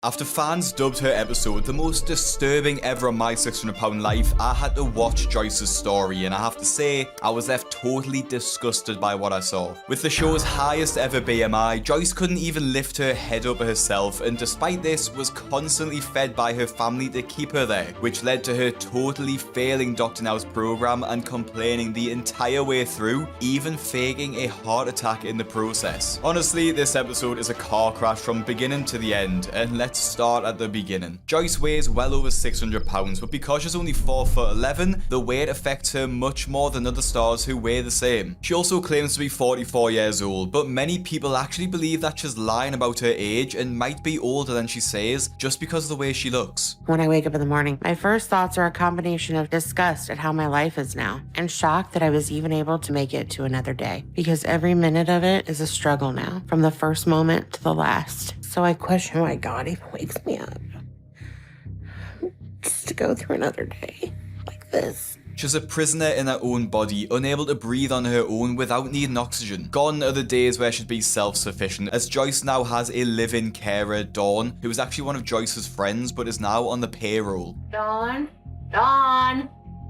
After fans dubbed her episode the most disturbing ever of my 600-pound life, I had to watch Joyce's story, and I have to say, I was left totally disgusted by what I saw. With the show's highest ever BMI, Joyce couldn't even lift her head up herself, and despite this, was constantly fed by her family to keep her there, which led to her totally failing Dr. Now's program and complaining the entire way through, even faking a heart attack in the process. Honestly, this episode is a car crash from beginning to the end, and let's start at the beginning. Joyce weighs well over 600 pounds, but because she's only 4'11", the weight affects her much more than other stars who weigh the same. She also claims to be 44 years old, but many people actually believe that she's lying about her age and might be older than she says just because of the way she looks. When I wake up in the morning, my first thoughts are a combination of disgust at how my life is now and shock that I was even able to make it to another day, because every minute of it is a struggle now, from the first moment to the last. So I question why God even wakes me up just to go through another day like this. She's a prisoner in her own body, unable to breathe on her own without needing oxygen. Gone are the days where she'd be self-sufficient, as Joyce now has a live-in carer, Dawn, who is actually one of Joyce's friends but is now on the payroll. Dawn?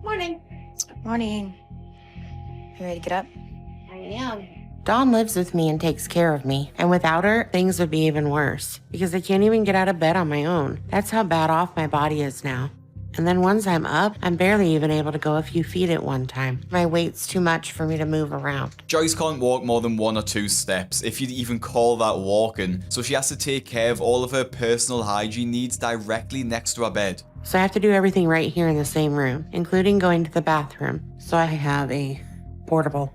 Morning. Morning. You ready to get up? I am. Dawn lives with me and takes care of me, and without her, things would be even worse, because I can't even get out of bed on my own. That's how bad off my body is now. And then once I'm up, I'm barely even able to go a few feet at one time. My weight's too much for me to move around. Joyce can't walk more than 1 or 2 steps, if you'd even call that walking, so she has to take care of all of her personal hygiene needs directly next to her bed. So I have to do everything right here in the same room, including going to the bathroom. So I have a portable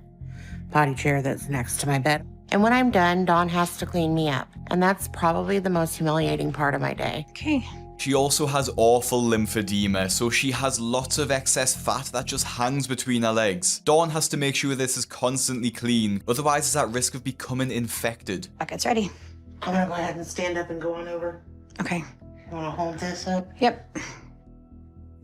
potty chair that's next to my bed. And when I'm done, Dawn has to clean me up. And that's probably the most humiliating part of my day. Okay. She also has awful lymphedema, so she has lots of excess fat that just hangs between her legs. Dawn has to make sure this is constantly clean, otherwise it's at risk of becoming infected. Bucket's ready. I'm gonna go ahead and stand up and go on over. Okay. You wanna hold this up? Yep.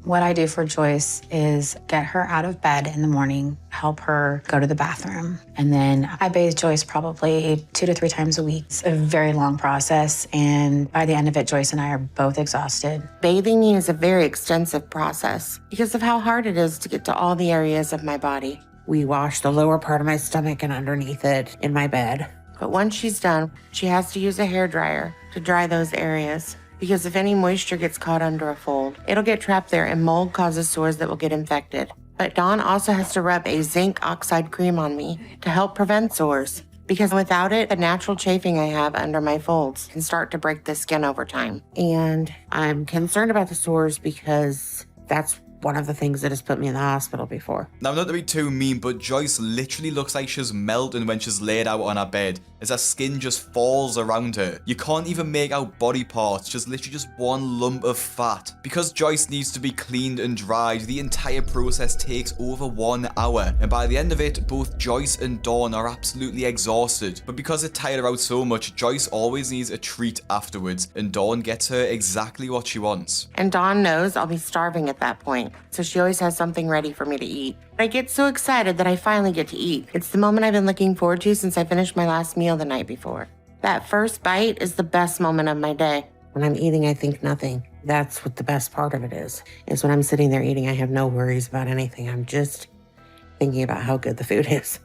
What I do for Joyce is get her out of bed in the morning, help her go to the bathroom. And then I bathe Joyce probably 2 to 3 times a week. It's a very long process, and by the end of it, Joyce and I are both exhausted. Bathing me is a very extensive process because of how hard it is to get to all the areas of my body. We wash the lower part of my stomach and underneath it in my bed. But once she's done, she has to use a hairdryer to dry those areas, because if any moisture gets caught under a fold, it'll get trapped there and mold causes sores that will get infected. But Dawn also has to rub a zinc oxide cream on me to help prevent sores, because without it, the natural chafing I have under my folds can start to break the skin over time. And I'm concerned about the sores because that's one of the things that has put me in the hospital before. Now, not to be too mean, but Joyce literally looks like she's melting when she's laid out on her bed, as her skin just falls around her. You can't even make out body parts, just literally just one lump of fat. Because Joyce needs to be cleaned and dried, the entire process takes over 1 hour, and by the end of it, both Joyce and Dawn are absolutely exhausted. But because it tired her out so much, Joyce always needs a treat afterwards, and Dawn gets her exactly what she wants. And Dawn knows I'll be starving at that point, so she always has something ready for me to eat. I get so excited that I finally get to eat. It's the moment I've been looking forward to since I finished my last meal the night before. That first bite is the best moment of my day. When I'm eating, I think nothing. That's what the best part of it is when I'm sitting there eating, I have no worries about anything. I'm just thinking about how good the food is.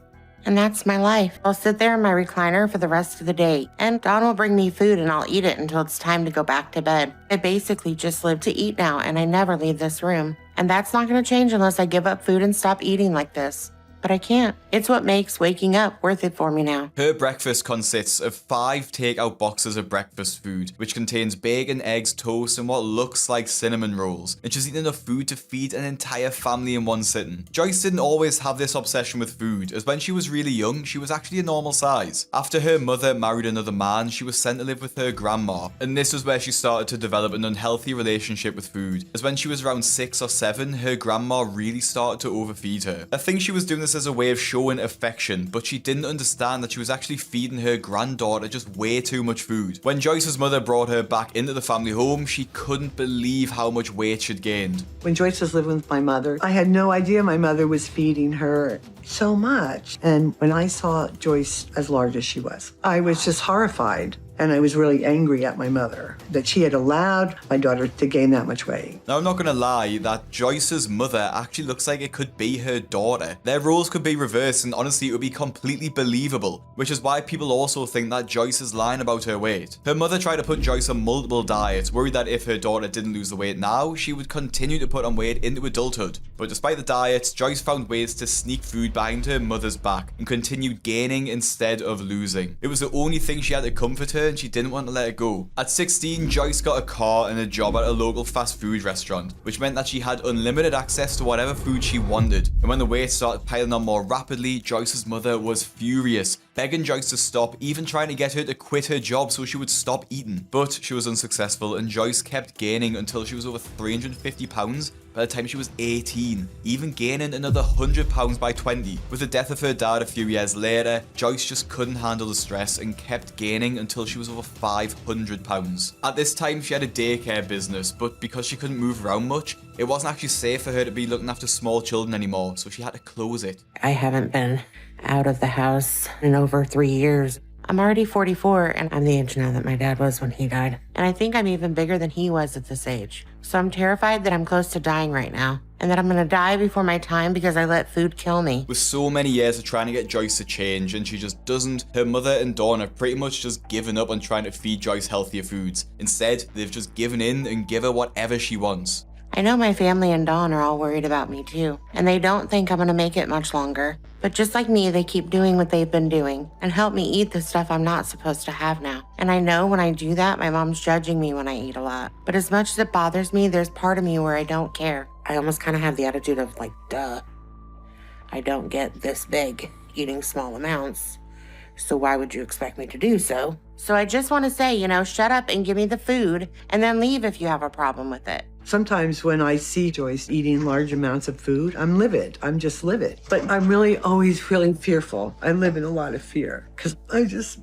And that's my life. I'll sit there in my recliner for the rest of the day, and Dawn will bring me food and I'll eat it until it's time to go back to bed. I basically just live to eat now, and I never leave this room. And that's not going to change unless I give up food and stop eating like this. But I can't. It's what makes waking up worth it for me now. Her breakfast consists of 5 takeout boxes of breakfast food, which contains bacon, eggs, toast, and what looks like cinnamon rolls. And she's eaten enough food to feed an entire family in one sitting. Joyce didn't always have this obsession with food, as when she was really young, she was actually a normal size. After her mother married another man, she was sent to live with her grandma, and this was where she started to develop an unhealthy relationship with food, as when she was around 6 or 7, her grandma really started to overfeed her. I think she was doing this as a way of showing affection, but she didn't understand that she was actually feeding her granddaughter just way too much food. When Joyce's mother brought her back into the family home, she couldn't believe how much weight she'd gained. When Joyce was living with my mother, I had no idea my mother was feeding her so much. And when I saw Joyce as large as she was, I was just horrified. And I was really angry at my mother that she had allowed my daughter to gain that much weight. Now, I'm not gonna lie, that Joyce's mother actually looks like it could be her daughter. Their roles could be reversed, and honestly, it would be completely believable, which is why people also think that Joyce is lying about her weight. Her mother tried to put Joyce on multiple diets, worried that if her daughter didn't lose the weight now, she would continue to put on weight into adulthood. But despite the diets, Joyce found ways to sneak food behind her mother's back and continued gaining instead of losing. It was the only thing she had to comfort her, and she didn't want to let it go. At 16, Joyce got a car and a job at a local fast food restaurant, which meant that she had unlimited access to whatever food she wanted. And when the weight started piling on more rapidly, Joyce's mother was furious, begging Joyce to stop, even trying to get her to quit her job so she would stop eating. But she was unsuccessful, and Joyce kept gaining until she was over 350 pounds by the time she was 18, even gaining another 100 pounds by 20. With the death of her dad a few years later, Joyce just couldn't handle the stress and kept gaining until she was over 500 pounds. At this time, she had a daycare business, but because she couldn't move around much, it wasn't actually safe for her to be looking after small children anymore, so she had to close it. I haven't been out of the house in over 3 years. I'm already 44, and I'm the age now that my dad was when he died. And I think I'm even bigger than he was at this age. So I'm terrified that I'm close to dying right now, and that I'm gonna die before my time because I let food kill me. With so many years of trying to get Joyce to change, and she just doesn't, her mother and Dawn have pretty much just given up on trying to feed Joyce healthier foods. Instead, they've just given in and give her whatever she wants. I know my family and Dawn are all worried about me too, and they don't think I'm gonna make it much longer. But just like me, they keep doing what they've been doing and help me eat the stuff I'm not supposed to have now. And I know when I do that, my mom's judging me when I eat a lot. But as much as it bothers me, there's part of me where I don't care. I almost kind of have the attitude of like, duh, I don't get this big eating small amounts. So why would you expect me to do so? So I just want to say, shut up and give me the food and then leave if you have a problem with it. Sometimes when I see Joyce eating large amounts of food, I'm livid. I'm just livid. But I'm really always feeling fearful. I live in a lot of fear because I just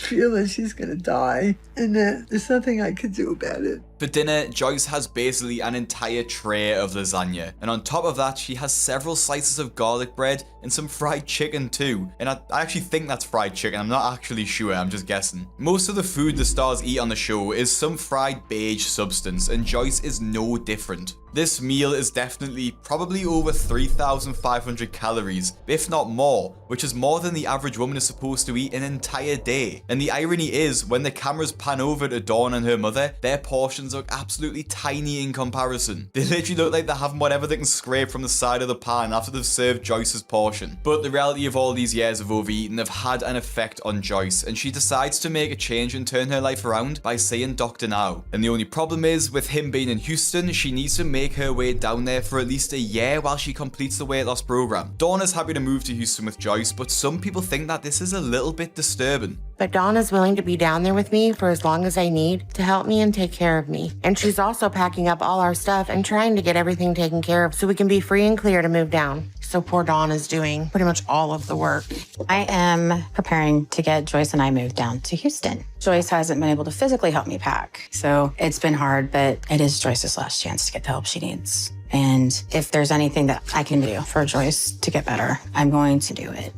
feel that she's gonna die and that there's nothing I could do about it. For dinner, Joyce has basically an entire tray of lasagna, and on top of that, she has several slices of garlic bread and some fried chicken too. And I actually think that's fried chicken, I'm not actually sure, I'm just guessing. Most of the food the stars eat on the show is some fried beige substance, and Joyce is no different. This meal is definitely probably over 3,500 calories, if not more, which is more than the average woman is supposed to eat an entire day. And the irony is, when the cameras pan over to Dawn and her mother, their portions look absolutely tiny in comparison. They literally look like they're having whatever they can scrape from the side of the pan after they've served Joyce's portion. But the reality of all these years of overeating have had an effect on Joyce, and she decides to make a change and turn her life around by seeing Dr. Now. And the only problem is, with him being in Houston, she needs to make her way down there for at least a year while she completes the weight loss program. Dawn is happy to move to Houston with Joyce, but some people think that this is a little bit disturbing. But Dawn is willing to be down there with me for as long as I need to help me and take care of me. And she's also packing up all our stuff and trying to get everything taken care of so we can be free and clear to move down. So poor Dawn is doing pretty much all of the work. I am preparing to get Joyce and I moved down to Houston. Joyce hasn't been able to physically help me pack, so it's been hard, but it is Joyce's last chance to get the help she needs. And if there's anything that I can do for Joyce to get better, I'm going to do it.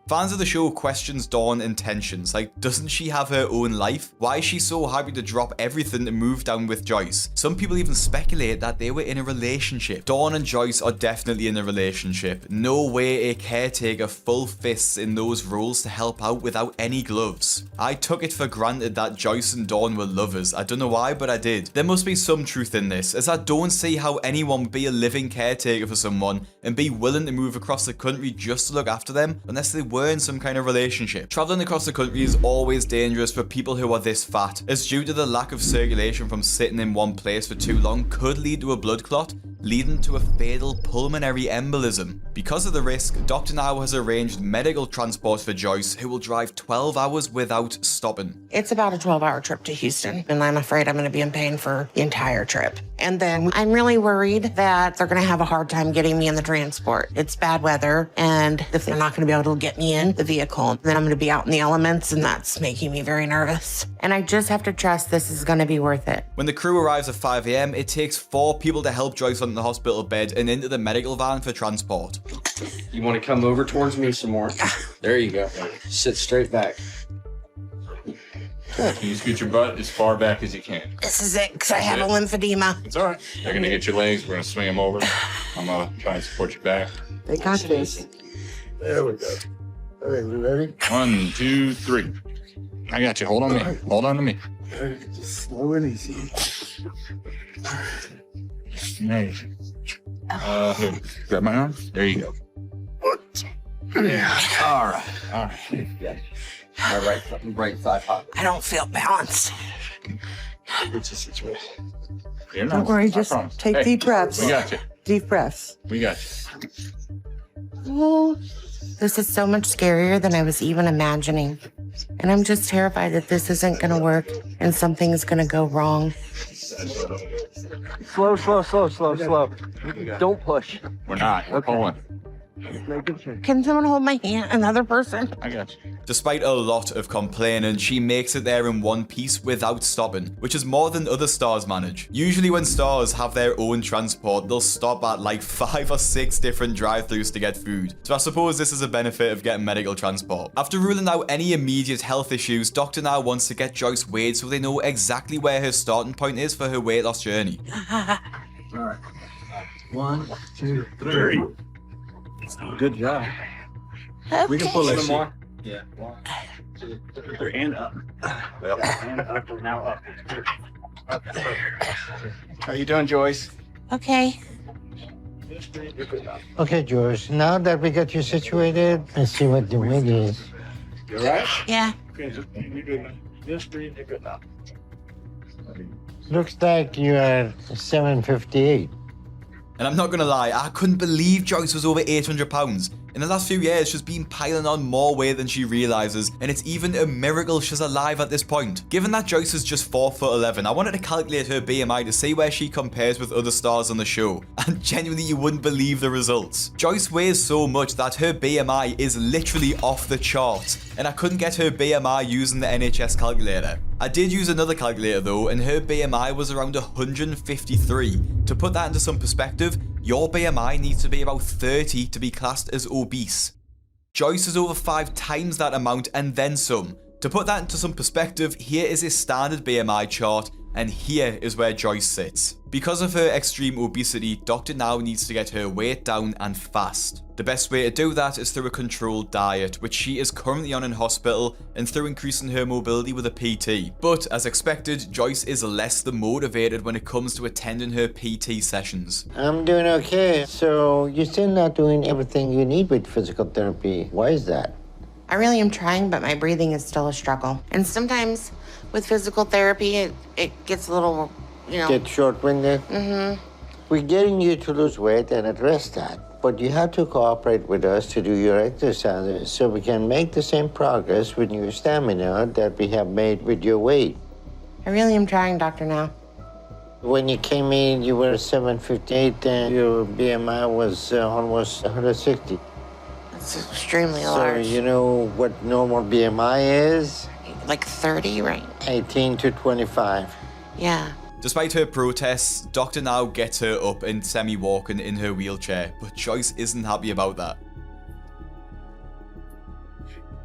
Fans of the show questions Dawn's intentions, like, doesn't she have her own life? Why is she so happy to drop everything to move down with Joyce? Some people even speculate that they were in a relationship. Dawn and Joyce are definitely in a relationship. No way a caretaker full fists in those roles to help out without any gloves. I took it for granted that Joyce and Dawn were lovers. I don't know why, but I did. There must be some truth in this, as I don't see how anyone would be a living caretaker for someone and be willing to move across the country just to look after them unless they were in some kind of relationship. Traveling across the country is always dangerous for people who are this fat, as due to the lack of circulation from sitting in one place for too long could lead to a blood clot, leading to a fatal pulmonary embolism. Because of the risk, Dr. Now has arranged medical transport for Joyce, who will drive 12 hours without stopping. It's about a 12-hour trip to Houston, and I'm afraid I'm going to be in pain for the entire trip. And then I'm really worried that they're going to have a hard time getting me in the transport. It's bad weather, and if they're not going to be able to get me in the vehicle, then I'm going to be out in the elements, and that's making me very nervous. And I just have to trust this is going to be worth it. When the crew arrives at 5 a.m, it takes 4 people to help Joyce onto the hospital bed and into the medical van for transport. You want to come over towards me some more? There you go. Sit straight back. Good. You scoot your butt as far back as you can. This is it, because I have a lymphedema. It's all right. They're going to get your legs. We're going to swing them over. I'm going to try and support your back. They got this. There we go. All right, we ready? 1, 2, 3. I got you. Hold on to me. Hold on to me. Just slow and easy. Nice. Here, grab my arm. There you go. Yeah. All right. All right. Yeah. All right. Right thigh pop. I don't feel balanced. What's the situation? You're Don't not- worry, I just promise. take Hey, deep breaths. We got you. Deep breaths. We got you. Oh, this is so much scarier than I was even imagining. And I'm just terrified that this isn't going to work and something's going to go wrong. Slow. Don't push. We're not. We're pulling. Can someone hold my hand? Another person? I got you. Despite a lot of complaining, she makes it there in one piece without stopping, which is more than other stars manage. Usually when stars have their own transport, they'll stop at like 5 or 6 different drive-thrus to get food. So I suppose this is a benefit of getting medical transport. After ruling out any immediate health issues, Dr. now wants to get Joyce weighed so they know exactly where her starting point is for her weight loss journey. All right. 1, 2, 3. Good job. We can pull that more. Yeah. 1, 2, 3. And up. And up and now up. How you doing, Joyce? Okay. Okay, Joyce, now that we got you situated, let's see what the weight is. You all right? Yeah. Okay, just you good now. Just breathe. You're good now. Looks like you are 758. And I'm not gonna lie, I couldn't believe Joyce was over 800 pounds. In the last few years, she's been piling on more weight than she realizes, and it's even a miracle she's alive at this point. Given that Joyce is just 4'11", I wanted to calculate her BMI to see where she compares with other stars on the show, and genuinely you wouldn't believe the results. Joyce weighs so much that her BMI is literally off the chart, and I couldn't get her BMI using the NHS calculator. I did use another calculator though, and her BMI was around 153. To put that into some perspective, your BMI needs to be about 30 to be classed as obese. Joyce is over 5 times that amount and then some. To put that into some perspective, here is a standard BMI chart, and here is where Joyce sits. Because of her extreme obesity, Dr. now needs to get her weight down and fast. The best way to do that is through a controlled diet, which she is currently on in hospital, and through increasing her mobility with a PT. But as expected, Joyce is less than motivated when it comes to attending her PT sessions. I'm doing okay. So you're still not doing everything you need with physical therapy. Why is that? I really am trying, but my breathing is still a struggle. And sometimes with physical therapy, it gets a little, Get short-winded? Mm-hmm. We're getting you to lose weight and address that. But you have to cooperate with us to do your exercises so we can make the same progress with your stamina that we have made with your weight. I really am trying, Doctor, now. When you came in, you were 758 and your BMI was almost 160. It's extremely So large. you know what normal BMI is? Like 30, right? 18 to 25. Yeah. Despite her protests, Dr. now gets her up and semi-walking in her wheelchair, but Joyce isn't happy about that.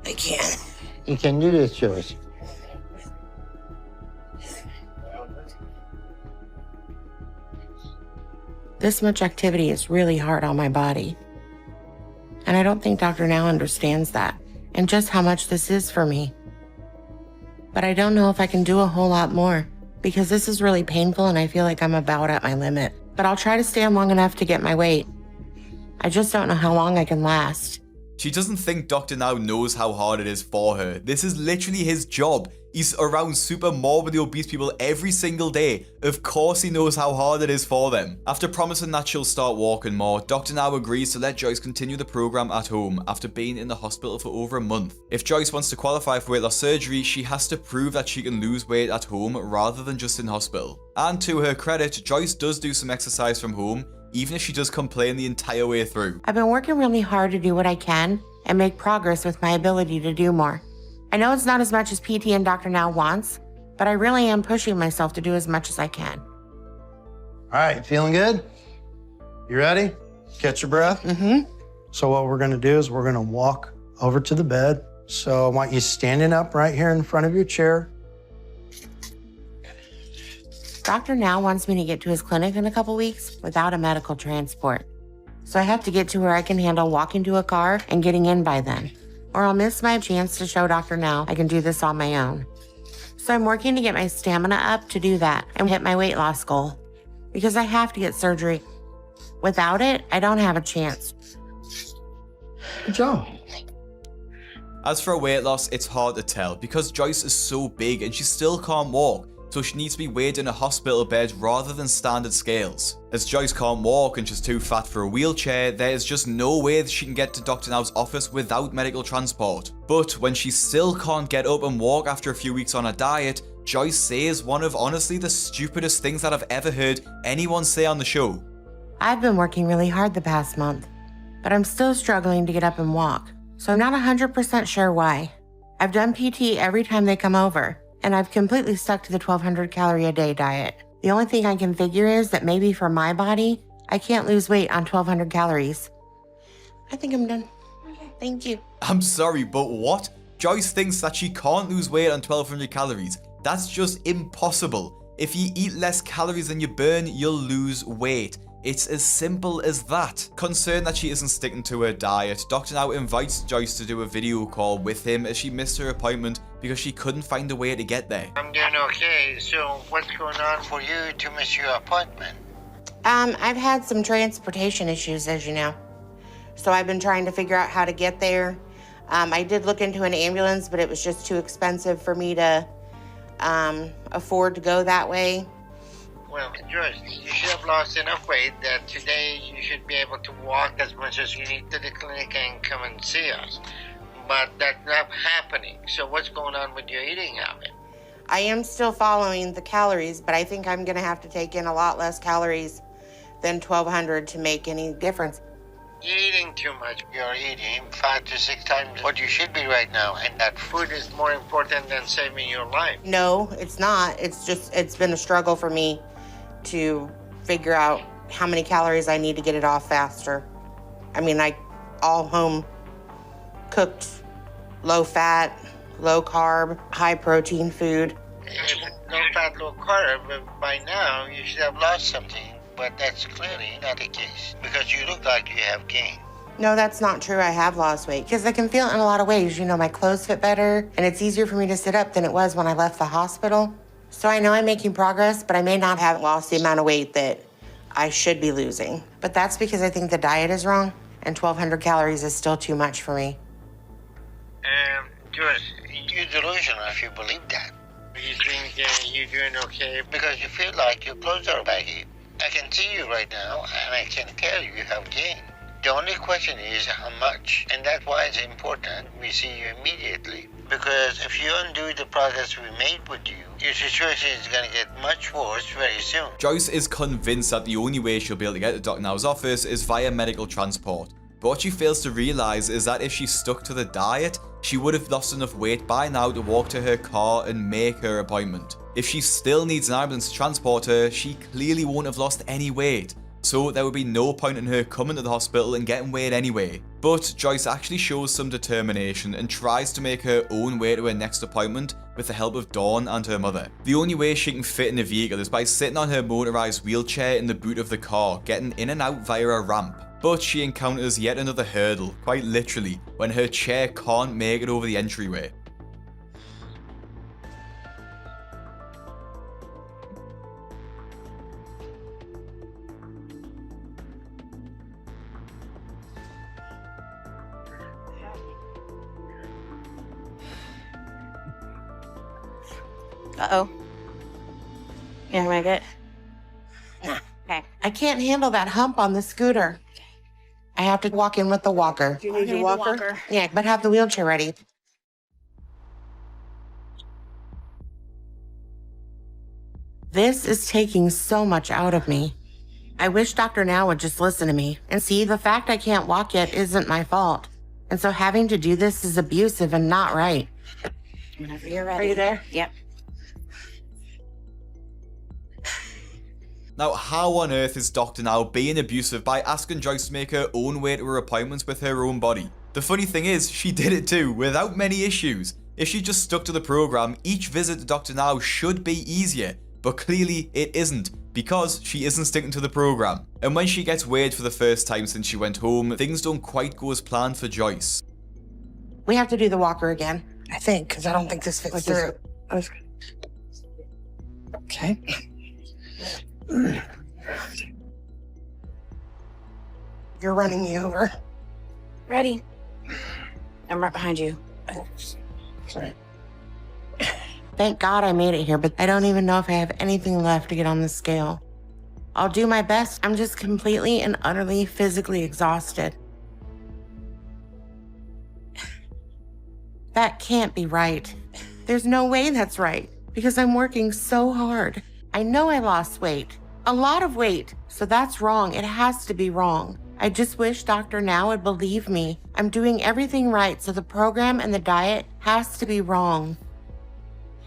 I can't. You can do this, Joyce. This much activity is really hard on my body. And I don't think Dr. Now understands that and just how much this is for me. But I don't know if I can do a whole lot more because this is really painful and I feel like I'm about at my limit. But I'll try to stand long enough to get my weight. I just don't know how long I can last. She doesn't think Dr. Now knows how hard it is for her. This is literally his job. He's around super morbidly obese people every single day. Of course he knows how hard it is for them. After promising that she'll start walking more, Dr. Now agrees to let Joyce continue the program at home after being in the hospital for over a month. If Joyce wants to qualify for weight loss surgery, she has to prove that she can lose weight at home rather than just in hospital. And to her credit, Joyce does do some exercise from home, even if she does complain the entire way through. I've been working really hard to do what I can and make progress with my ability to do more. I know it's not as much as PT and Dr. Now wants, but I really am pushing myself to do as much as I can. All right, feeling good? You ready? Catch your breath? Mm-hmm. So what we're gonna do is we're gonna walk over to the bed. So I want you standing up right here in front of your chair. Dr. Now wants me to get to his clinic in a couple weeks without a medical transport. So I have to get to where I can handle walking to a car and getting in by then, or I'll miss my chance to show Dr. Now I can do this on my own. So I'm working to get my stamina up to do that and hit my weight loss goal, because I have to get surgery. Without it, I don't have a chance. Good job. As for weight loss, it's hard to tell because Joyce is so big and she still can't walk, so she needs to be weighed in a hospital bed rather than standard scales. As Joyce can't walk and she's too fat for a wheelchair, there is just no way that she can get to Dr. Now's office without medical transport. But when she still can't get up and walk after a few weeks on a diet, Joyce says one of honestly the stupidest things that I've ever heard anyone say on the show. I've been working really hard the past month, but I'm still struggling to get up and walk, so I'm not 100% sure why. I've done PT every time they come over, and I've completely stuck to the 1,200 calorie a day diet. The only thing I can figure is that maybe for my body, I can't lose weight on 1,200 calories. I think I'm done. Okay, thank you. I'm sorry, but what? Joyce thinks that she can't lose weight on 1,200 calories. That's just impossible. If you eat less calories than you burn, you'll lose weight. It's as simple as that. Concerned that she isn't sticking to her diet, Dr. Now invites Joyce to do a video call with him as she missed her appointment because she couldn't find a way to get there. I'm doing okay. So what's going on for you to miss your appointment? I've had some transportation issues, as you know. So I've been trying to figure out how to get there. I did look into an ambulance, but it was just too expensive for me to afford to go that way. Well, Joyce, you should have lost enough weight that today you should be able to walk as much as you need to the clinic and come and see us. But that's not happening. So what's going on with your eating habit? I am still following the calories, but I think I'm gonna have to take in a lot less calories than 1,200 to make any difference. You're eating too much. You're eating 5 to 6 times what you should be right now, and that food is more important than saving your life. No, it's not. It's been a struggle for me to figure out how many calories I need to get it off faster. I mean, all home cooked, low fat, low carb, high protein food. Low fat, low carb, by now you should have lost something, but that's clearly not the case because you look like you have gained. No, that's not true. I have lost weight because I can feel it in a lot of ways. You know, my clothes fit better and it's easier for me to sit up than it was when I left the hospital. So I know I'm making progress, but I may not have lost the amount of weight that I should be losing. But that's because I think the diet is wrong and 1,200 calories is still too much for me. Joyce, you're delusional if you believe that. You think you're doing okay? Because you feel like your clothes are baggy. I can see you right now, and I can tell you have gained. The only question is how much, and that's why it's important we see you immediately. Because if you undo the progress we made with you, your situation is going to get much worse very soon. Joyce is convinced that the only way she'll be able to get to Dr. Now's office is via medical transport. But what she fails to realize is that if she stuck to the diet, she would have lost enough weight by now to walk to her car and make her appointment. If she still needs an ambulance to transport her, she clearly won't have lost any weight. So there would be no point in her coming to the hospital and getting weighed anyway. But Joyce actually shows some determination and tries to make her own way to her next appointment with the help of Dawn and her mother. The only way she can fit in the vehicle is by sitting on her motorized wheelchair in the boot of the car, getting in and out via a ramp. But she encounters yet another hurdle, quite literally, when her chair can't make it over the entryway. Uh-oh. You don't like it? Nah. Okay. I can't handle that hump on the scooter. I have to walk in with the walker. Do you need your walker? Yeah, but have the wheelchair ready. This is taking so much out of me. I wish Dr. Now would just listen to me and see the fact I can't walk yet isn't my fault. And so having to do this is abusive and not right. Whenever you're ready. Are you there? Yep. Now, how on earth is Dr. Now being abusive by asking Joyce to make her own way to her appointments with her own body? The funny thing is, she did it too, without many issues. If she just stuck to the program, each visit to Dr. Now should be easier, but clearly it isn't, because she isn't sticking to the program. And when she gets weighed for the first time since she went home, things don't quite go as planned for Joyce. We have to do the walker again, I think, because I don't think this fits through. Okay. You're running me over. Ready? I'm right behind you. Thank God I made it here, but I don't even know if I have anything left to get on the scale. I'll do my best. I'm just completely and utterly physically exhausted. That can't be right. There's no way that's right, because I'm working so hard. I know I lost weight, a lot of weight, so that's wrong. It has to be wrong. I just wish Dr. Now would believe me. I'm doing everything right, so the program and the diet has to be wrong.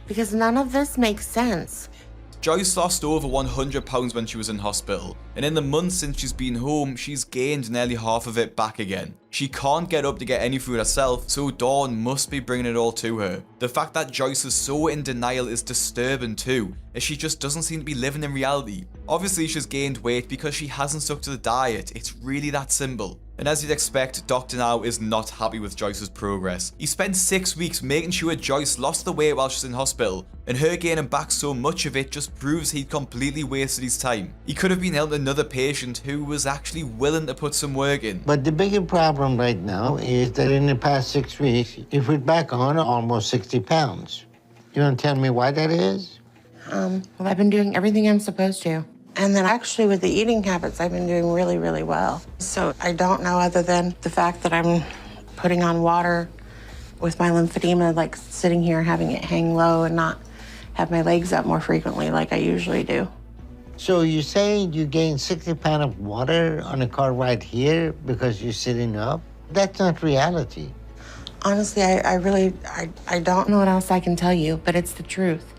Because none of this makes sense. Joyce lost over 100 pounds when she was in hospital, and in the months since she's been home, she's gained nearly half of it back again. She can't get up to get any food herself, so Dawn must be bringing it all to her. The fact that Joyce is so in denial is disturbing too, as she just doesn't seem to be living in reality. Obviously she's gained weight because she hasn't stuck to the diet, it's really that simple. And as you'd expect, Dr. Now is not happy with Joyce's progress. He spent 6 weeks making sure Joyce lost the weight while she's in hospital, and her gaining back so much of it just proves he'd completely wasted his time. He could have been helping another patient who was actually willing to put some work in. But the bigger problem right now is that in the past 6 weeks, you've put back on almost 60 pounds. You want to tell me why that is? Well, I've been doing everything I'm supposed to. And then actually with the eating habits, I've been doing really, really well. So I don't know, other than the fact that I'm putting on water with my lymphedema, like sitting here having it hang low and not have my legs up more frequently like I usually do. So you're saying you gained 60 pounds of water on a car right here because you're sitting up? That's not reality. Honestly, I don't know what else I can tell you, but it's the truth.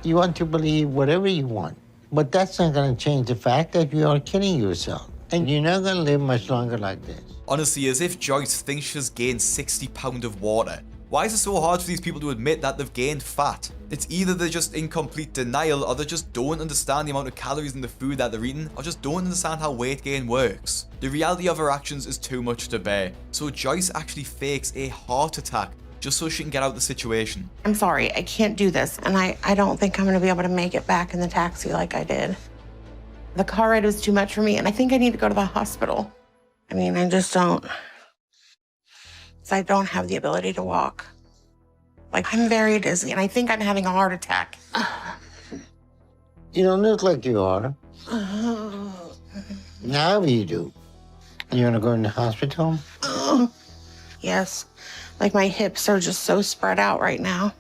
You want to believe whatever you want, but that's not going to change the fact that you are killing yourself. And you're not going to live much longer like this. Honestly, as if Joyce thinks she's gained 60 pounds of water. Why is it so hard for these people to admit that they've gained fat? It's either they're just in complete denial, or they just don't understand the amount of calories in the food that they're eating, or just don't understand how weight gain works. The reality of her actions is too much to bear, so Joyce actually fakes a heart attack just so she can get out of the situation. I'm sorry, I can't do this, and I don't think I'm gonna be able to make it back in the taxi like I did. The car ride was too much for me, and I think I need to go to the hospital. I mean, I just don't. I don't have the ability to walk. Like, I'm very dizzy, and I think I'm having a heart attack. You don't look like you are. Now you do. You want to go in the hospital? Yes. Like, my hips are just so spread out right now.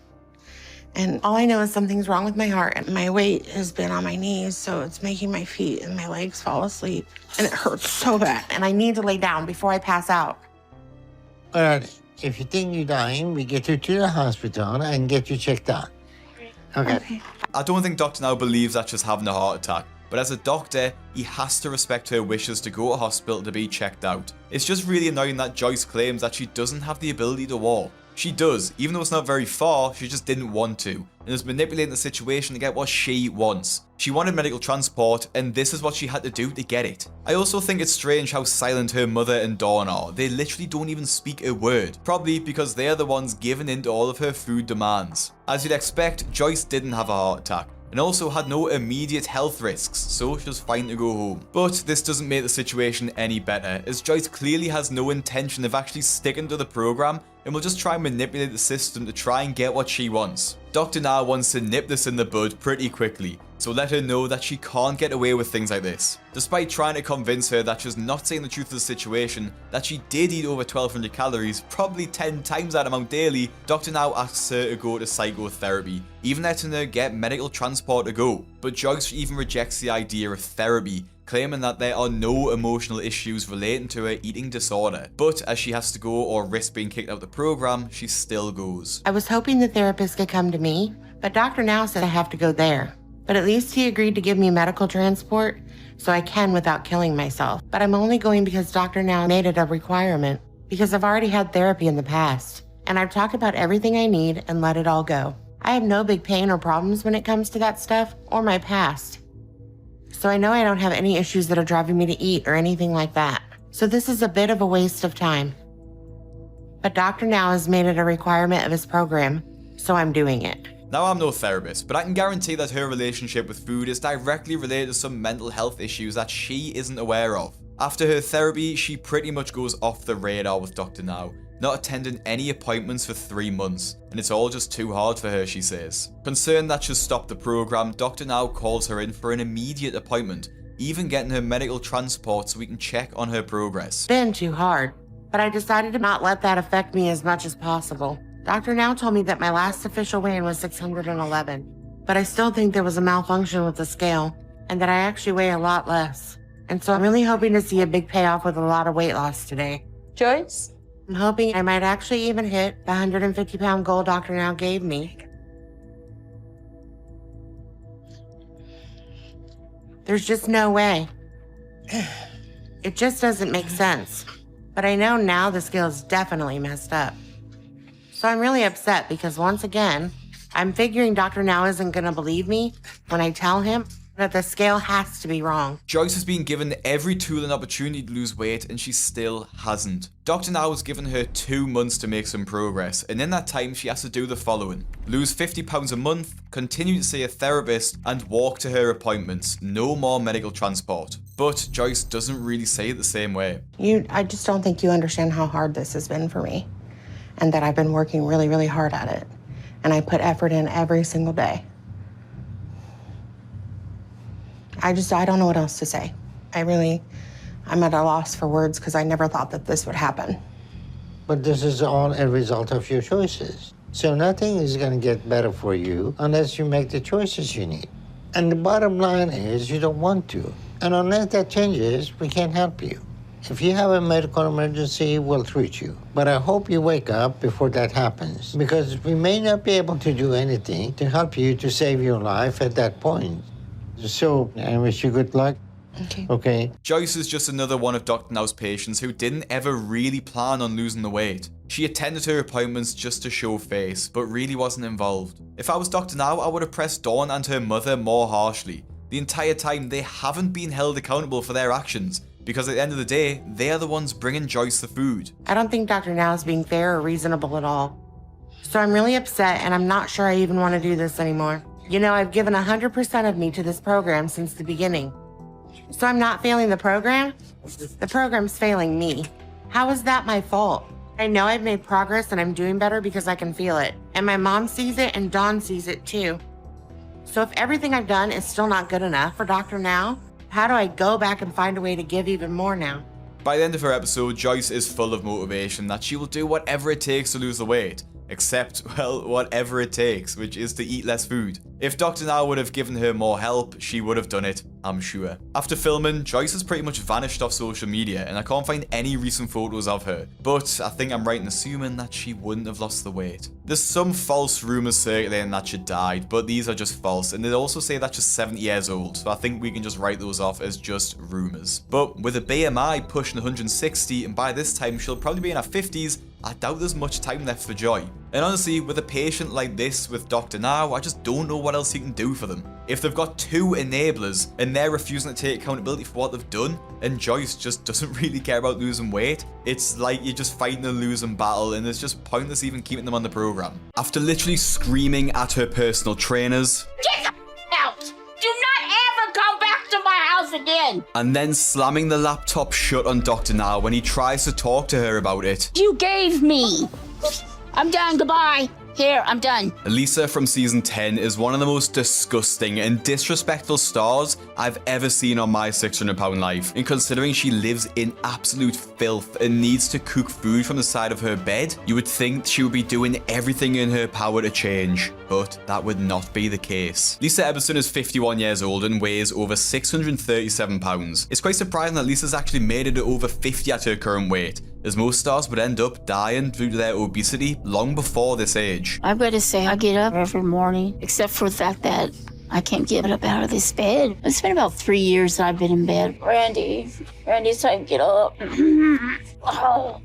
And all I know is something's wrong with my heart, and my weight has been on my knees, so it's making my feet and my legs fall asleep. And it hurts so bad, and I need to lay down before I pass out. All right. If you think you're dying, we get you to the hospital and get you checked out. Okay. I don't think Dr. Now believes that she's having a heart attack, but as a doctor, he has to respect her wishes to go to hospital to be checked out. It's just really annoying that Joyce claims that she doesn't have the ability to walk. She does, even though it's not very far, she just didn't want to, and is manipulating the situation to get what she wants. She wanted medical transport, and this is what she had to do to get it. I also think it's strange how silent her mother and Dawn are. They literally don't even speak a word, probably because they're the ones giving in to all of her food demands. As you'd expect, Joyce didn't have a heart attack, and also had no immediate health risks, so she was fine to go home. But this doesn't make the situation any better, as Joyce clearly has no intention of actually sticking to the program and will just try and manipulate the system to try and get what she wants. Dr. Now wants to nip this in the bud pretty quickly, so let her know that she can't get away with things like this. Despite trying to convince her that she's not saying the truth of the situation, that she did eat over 1200 calories, probably 10 times that amount daily, Dr. Now asks her to go to psychotherapy, even letting her get medical transport to go. But Joyce even rejects the idea of therapy, claiming that there are no emotional issues relating to her eating disorder. But as she has to go or risk being kicked out of the program, she still goes. I was hoping the therapist could come to me, but Dr. Now said I have to go there. But at least he agreed to give me medical transport so I can without killing myself. But I'm only going because Dr. Now made it a requirement, because I've already had therapy in the past, and I've talked about everything I need and let it all go. I have no big pain or problems when it comes to that stuff or my past. So I know I don't have any issues that are driving me to eat or anything like that. So this is a bit of a waste of time. But Dr. Now has made it a requirement of his program, so I'm doing it. Now, I'm no therapist, but I can guarantee that her relationship with food is directly related to some mental health issues that she isn't aware of. After her therapy, she pretty much goes off the radar with Dr. Now, not attending any appointments for 3 months, and it's all just too hard for her, she says. Concerned that she'll stop the program, Dr. Now calls her in for an immediate appointment, even getting her medical transport so we can check on her progress. Been too hard, but I decided to not let that affect me as much as possible. Dr. Now told me that my last official weigh-in was 611, but I still think there was a malfunction with the scale, and that I actually weigh a lot less. And so I'm really hoping to see a big payoff with a lot of weight loss today. Joyce? I'm hoping I might actually even hit the 150-pound goal Dr. Now gave me. There's just no way. It just doesn't make sense. But I know now the scale is definitely messed up. So I'm really upset because once again, I'm figuring Dr. Now isn't gonna believe me when I tell him that the scale has to be wrong. Joyce has been given every tool and opportunity to lose weight, and she still hasn't. Dr. Now has given her 2 months to make some progress, and in that time she has to do the following: lose 50 pounds a month, continue to see a therapist, and walk to her appointments. No more medical transport. But Joyce doesn't really say it the same way. I just don't think you understand how hard this has been for me, and that I've been working really, really hard at it. And I put effort in every single day. I don't know what else to say. I'm at a loss for words because I never thought that this would happen. But this is all a result of your choices. So nothing is going to get better for you unless you make the choices you need. And the bottom line is you don't want to. And unless that changes, we can't help you. If you have a medical emergency, we'll treat you. But I hope you wake up before that happens, because we may not be able to do anything to help you to save your life at that point. So I wish you good luck. Okay. Joyce is just another one of Dr. Now's patients who didn't ever really plan on losing the weight. She attended her appointments just to show face, but really wasn't involved. If I was Dr. Now, I would have pressed Dawn and her mother more harshly. The entire time, they haven't been held accountable for their actions, because at the end of the day, they are the ones bringing Joyce the food. I don't think Dr. Now is being fair or reasonable at all. So I'm really upset, and I'm not sure I even want to do this anymore. You know, I've given 100% of me to this program since the beginning. So I'm not failing the program? The program's failing me. How is that my fault? I know I've made progress and I'm doing better because I can feel it. And my mom sees it and Dawn sees it too. So if everything I've done is still not good enough for Dr. Now, how do I go back and find a way to give even more now? By the end of her episode, Joyce is full of motivation that she will do whatever it takes to lose the weight. Except, well, whatever it takes, which is to eat less food. If Dr. Now would have given her more help, she would have done it, I'm sure. After filming, Joyce has pretty much vanished off social media, and I can't find any recent photos of her. But I think I'm right in assuming that she wouldn't have lost the weight. There's some false rumors circulating that she died, but these are just false, and they also say that she's 70 years old, so I think we can just write those off as just rumors. But with a BMI pushing 160, and by this time she'll probably be in her 50s, I doubt there's much time left for Joy. And honestly, with a patient like this with Dr. Now, I just don't know what else he can do for them. If they've got 2 enablers and they're refusing to take accountability for what they've done, and Joyce just doesn't really care about losing weight, it's like you're just fighting a losing battle, and it's just pointless even keeping them on the program. After literally screaming at her personal trainers, Get the out! Do not ever come back to my house again! And then slamming the laptop shut on Dr. Now when he tries to talk to her about it. You gave me! I'm done, goodbye. Here, I'm done. Lisa from season 10 is one of the most disgusting and disrespectful stars I've ever seen on my 600-pound life. And considering she lives in absolute filth and needs to cook food from the side of her bed, you would think she would be doing everything in her power to change. But that would not be the case. Lisa Eberson is 51 years old and weighs over 637 pounds. It's quite surprising that Lisa's actually made it to over 50 at her current weight, as most stars would end up dying due to their obesity long before this age. I've got to say, I get up every morning, except for the fact that I can't get up out of this bed. It's been about 3 years that I've been in bed. Randy, it's time to get up. Oh.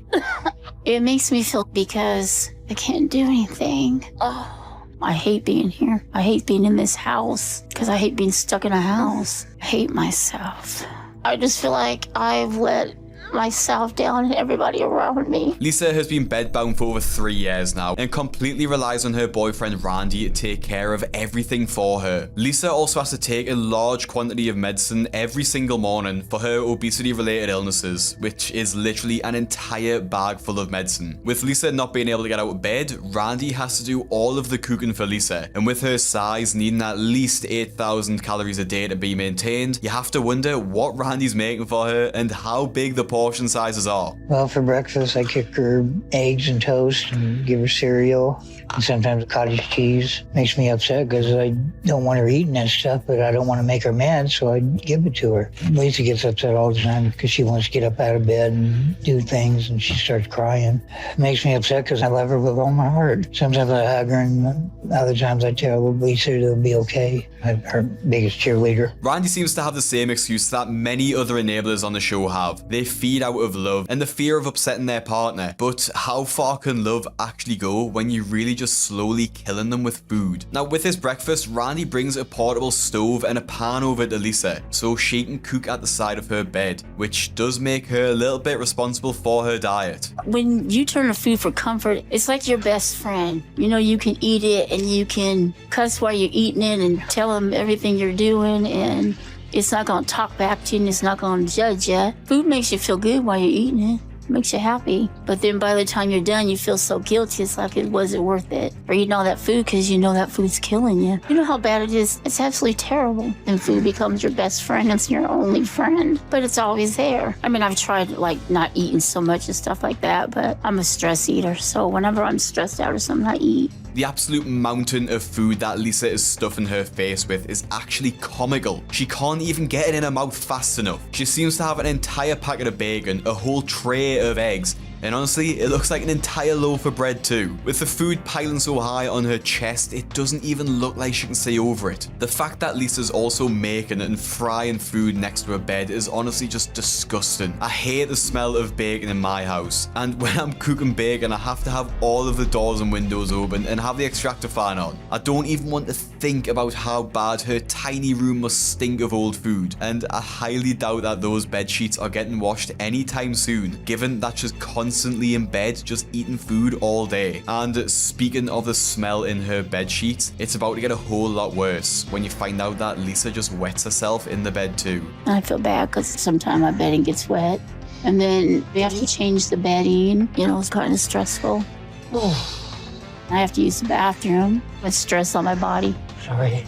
It makes me feel because I can't do anything. Oh, I hate being here. I hate being in this house because I hate being stuck in a house. I hate myself. I just feel like I've let myself down and everybody around me. Lisa has been bedbound for over 3 years now and completely relies on her boyfriend Randy to take care of everything for her. Lisa also has to take a large quantity of medicine every single morning for her obesity-related illnesses, which is literally an entire bag full of medicine. With Lisa not being able to get out of bed, Randy has to do all of the cooking for Lisa, and with her size needing at least 8,000 calories a day to be maintained, you have to wonder what Randy's making for her and how big the portion sizes are. Well, for breakfast, I cook her eggs and toast and give her cereal and sometimes cottage cheese. Makes me upset because I don't want her eating that stuff, but I don't want to make her mad, so I give it to her. Lisa gets upset all the time because she wants to get up out of bed and do things, and she starts crying. It makes me upset because I love her with all my heart. Sometimes I hug her, and other times I tell Lisa it'll be okay. I'm her biggest cheerleader. Randy seems to have the same excuse that many other enablers on the show have. They feed out of love and the fear of upsetting their partner. But how far can love actually go when you're really just slowly killing them with food? Now, with his breakfast, Randy brings a portable stove and a pan over to Lisa so she can cook at the side of her bed, which does make her a little bit responsible for her diet. When you turn to food for comfort, it's like your best friend. You know, you can eat it and you can cuss while you're eating it and tell them everything you're doing, and it's not going to talk back to you and it's not going to judge you. Food makes you feel good while you're eating it. It makes you happy. But then by the time you're done, you feel so guilty. It's like it wasn't worth it. Or eating all that food because you know that food's killing you. You know how bad it is? It's absolutely terrible. And food becomes your best friend. It's your only friend. But it's always there. I mean, I've tried like not eating so much and stuff like that, but I'm a stress eater. So whenever I'm stressed out or something, I eat. The absolute mountain of food that Lisa is stuffing her face with is actually comical. She can't even get it in her mouth fast enough. She seems to have an entire packet of bacon, a whole tray of eggs, and honestly, it looks like an entire loaf of bread too. With the food piling so high on her chest, it doesn't even look like she can see over it. The fact that Lisa's also making and frying food next to her bed is honestly just disgusting. I hate the smell of bacon in my house, and when I'm cooking bacon, I have to have all of the doors and windows open and have the extractor fan on. I don't even want to think about how bad her tiny room must stink of old food, and I highly doubt that those bed sheets are getting washed anytime soon, given that she's constantly in bed just eating food all day. And speaking of the smell in her bed sheets, it's about to get a whole lot worse when you find out that Lisa just wets herself in the bed too. I feel bad because sometimes my bedding gets wet. And then we have to change the bedding. You know, it's kind of stressful. I have to use the bathroom with stress on my body. Sorry.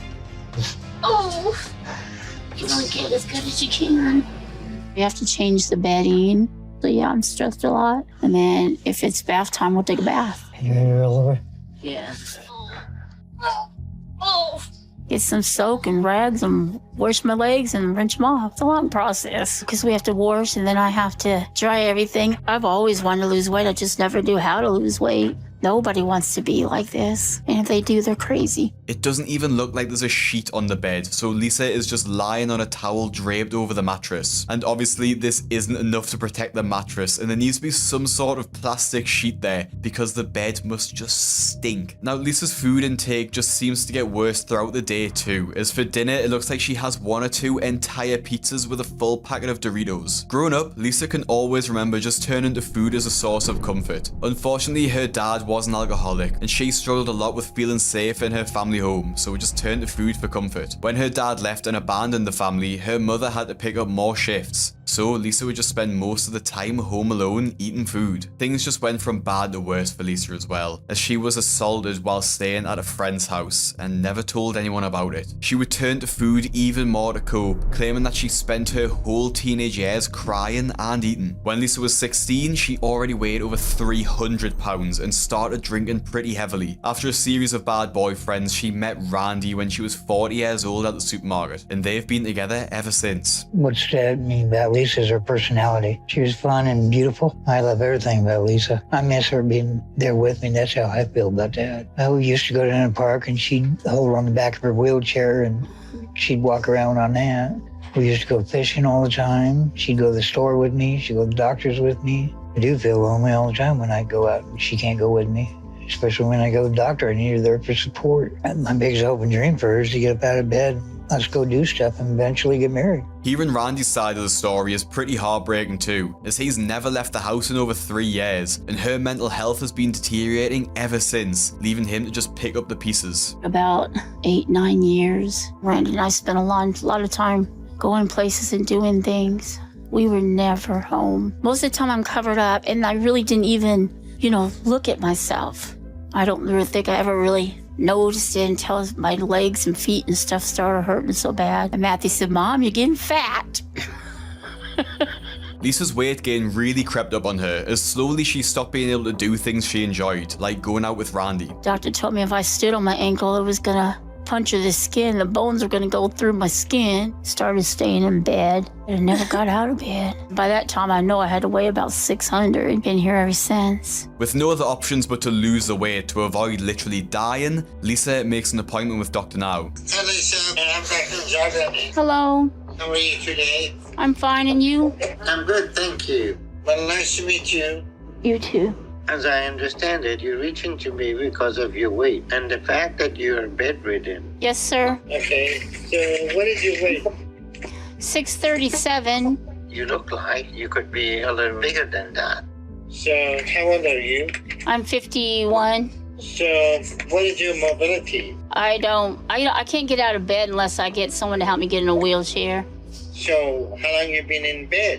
Oh, you don't get as good as you can. We have to change the bedding. So yeah, I'm stressed a lot. And then if it's bath time, we'll take a bath. You're all over? Yeah. Get some soak and rags and wash my legs and rinse them off. It's a long process because we have to wash and then I have to dry everything. I've always wanted to lose weight. I just never knew how to lose weight. Nobody wants to be like this. And if they do, they're crazy. It doesn't even look like there's a sheet on the bed, so Lisa is just lying on a towel draped over the mattress. And obviously this isn't enough to protect the mattress, and there needs to be some sort of plastic sheet there because the bed must just stink. Now Lisa's food intake just seems to get worse throughout the day too, as for dinner it looks like she has 1 or 2 entire pizzas with a full packet of Doritos. Growing up, Lisa can always remember just turning to food as a source of comfort. Unfortunately, her dad was an alcoholic, and she struggled a lot with feeling safe in her family home, so we just turned to food for comfort. When her dad left and abandoned the family, her mother had to pick up more shifts, so Lisa would just spend most of the time home alone eating food. Things just went from bad to worse for Lisa as well, as she was assaulted while staying at a friend's house and never told anyone about it. She would turn to food even more to cope, claiming that she spent her whole teenage years crying and eating. When Lisa was 16, she already weighed over 300 pounds and started started drinking pretty heavily. After a series of bad boyfriends, she met Randy when she was 40 years old at the supermarket, and they've been together ever since. What stood me about Lisa is her personality. She was fun and beautiful. I love everything about Lisa. I miss her being there with me. That's how I feel about that. We used to go down to the park and she'd hold her on the back of her wheelchair and she'd walk around on that. We used to go fishing all the time. She'd go to the store with me. She'd go to the doctor's with me. I do feel lonely all the time when I go out and she can't go with me. Especially when I go to the doctor, I need her there for support. My biggest hope and dream for her is to get up out of bed, let's go do stuff, and eventually get married. Hearing Randy's side of the story is pretty heartbreaking too, as he's never left the house in over 3 years, and her mental health has been deteriorating ever since, leaving him to just pick up the pieces. About 8-9 years, Randy and I spent a lot of time going places and doing things. We were never home. Most of the time I'm covered up, and I really didn't even, look at myself. I don't really think I ever really noticed it until my legs and feet and stuff started hurting so bad. And Matthew said, "Mom, you're getting fat." Lisa's weight gain really crept up on her as slowly she stopped being able to do things she enjoyed, like going out with Randy. Doctor told me if I stood on my ankle, it was gonna puncture the skin. The bones were gonna go through my skin. Started staying in bed and I never got out of bed. By that time, I know I had to weigh about 600 and been here ever since. With no other options but to lose the weight to avoid literally dying, Lisa makes an appointment with Dr. Now. Hi, Lisa. I'm Dr. Jordan. Hello. How are you today? I'm fine, and you? I'm good, thank you. Well, nice to meet you. You too. As I understand it, you're reaching to me because of your weight and the fact that you're bedridden. Yes, sir. Okay, so what is your weight? 637. You look like you could be a little bigger than that. So, how old are you? I'm 51. So, what is your mobility? I can't get out of bed unless I get someone to help me get in a wheelchair. So, how long you been in bed?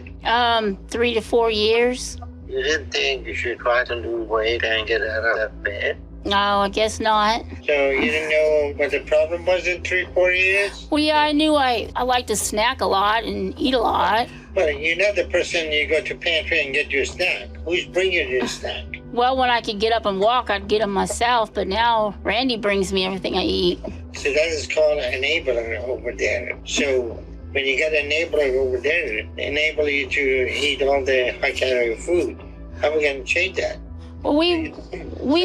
3 to 4 years. You didn't think you should try to lose weight and get out of that bed? No, I guess not. So you didn't know what the problem was in 3-4 years? Well, yeah, I knew I like to snack a lot and eat a lot. But you're not the person you go to pantry and get your snack. Who's bringing you the snack? Well, when I could get up and walk, I'd get them myself. But now Randy brings me everything I eat. So that is called an enabler over there. So when you got an enabler over there, enable you to eat all the high-calorie food. How are we going to change that? Well, we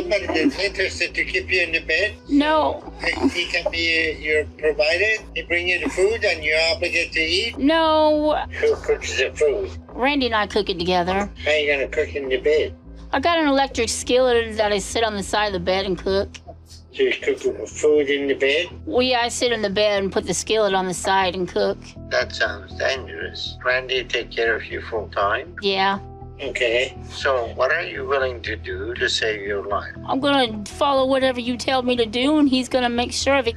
Somebody that's interested to keep you in the bed? No. He can be your provider? He bring you the food and you're obligated to eat? No. Who cooks the food? Randy and I cook it together. How are you going to cook in the bed? I got an electric skillet that I sit on the side of the bed and cook. So you cook food in the bed? Well, yeah, I sit in the bed and put the skillet on the side and cook. That sounds dangerous. Randy take care of you full time? Yeah. Okay. So what are you willing to do to save your life? I'm going to follow whatever you tell me to do, and he's going to make sure of it.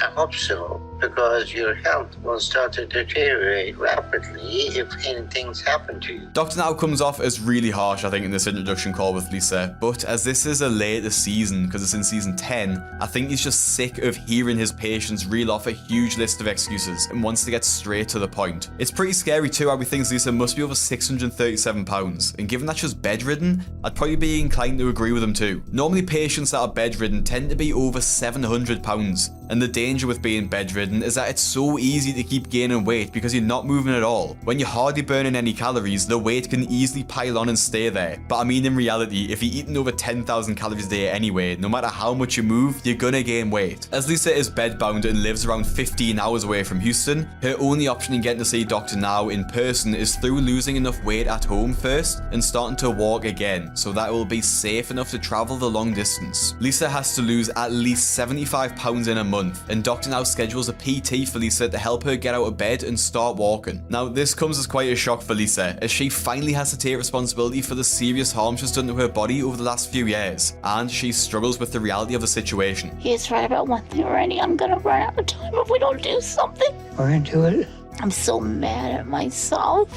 I hope so, because your health will start to deteriorate rapidly if anything's happened to you. Dr. Now comes off as really harsh, I think, in this introduction call with Lisa, but as this is a later season, because it's in season 10, I think he's just sick of hearing his patients reel off a huge list of excuses and wants to get straight to the point. It's pretty scary too how he thinks Lisa must be over 637 pounds, and given that she's bedridden, I'd probably be inclined to agree with him too. Normally patients that are bedridden tend to be over 700 pounds, and the danger with being bedridden is that it's so easy to keep gaining weight because you're not moving at all. When you're hardly burning any calories, the weight can easily pile on and stay there. But I mean, in reality, if you're eating over 10,000 calories a day anyway, no matter how much you move, you're gonna gain weight. As Lisa is bedbound and lives around 15 hours away from Houston, her only option in getting to see Dr. Now in person is through losing enough weight at home first and starting to walk again, so that it will be safe enough to travel the long distance. Lisa has to lose at least 75 pounds in a month, and Dr. Now schedules a PT for Lisa to help her get out of bed and start walking. Now, this comes as quite a shock for Lisa, as she finally has to take responsibility for the serious harm she's done to her body over the last few years, and she struggles with the reality of the situation. He's right about one thing, Randy. I'm gonna run out of time if we don't do something. We're gonna do it. I'm so mad at myself.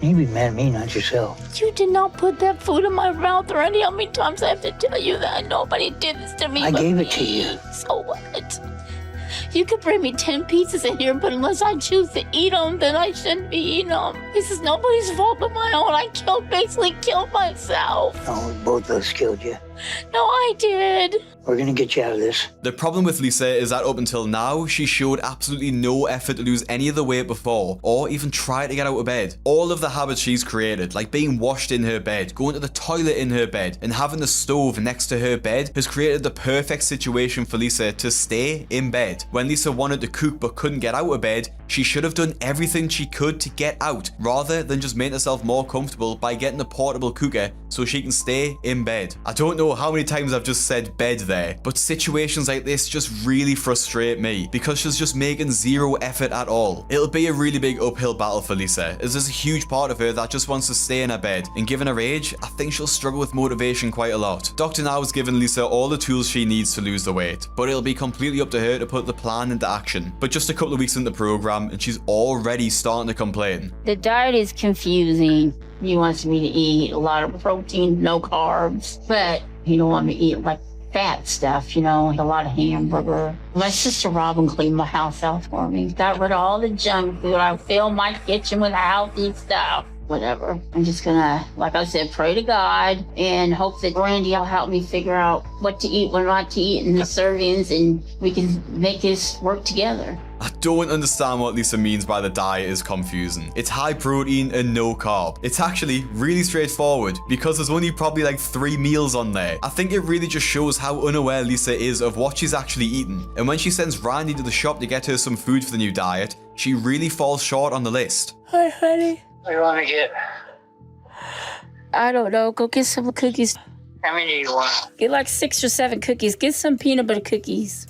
You be mad at me, not yourself. You did not put that food in my mouth, Randy. How many times I have to tell you that? Nobody did this to me. I gave it to you. So what? You could bring me 10 pizzas in here, but unless I choose to eat them, then I shouldn't be eating them. This is nobody's fault but my own. I basically killed myself. Oh, both of us killed you. No, I did. We're gonna get you out of this. The problem with Lisa is that up until now, she showed absolutely no effort to lose any of the weight before, or even try to get out of bed. All of the habits she's created, like being washed in her bed, going to the toilet in her bed, and having the stove next to her bed, has created the perfect situation for Lisa to stay in bed. When Lisa wanted to cook but couldn't get out of bed, she should have done everything she could to get out, rather than just make herself more comfortable by getting a portable cooker so she can stay in bed. I don't know how many times I've just said bed there, but situations like this just really frustrate me because she's just making zero effort at all. It'll be a really big uphill battle for Lisa, as there's a huge part of her that just wants to stay in her bed, and given her age, I think she'll struggle with motivation quite a lot. Dr. Now has given Lisa all the tools she needs to lose the weight, but it'll be completely up to her to put the plan into action. But just a couple of weeks into the program, and she's already starting to complain. The diet is confusing. He wants me to eat a lot of protein, no carbs, but he don't want me to eat like fat stuff, a lot of hamburger. My sister Robin cleaned my house out for me. Got rid of all the junk food. I filled my kitchen with healthy stuff. Whatever. I'm just gonna, like I said, pray to God and hope that Randy will help me figure out what to eat, what not to eat in the servings, and we can make this work together. I don't understand what Lisa means by the diet is confusing. It's high protein and no carb. It's actually really straightforward because there's only probably like 3 meals on there. I think it really just shows how unaware Lisa is of what she's actually eating. And when she sends Randy to the shop to get her some food for the new diet, she really falls short on the list. Hi, honey. What do you want to get? I don't know. Go get some cookies. How many do you want? Get like 6 or 7 cookies. Get some peanut butter cookies.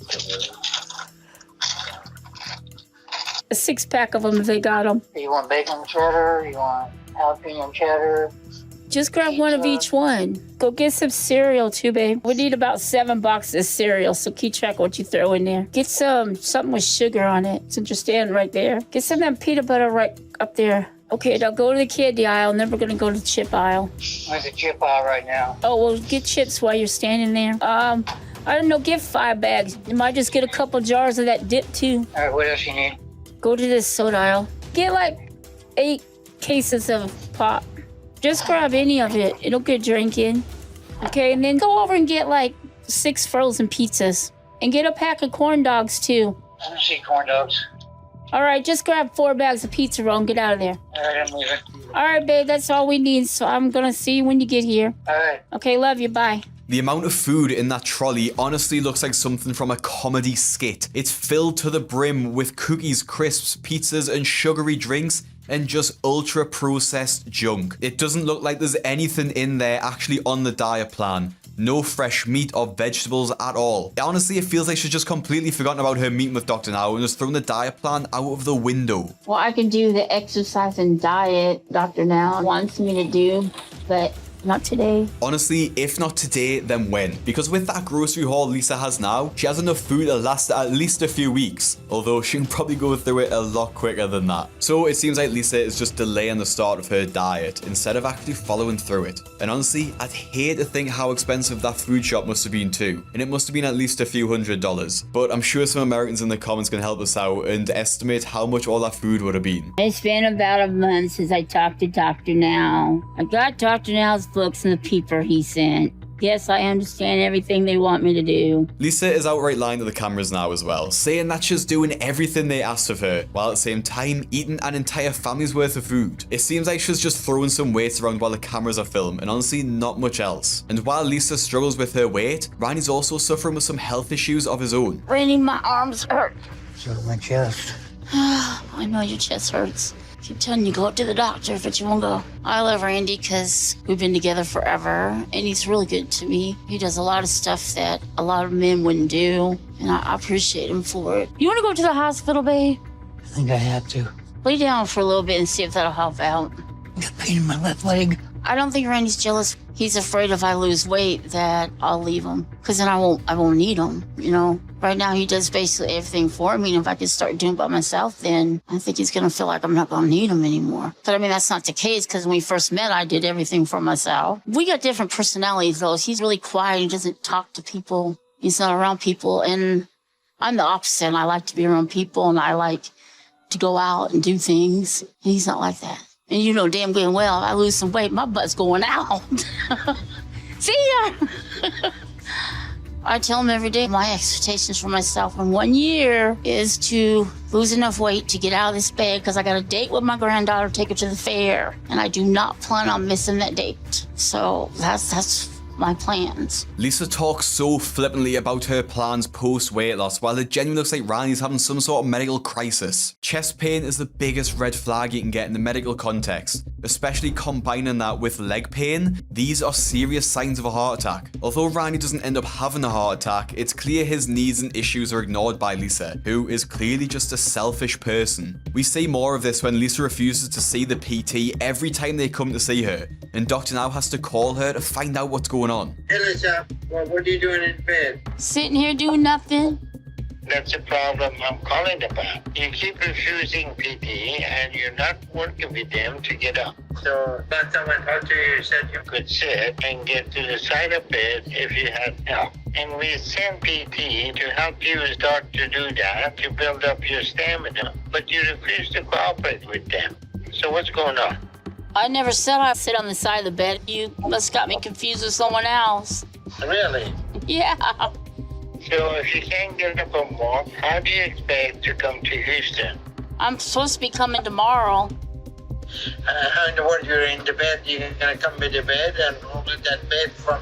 A 6-pack of them if they got them. You want bacon cheddar? You want jalapeno cheddar? Just grab one of each one. Go get some cereal too, babe. We need about 7 boxes of cereal, so keep track of what you throw in there. Get something with sugar on it, since you're standing right there. Get some of that peanut butter right up there. Okay, now go to the candy aisle, and then we're gonna go to the chip aisle. Where's the chip aisle right now? Oh, well, get chips while you're standing there. I don't know, get 5 bags. You might just get a couple jars of that dip too. All right, what else you need? Go to this soda aisle. Get like 8 cases of pop. Just grab any of it. It'll get drinking. Okay, and then go over and get like 6 frozen pizzas. And get a pack of corn dogs too. I don't see corn dogs. All right, just grab 4 bags of pizza roll and get out of there. All right, I'm leaving. All right, babe, that's all we need. So I'm gonna see you when you get here. All right. Okay, love you, bye. The amount of food in that trolley honestly looks like something from a comedy skit. It's filled to the brim with cookies, crisps, pizzas, and sugary drinks, and just ultra processed junk. It doesn't look like there's anything in there actually on the diet plan. No fresh meat or vegetables at all. Honestly, it feels like she's just completely forgotten about her meeting with Dr. Now and just thrown the diet plan out of the window. Well, I can do the exercise and diet Dr. Now wants me to do, but not today. Honestly, if not today, then when? Because with that grocery haul Lisa has now, she has enough food to last at least a few weeks. Although she can probably go through it a lot quicker than that. So it seems like Lisa is just delaying the start of her diet instead of actually following through it. And honestly, I'd hate to think how expensive that food shop must have been too. And it must have been at least a few $100s. But I'm sure some Americans in the comments can help us out and estimate how much all that food would have been. It's been about a month since I talked to Dr. Now. I got Dr. Now's books and the paper he sent. Yes, I understand everything they want me to do. Lisa is outright lying to the cameras now as well, saying that she's doing everything they asked of her, while at the same time eating an entire family's worth of food. It seems like she's just throwing some weights around while the cameras are filmed, and honestly not much else. And while Lisa struggles with her weight, Randy's also suffering with some health issues of his own. Randy, my arms hurt. So my chest. I know your chest hurts. Keep telling you, go up to the doctor, but you won't go. I love Randy because we've been together forever, and he's really good to me. He does a lot of stuff that a lot of men wouldn't do, and I appreciate him for it. You want to go to the hospital, babe? I think I have to. Lay down for a little bit and see if that'll help out. I got pain in my left leg. I don't think Randy's jealous. He's afraid if I lose weight that I'll leave him, because then I won't need him, you know? Right now, he does basically everything for me, and if I could start doing it by myself, then I think he's going to feel like I'm not going to need him anymore. But I mean, that's not the case, because when we first met, I did everything for myself. We got different personalities, though. He's really quiet. He doesn't talk to people. He's not around people, and I'm the opposite. I like to be around people and I like to go out and do things. He's not like that. And you know damn good well, if I lose some weight, my butt's going out. See ya! I tell him every day my expectations for myself in 1 year is to lose enough weight to get out of this bed because I got a date with my granddaughter to take her to the fair. And I do not plan on missing that date. So that's my plans. Lisa talks so flippantly about her plans post-weight loss, while it genuinely looks like Randy's having some sort of medical crisis. Chest pain is the biggest red flag you can get in the medical context, especially combining that with leg pain. These are serious signs of a heart attack. Although Randy doesn't end up having a heart attack, it's clear his needs and issues are ignored by Lisa, who is clearly just a selfish person. We see more of this when Lisa refuses to see the PT every time they come to see her, and Dr. now has to call her to find out what's going on. Hey, Lisa, what are you doing in bed? Sitting here doing nothing. That's the problem I'm calling about. You keep refusing PT and you're not working with them to get up. So last time I talked to you, you said you could sit and get to the side of bed if you had help. And we send PT to help you start to do that, to build up your stamina, but you refuse to cooperate with them. So what's going on? I never said I'd sit on the side of the bed. You must got me confused with someone else. Really? Yeah. So if you can't get up and walk, how do you expect to come to Houston? I'm supposed to be coming tomorrow. How in the world you're in the bed? You're gonna come with the bed and roll that bed from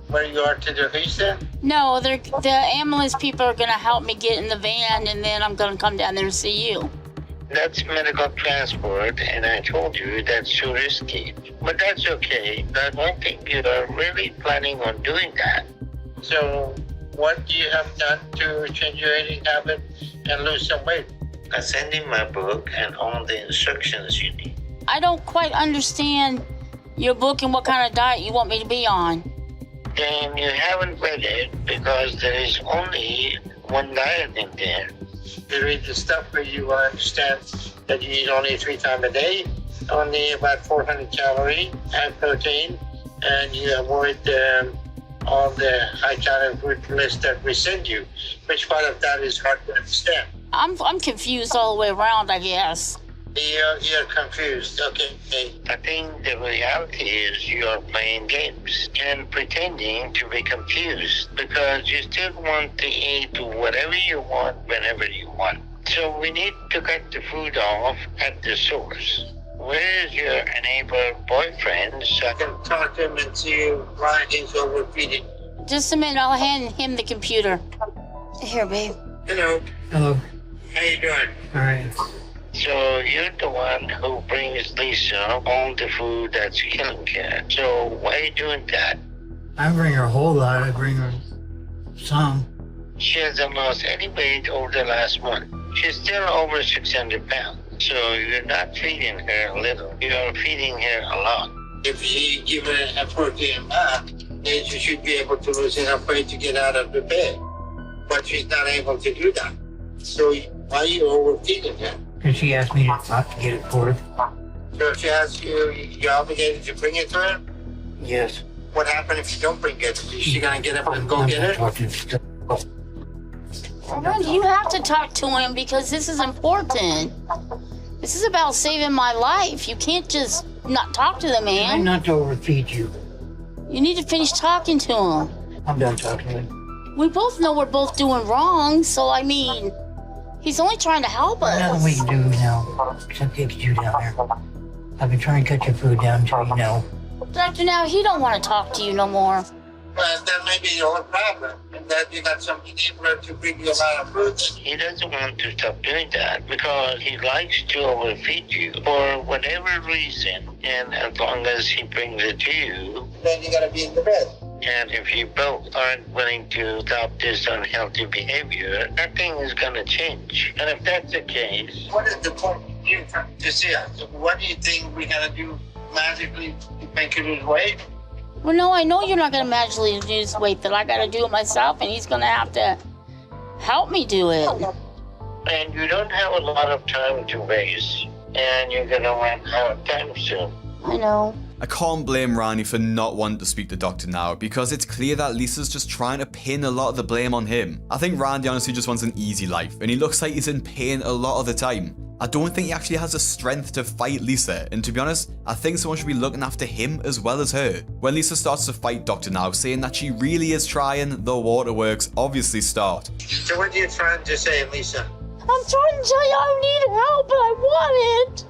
where you are to the Houston? No, the ambulance people are gonna help me get in the van, and then I'm gonna come down there and see you. That's medical transport, and I told you that's too risky. But that's okay. I don't think you are really planning on doing that. So what do you have done to change your eating habit and lose some weight? I send in my book and all the instructions you need. I don't quite understand your book and what kind of diet you want me to be on. Then you haven't read it because there is only one diet in there. You read the stuff where you understand that you eat only 3 times a day, only about 400 calories, and protein, and you avoid all the high-calorie food list that we send you. Which part of that is hard to understand? I'm confused all the way around, I guess. You're confused. Okay. I think the reality is you're playing games and pretending to be confused because you still want to eat whatever you want whenever you want. So we need to cut the food off at the source. Where is your neighbor boyfriend so I can talk to him and see why he's overfeeding? Just a minute, I'll hand him the computer. Here, babe. Hello. Hello. How you doing? All right. So you're the one who brings Lisa all the food that's killing her. So why are you doing that? I don't bring her a whole lot. I bring her some. She hasn't lost any weight over the last month. She's still over 600 pounds. So you're not feeding her a little. You're feeding her a lot. If you give her a protein bath, then she should be able to lose enough weight to get out of the bed. But she's not able to do that. So why are you overfeeding her? And she asked me not to get it for her. So if she asks you, you're obligated to bring it to her? Yes. What happened if you don't bring it? Is she gonna get up and go get it? Randy, you have to talk to him because this is important. This is about saving my life. You can't just not talk to the I'm man. not to overfeed you. You need to finish talking to him. I'm done talking to him. We both know we're both doing wrong, so I mean, he's only trying to help us. Nothing we can do now except get you down there. I've been trying to cut your food down until you know. Doctor, now he don't want to talk to you no more. Well, that may be your problem. And that you got some enabler to bring you a lot of food. He doesn't want to stop doing that because he likes to overfeed you for whatever reason. And as long as he brings it to you, then you gotta be in the bed. And if you both aren't willing to stop this unhealthy behavior, nothing is gonna change. And if that's the case, what is the point of you coming to see us? What do you think we gotta do magically to make you lose weight? Well, no, I know you're not going to magically lose weight, that I got to do it myself, and he's going to have to help me do it. And you don't have a lot of time to waste, and you're going to run out of time soon. I know. I can't blame Randy for not wanting to speak to Dr. Now, because it's clear that Lisa's just trying to pin a lot of the blame on him. I think Randy honestly just wants an easy life, and he looks like he's in pain a lot of the time. I don't think he actually has the strength to fight Lisa, and to be honest, I think someone should be looking after him as well as her. When Lisa starts to fight Dr. Now, saying that she really is trying, the waterworks obviously start. So what are you trying to say, Lisa? I'm trying to tell you I need help, but I want it.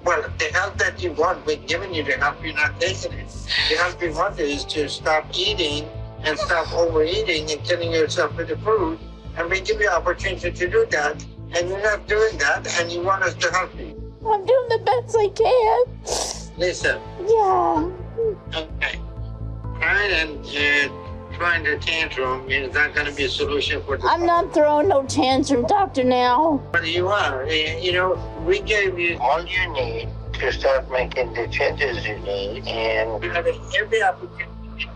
Well, the help that you want, we're giving you the help, you're not taking it. The help you want is to stop eating and stop overeating and killing yourself with the food. And we give you opportunity to do that, and you're not doing that, and you want us to help you. I'm doing the best I can. Lisa. Yeah. Okay. Crying and throwing the tantrum is not going to be a solution for the I'm not throwing no tantrum, Doctor, now. But you are. You know, we gave you all you need to start making the changes you need, and you have every opportunity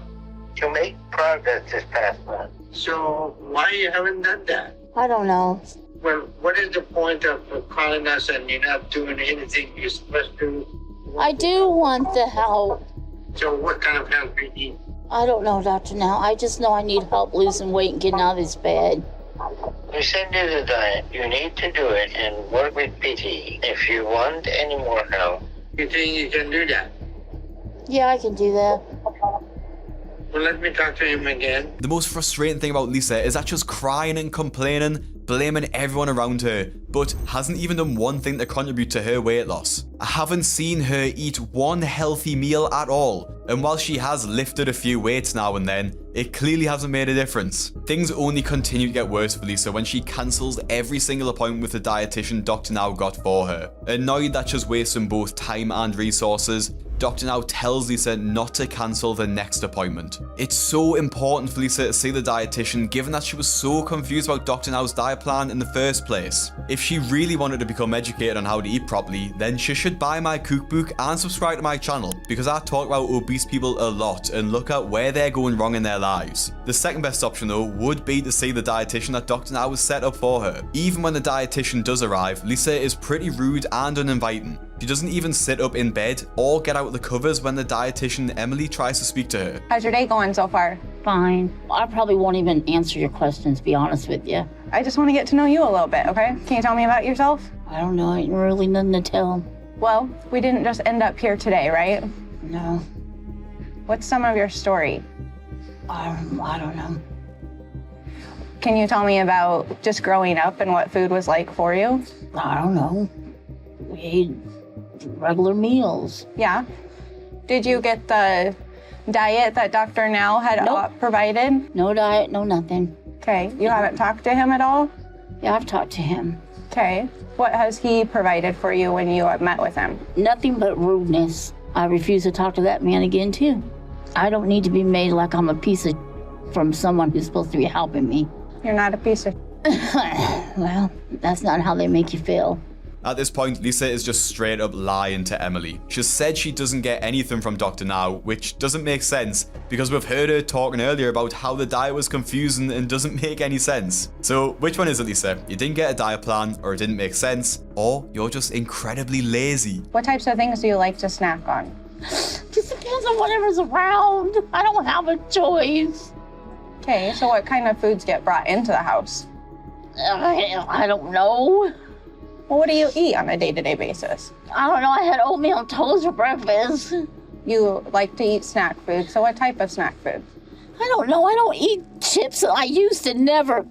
to make progress this past month. So why you haven't done that? I don't know. Well, what is the point of calling us and you're not doing anything you're supposed to? I do want the help. So what kind of help do you need? I don't know, Doctor, now. I just know I need help losing weight and getting out of this bed. We send you the diet. You need to do it and work with PT. If you want any more help, you think you can do that? Yeah, I can do that. Well, let me talk to him again. The most frustrating thing about Lisa is that she's crying and complaining, blaming everyone around her, but hasn't even done one thing to contribute to her weight loss. I haven't seen her eat one healthy meal at all, and while she has lifted a few weights now and then, it clearly hasn't made a difference. Things only continue to get worse for Lisa when she cancels every single appointment with the dietitian Dr. Now got for her. Annoyed that she's wasting both time and resources, Dr. Now tells Lisa not to cancel the next appointment. It's so important for Lisa to see the dietitian, given that she was so confused about Dr. Now's diet plan in the first place. If she really wanted to become educated on how to eat properly, then she should buy my cookbook and subscribe to my channel, because I talk about obese people a lot and look at where they're going wrong in their lives. The second best option though would be to see the dietitian that Dr. Now was set up for her. Even when the dietitian does arrive, Lisa is pretty rude and uninviting. She doesn't even sit up in bed or get out of the covers when the dietitian Emily tries to speak to her. How's your day going so far? Fine. I probably won't even answer your questions, to be honest with you. I just want to get to know you a little bit, okay? Can you tell me about yourself? I don't know. Ain't really nothing to tell. Well, we didn't just end up here today, right? No. What's some of your story? I don't know. Can you tell me about just growing up and what food was like for you? I don't know. We ate regular meals. Yeah. Did you get the diet that Dr. Now had provided? No diet, no nothing. Okay. You haven't talked to him at all? Yeah, I've talked to him. Okay. What has he provided for you when you met with him? Nothing but rudeness. I refuse to talk to that man again, too. I don't need to be made like I'm a piece of from someone who's supposed to be helping me. You're not a piece of Well, that's not how they make you feel. At this point, Lisa is just straight up lying to Emily. She's said she doesn't get anything from Dr. Now, which doesn't make sense, because we've heard her talking earlier about how the diet was confusing and doesn't make any sense. So which one is it, Lisa? You didn't get a diet plan, or it didn't make sense, or you're just incredibly lazy. What types of things do you like to snack on? Just depends on whatever's around. I don't have a choice. Okay, so what kind of foods get brought into the house? I don't know. Well, what do you eat on a day-to-day basis? I don't know. I had oatmeal and toast for breakfast. You like to eat snack food, so what type of snack food? I don't know. I don't eat chips. I used to never.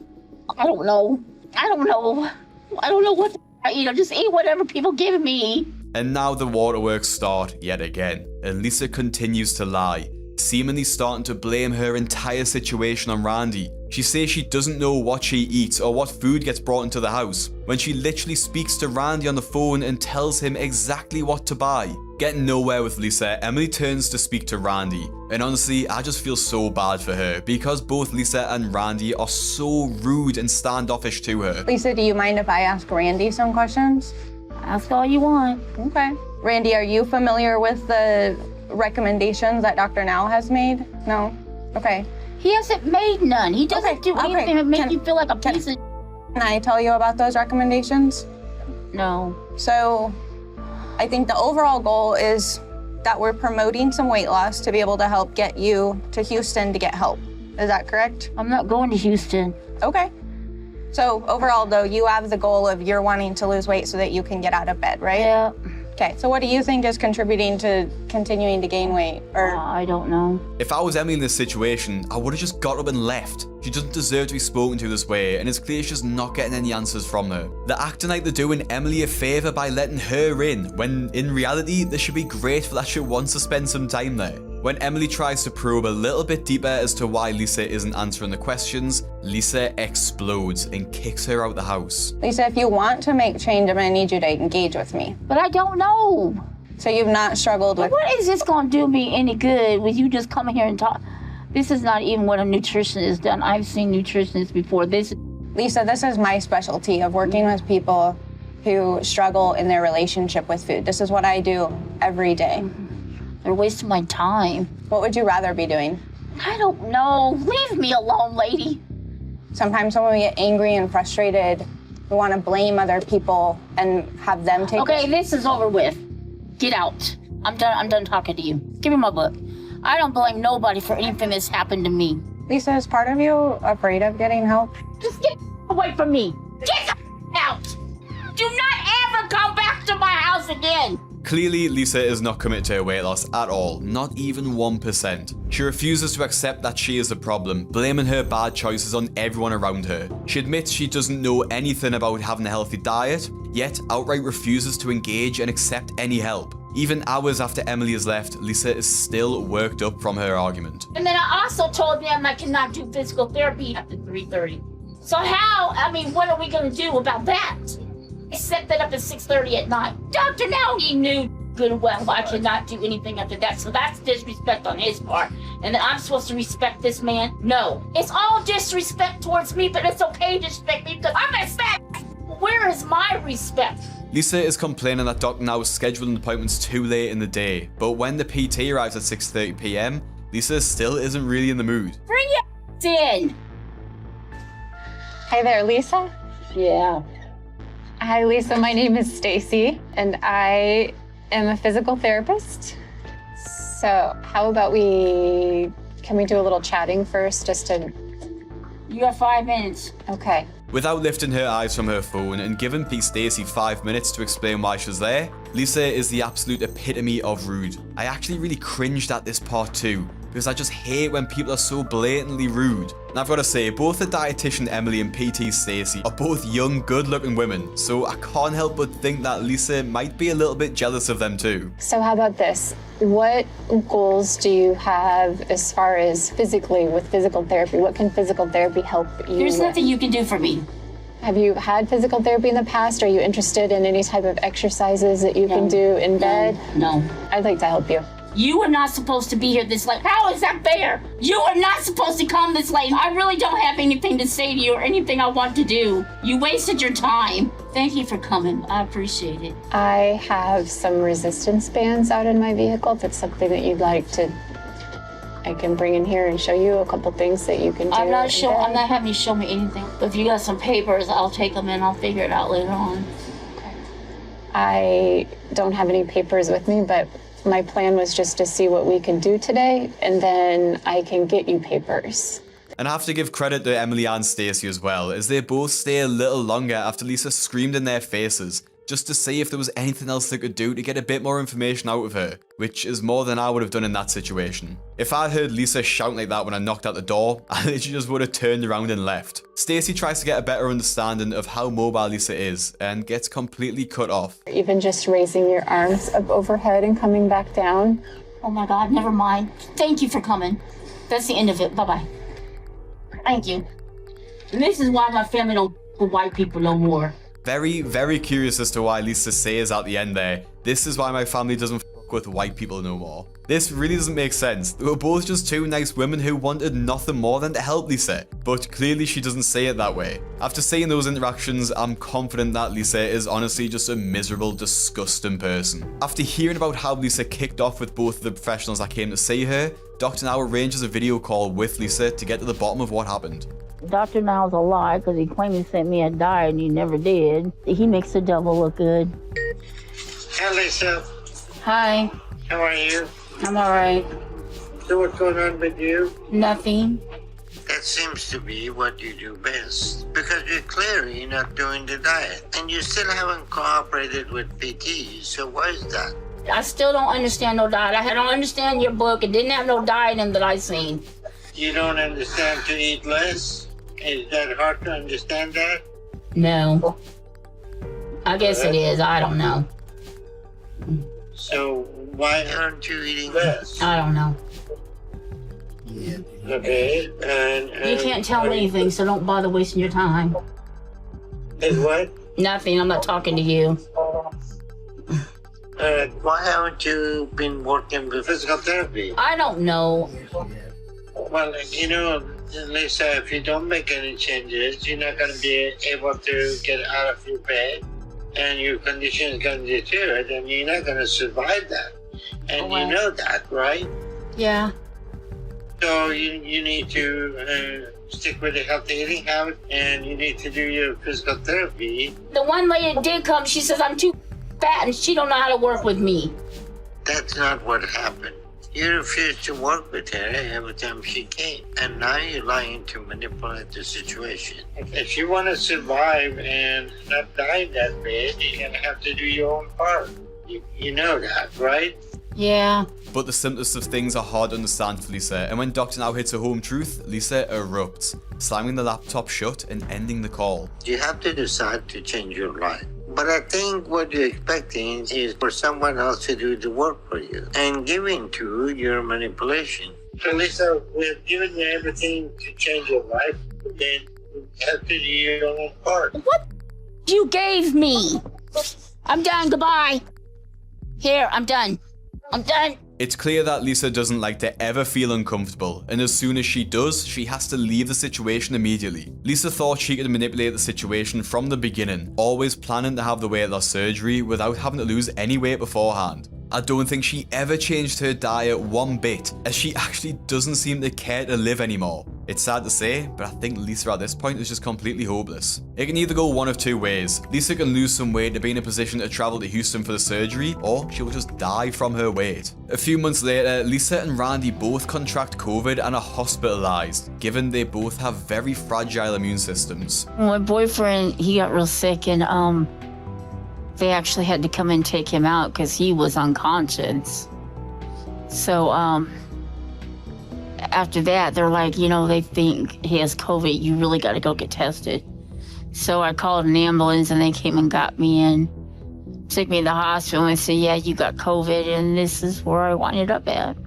I don't know. I don't know what I eat. I just eat whatever people give me. And now the waterworks start yet again, and Lisa continues to lie, seemingly starting to blame her entire situation on Randy. She says she doesn't know what she eats or what food gets brought into the house, when she literally speaks to Randy on the phone and tells him exactly what to buy. Getting nowhere with Lisa, Emily turns to speak to Randy, and honestly, I just feel so bad for her, because both Lisa and Randy are so rude and standoffish to her. Lisa, do you mind if I ask Randy some questions? Ask all you want. Okay. Randy, are you familiar with the recommendations that Dr. Now has made? No? Okay. He hasn't made none. He doesn't do anything that make you feel like a piece of... Can I tell you about those recommendations? No. So, I think the overall goal is that we're promoting some weight loss to be able to help get you to Houston to get help. Is that correct? I'm not going to Houston. Okay. So overall, though, you have the goal of you're wanting to lose weight so that you can get out of bed, right? Yeah. Okay, so what do you think is contributing to continuing to gain weight? Or I don't know. If I was Emily in this situation, I would have just got up and left. She doesn't deserve to be spoken to this way, and it's clear she's not getting any answers from her. They're acting like they're doing Emily a favour by letting her in, when in reality, they should be grateful that she wants to spend some time there. When Emily tries to probe a little bit deeper as to why Lisa isn't answering the questions, Lisa explodes and kicks her out the house. Lisa, if you want to make change, I'm gonna need you to engage with me. But I don't know. So you've not struggled with... What is this gonna do me any good with you just coming here and talk? This is not even what a nutritionist has done. I've seen nutritionists before. Lisa, this is my specialty of working with people who struggle in their relationship with food. This is what I do every day. They're wasting my time. What would you rather be doing? I don't know. Leave me alone, lady. Sometimes when we get angry and frustrated, we want to blame other people and have them take... Okay, this is over with. Get out. I'm done talking to you. Give me my book. I don't blame nobody for anything that's happened to me. Lisa, is part of you afraid of getting help? Just get away from me. Get out. Do not ever come back to my house again. Clearly, Lisa is not committed to her weight loss at all, not even 1%. She refuses to accept that she is the problem, blaming her bad choices on everyone around her. She admits she doesn't know anything about having a healthy diet, yet outright refuses to engage and accept any help. Even hours after Emily has left, Lisa is still worked up from her argument. And then I also told them I cannot do physical therapy after 3:30. So what are we gonna do about that? I set that up at 6:30 at night. Dr. Now, he knew good and well I could not do anything after that, so that's disrespect on his part. And then I'm supposed to respect this man? No. It's all disrespect towards me, but it's okay to respect me because I'm a fat. Where is my respect? Lisa is complaining that Dr. Now is scheduling appointments too late in the day, but when the PT arrives at 6:30 p.m, Lisa still isn't really in the mood. Bring your in. Hi there, Lisa. Yeah. Hi, Lisa. My name is Stacy, and I am a physical therapist. So how about can we do a little chatting first, just to... You got 5 minutes. Okay. Without lifting her eyes from her phone and giving Stacy 5 minutes to explain why she's there, Lisa is the absolute epitome of rude. I actually really cringed at this part too, because I just hate when people are so blatantly rude. And I've got to say, both the dietitian Emily and PT Stacy are both young, good-looking women, so I can't help but think that Lisa might be a little bit jealous of them too. So how about this? What goals do you have as far as physically with physical therapy? What can physical therapy help you There's with? nothing you can do for me. Have you had physical therapy in the past? Are you interested in any type of exercises that you can do in bed? No. I'd like to help you. You are not supposed to be here this late. How is that fair? You are not supposed to come this late. I really don't have anything to say to you or anything I want to do. You wasted your time. Thank you for coming. I appreciate it. I have some resistance bands out in my vehicle. If it's something that you'd like to, I can bring in here and show you a couple things that you can do. I'm not having you show me anything. If you got some papers, I'll take them and I'll figure it out later on. Okay. I don't have any papers with me, but my plan was just to see what we can do today, and then I can get you papers. And I have to give credit to Emily and Stacy as well, as they both stay a little longer after Lisa screamed in their faces, just to see if there was anything else they could do to get a bit more information out of her, which is more than I would have done in that situation. If I heard Lisa shouting like that when I knocked at the door, I literally just would have turned around and left. Stacy tries to get a better understanding of how mobile Lisa is and gets completely cut off. Even just raising your arms up overhead and coming back down. Oh my God, never mind. Thank you for coming. That's the end of it. Bye-bye. Thank you. And this is why my family don't for white people no more. Very, very curious as to why Lisa says at the end there, this is why my family doesn't fuck with white people no more. This really doesn't make sense. They were both just two nice women who wanted nothing more than to help Lisa, but clearly she doesn't say it that way. After seeing those interactions, I'm confident that Lisa is honestly just a miserable, disgusting person. After hearing about how Lisa kicked off with both of the professionals that came to see her, Dr. Now arranges a video call with Lisa to get to the bottom of what happened. Dr. Now's a lie because he claimed he sent me a diet and he never did. He makes the devil look good. Hi, Lisa. Hi. How are you? I'm all right. So what's going on with you? Nothing. That seems to be what you do best. Because you're clearly not doing the diet. And you still haven't cooperated with PT. So why is that? I still don't understand no diet. I don't understand your book. It didn't have no diet in that I seen. You don't understand to eat less? Is that hard to understand that? No. I guess it is. I don't know. So why aren't you eating less? I don't know. Okay, and You can't tell me anything, so don't bother wasting your time. And what? Nothing. I'm not talking to you. Why haven't you been working with physical therapy? I don't know. Well, you know, Lisa, if you don't make any changes, you're not going to be able to get out of your bed, and your condition is going to deteriorate, and you're not going to survive that. And you know that, right? Yeah. So you need to stick with a healthy eating habit, and you need to do your physical therapy. The one lady did come. She says I'm too fat, and she don't know how to work with me. That's not what happened. You refused to work with her every time she came, and now you're lying to manipulate the situation. If you want to survive and not die in that bed, you're going to have to do your own part. You know that, right? Yeah. But the simplest of things are hard to understand for Lisa, and when Dr. Now hits a home truth, Lisa erupts, slamming the laptop shut and ending the call. You have to decide to change your life. But I think what you're expecting is for someone else to do the work for you and giving to your manipulation. So Lisa, we've given you everything to change your life, then you have to do your own part. What you gave me? I'm done. Goodbye. Here, I'm done. I'm done. It's clear that Lisa doesn't like to ever feel uncomfortable, and as soon as she does, she has to leave the situation immediately. Lisa thought she could manipulate the situation from the beginning, always planning to have the weight loss surgery without having to lose any weight beforehand. I don't think she ever changed her diet one bit, as she actually doesn't seem to care to live anymore. It's sad to say, but I think Lisa at this point is just completely hopeless. It can either go one of two ways. Lisa can lose some weight to be in a position to travel to Houston for the surgery, or she will just die from her weight. A few months later, Lisa and Randy both contract COVID and are hospitalized, given they both have very fragile immune systems. My boyfriend, he got real sick, and they actually had to come and take him out because he was unconscious. So after that, they're like, you know, they think he has COVID. You really got to go get tested. So I called an ambulance, and they came and got me and took me to the hospital and said, yeah, you got COVID, and this is where I wound up at.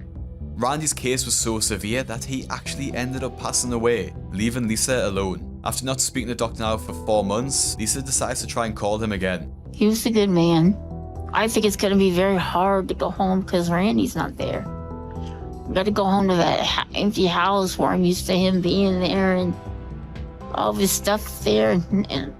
Randy's case was so severe that he actually ended up passing away, leaving Lisa alone. After not speaking to Dr. Now for 4 months, Lisa decides to try and call him again. He was a good man. I think it's going to be very hard to go home because Randy's not there. Got to go home to that empty house where I'm used to him being there and all of his stuff there, and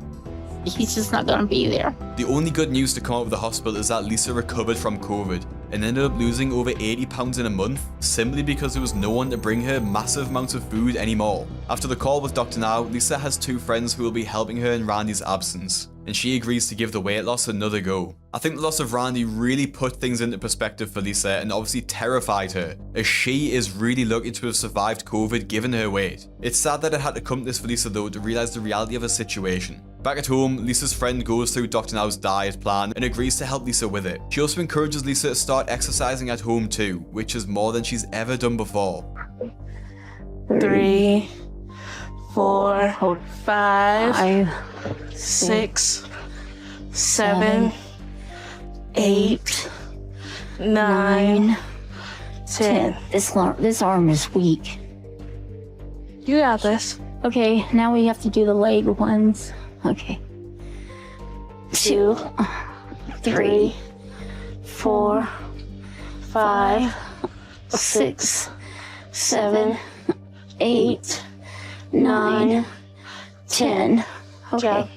he's just not going to be there. The only good news to come out of the hospital is that Lisa recovered from COVID and ended up losing over 80 pounds in a month simply because there was no one to bring her massive amounts of food anymore. After the call with Dr. Now, Lisa has 2 friends who will be helping her in Randy's absence, and she agrees to give the weight loss another go. I think the loss of Randy really put things into perspective for Lisa and obviously terrified her, as she is really lucky to have survived COVID given her weight. It's sad that it had to come to this for Lisa though, to realise the reality of her situation. Back at home, Lisa's friend goes through Dr. Now's diet plan and agrees to help Lisa with it. She also encourages Lisa to start exercising at home too, which is more than she's ever done before. 3, 4, 5, 6, 7, 8, 9, 10. This arm is weak. You got this. Okay, now we have to do the leg ones. Okay. 2, 3, 4, 5, 6, 7, 8, 9, 10. Okay.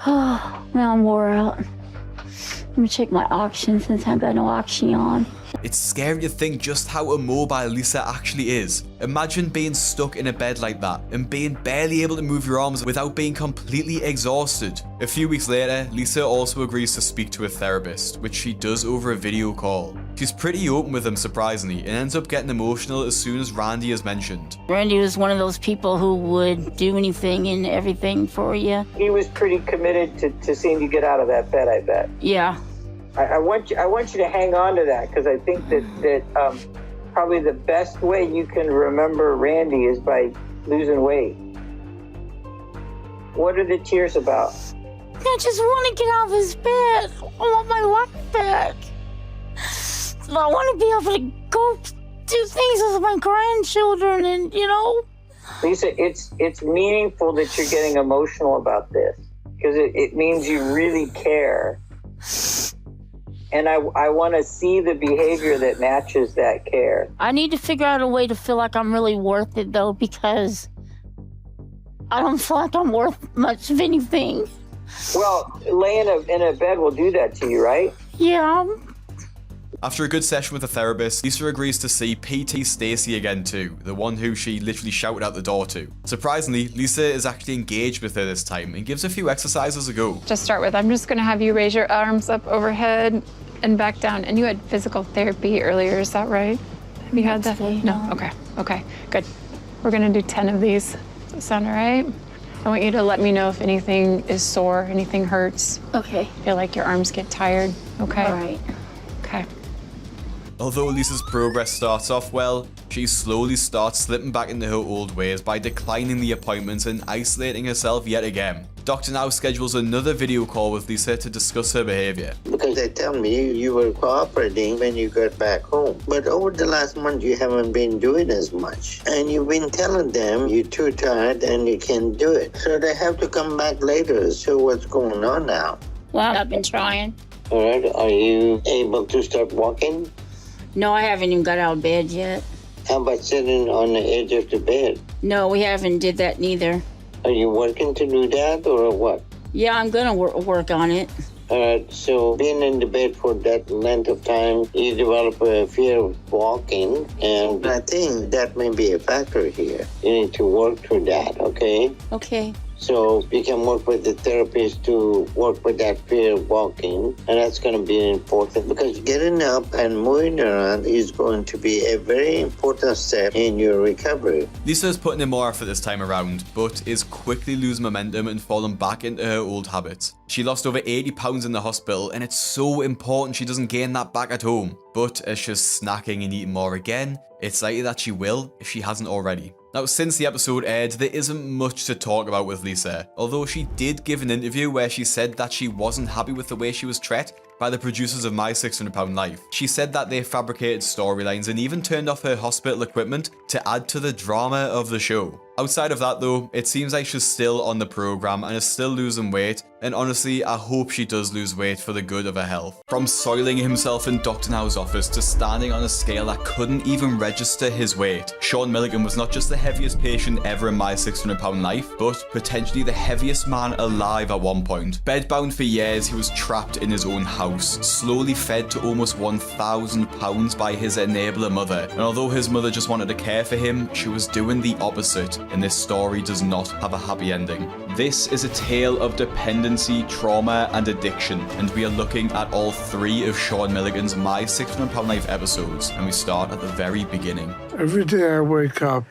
Oh, now I'm wore out. Let me check my oxygen since I've got no oxygen on. It's scary to think just how immobile Lisa actually is. Imagine being stuck in a bed like that and being barely able to move your arms without being completely exhausted. A few weeks later, Lisa also agrees to speak to a therapist, which she does over a video call. She's pretty open with him, surprisingly, and ends up getting emotional as soon as Randy is mentioned. Randy was one of those people who would do anything and everything for you. He was pretty committed to seeing you get out of that bed, I bet. Yeah. I want you to hang on to that, because I think that probably the best way you can remember Randy is by losing weight. What are the tears about? I just want to get out of this bed. I want my life back. I want to be able to go do things with my grandchildren and, Lisa, it's meaningful that you're getting emotional about this, because it means you really care. And I want to see the behavior that matches that care. I need to figure out a way to feel like I'm really worth it, though, because I don't feel like I'm worth much of anything. Well, laying in a bed will do that to you, right? Yeah. After a good session with a therapist, Lisa agrees to see PT Stacy again too, the one who she literally shouted out the door to. Surprisingly, Lisa is actually engaged with her this time and gives a few exercises a go. To start with, I'm just gonna have you raise your arms up overhead and back down. And you had physical therapy earlier, is that right? Have you had that? No, okay, good. We're gonna do 10 of these. Does that sound all right? I want you to let me know if anything is sore, anything hurts. Okay. Feel like your arms get tired, okay? All right. Okay. Although Lisa's progress starts off well, she slowly starts slipping back into her old ways by declining the appointments and isolating herself yet again. Doctor now schedules another video call with Lisa to discuss her behavior. Because they tell me you were cooperating when you got back home. But over the last month, you haven't been doing as much. And you've been telling them you're too tired and you can't do it. So they have to come back later. So what's going on now? Well, I've been trying. All right, are you able to start walking? No, I haven't even got out of bed yet. How about sitting on the edge of the bed? No, we haven't did that neither. Are you working to do that or what? Yeah, I'm gonna work on it. All right, so being in the bed for that length of time, you develop a fear of walking, and I think that may be a factor here. You need to work through that, okay? Okay. So you can work with the therapist to work with that fear of walking, and that's going to be important because getting up and moving around is going to be a very important step in your recovery. Lisa is putting in more effort this time around, but is quickly losing momentum and falling back into her old habits. She lost over 80 pounds in the hospital, and it's so important she doesn't gain that back at home. But as she's snacking and eating more again, it's likely that she will if she hasn't already. Now, since the episode aired, there isn't much to talk about with Lisa, although she did give an interview where she said that she wasn't happy with the way she was treated by the producers of My 600 Life. She said that they fabricated storylines and even turned off her hospital equipment to add to the drama of the show. Outside of that though, it seems like she's still on the program and is still losing weight, and honestly, I hope she does lose weight for the good of her health. From soiling himself in Dr. Now's office to standing on a scale that couldn't even register his weight, Shawn Milligan was not just the heaviest patient ever in My 600 Life, but potentially the heaviest man alive at one point. Bedbound for years, he was trapped in his own house, slowly fed to almost 1,000 pounds by his enabler mother, and although his mother just wanted to care for him, she was doing the opposite, and this story does not have a happy ending. This is a tale of dependency, trauma, and addiction, and we are looking at all 3 of Shawn Milligan's My 600 Life episodes, and we start at the very beginning. Every day I wake up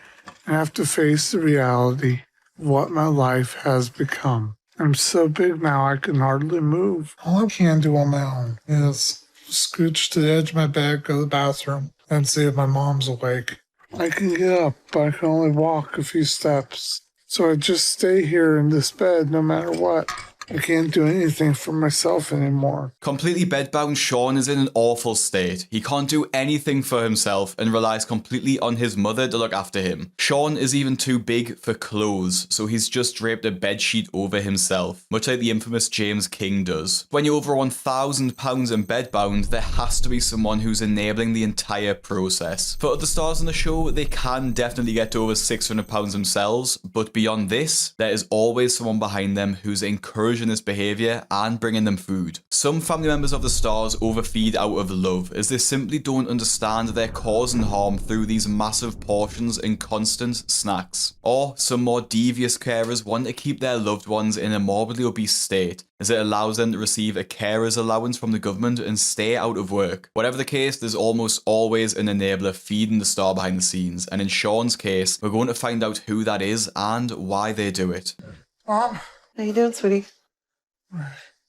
and have to face the reality of what my life has become. I'm so big now I can hardly move. All I can do on my own is scooch to the edge of my bed, go to the bathroom, and see if my mom's awake. I can get up, but I can only walk a few steps. So I just stay here in this bed no matter what. I can't do anything for myself anymore. Completely bedbound, Shawn is in an awful state. He can't do anything for himself and relies completely on his mother to look after him. Shawn is even too big for clothes, so he's just draped a bedsheet over himself, much like the infamous James King does. When you're over 1,000 pounds and bedbound, there has to be someone who's enabling the entire process. For other stars on the show, they can definitely get to over 600 pounds themselves, but beyond this, there is always someone behind them who's encouraging this behavior and bringing them food. Some family members of the stars overfeed out of love, as they simply don't understand they're causing harm through these massive portions and constant snacks. Or some more devious carers want to keep their loved ones in a morbidly obese state, as it allows them to receive a carer's allowance from the government and stay out of work. Whatever the case, there's almost always an enabler feeding the star behind the scenes, and in Shawn's case, we're going to find out who that is and why they do it. Mom, how you doing, sweetie?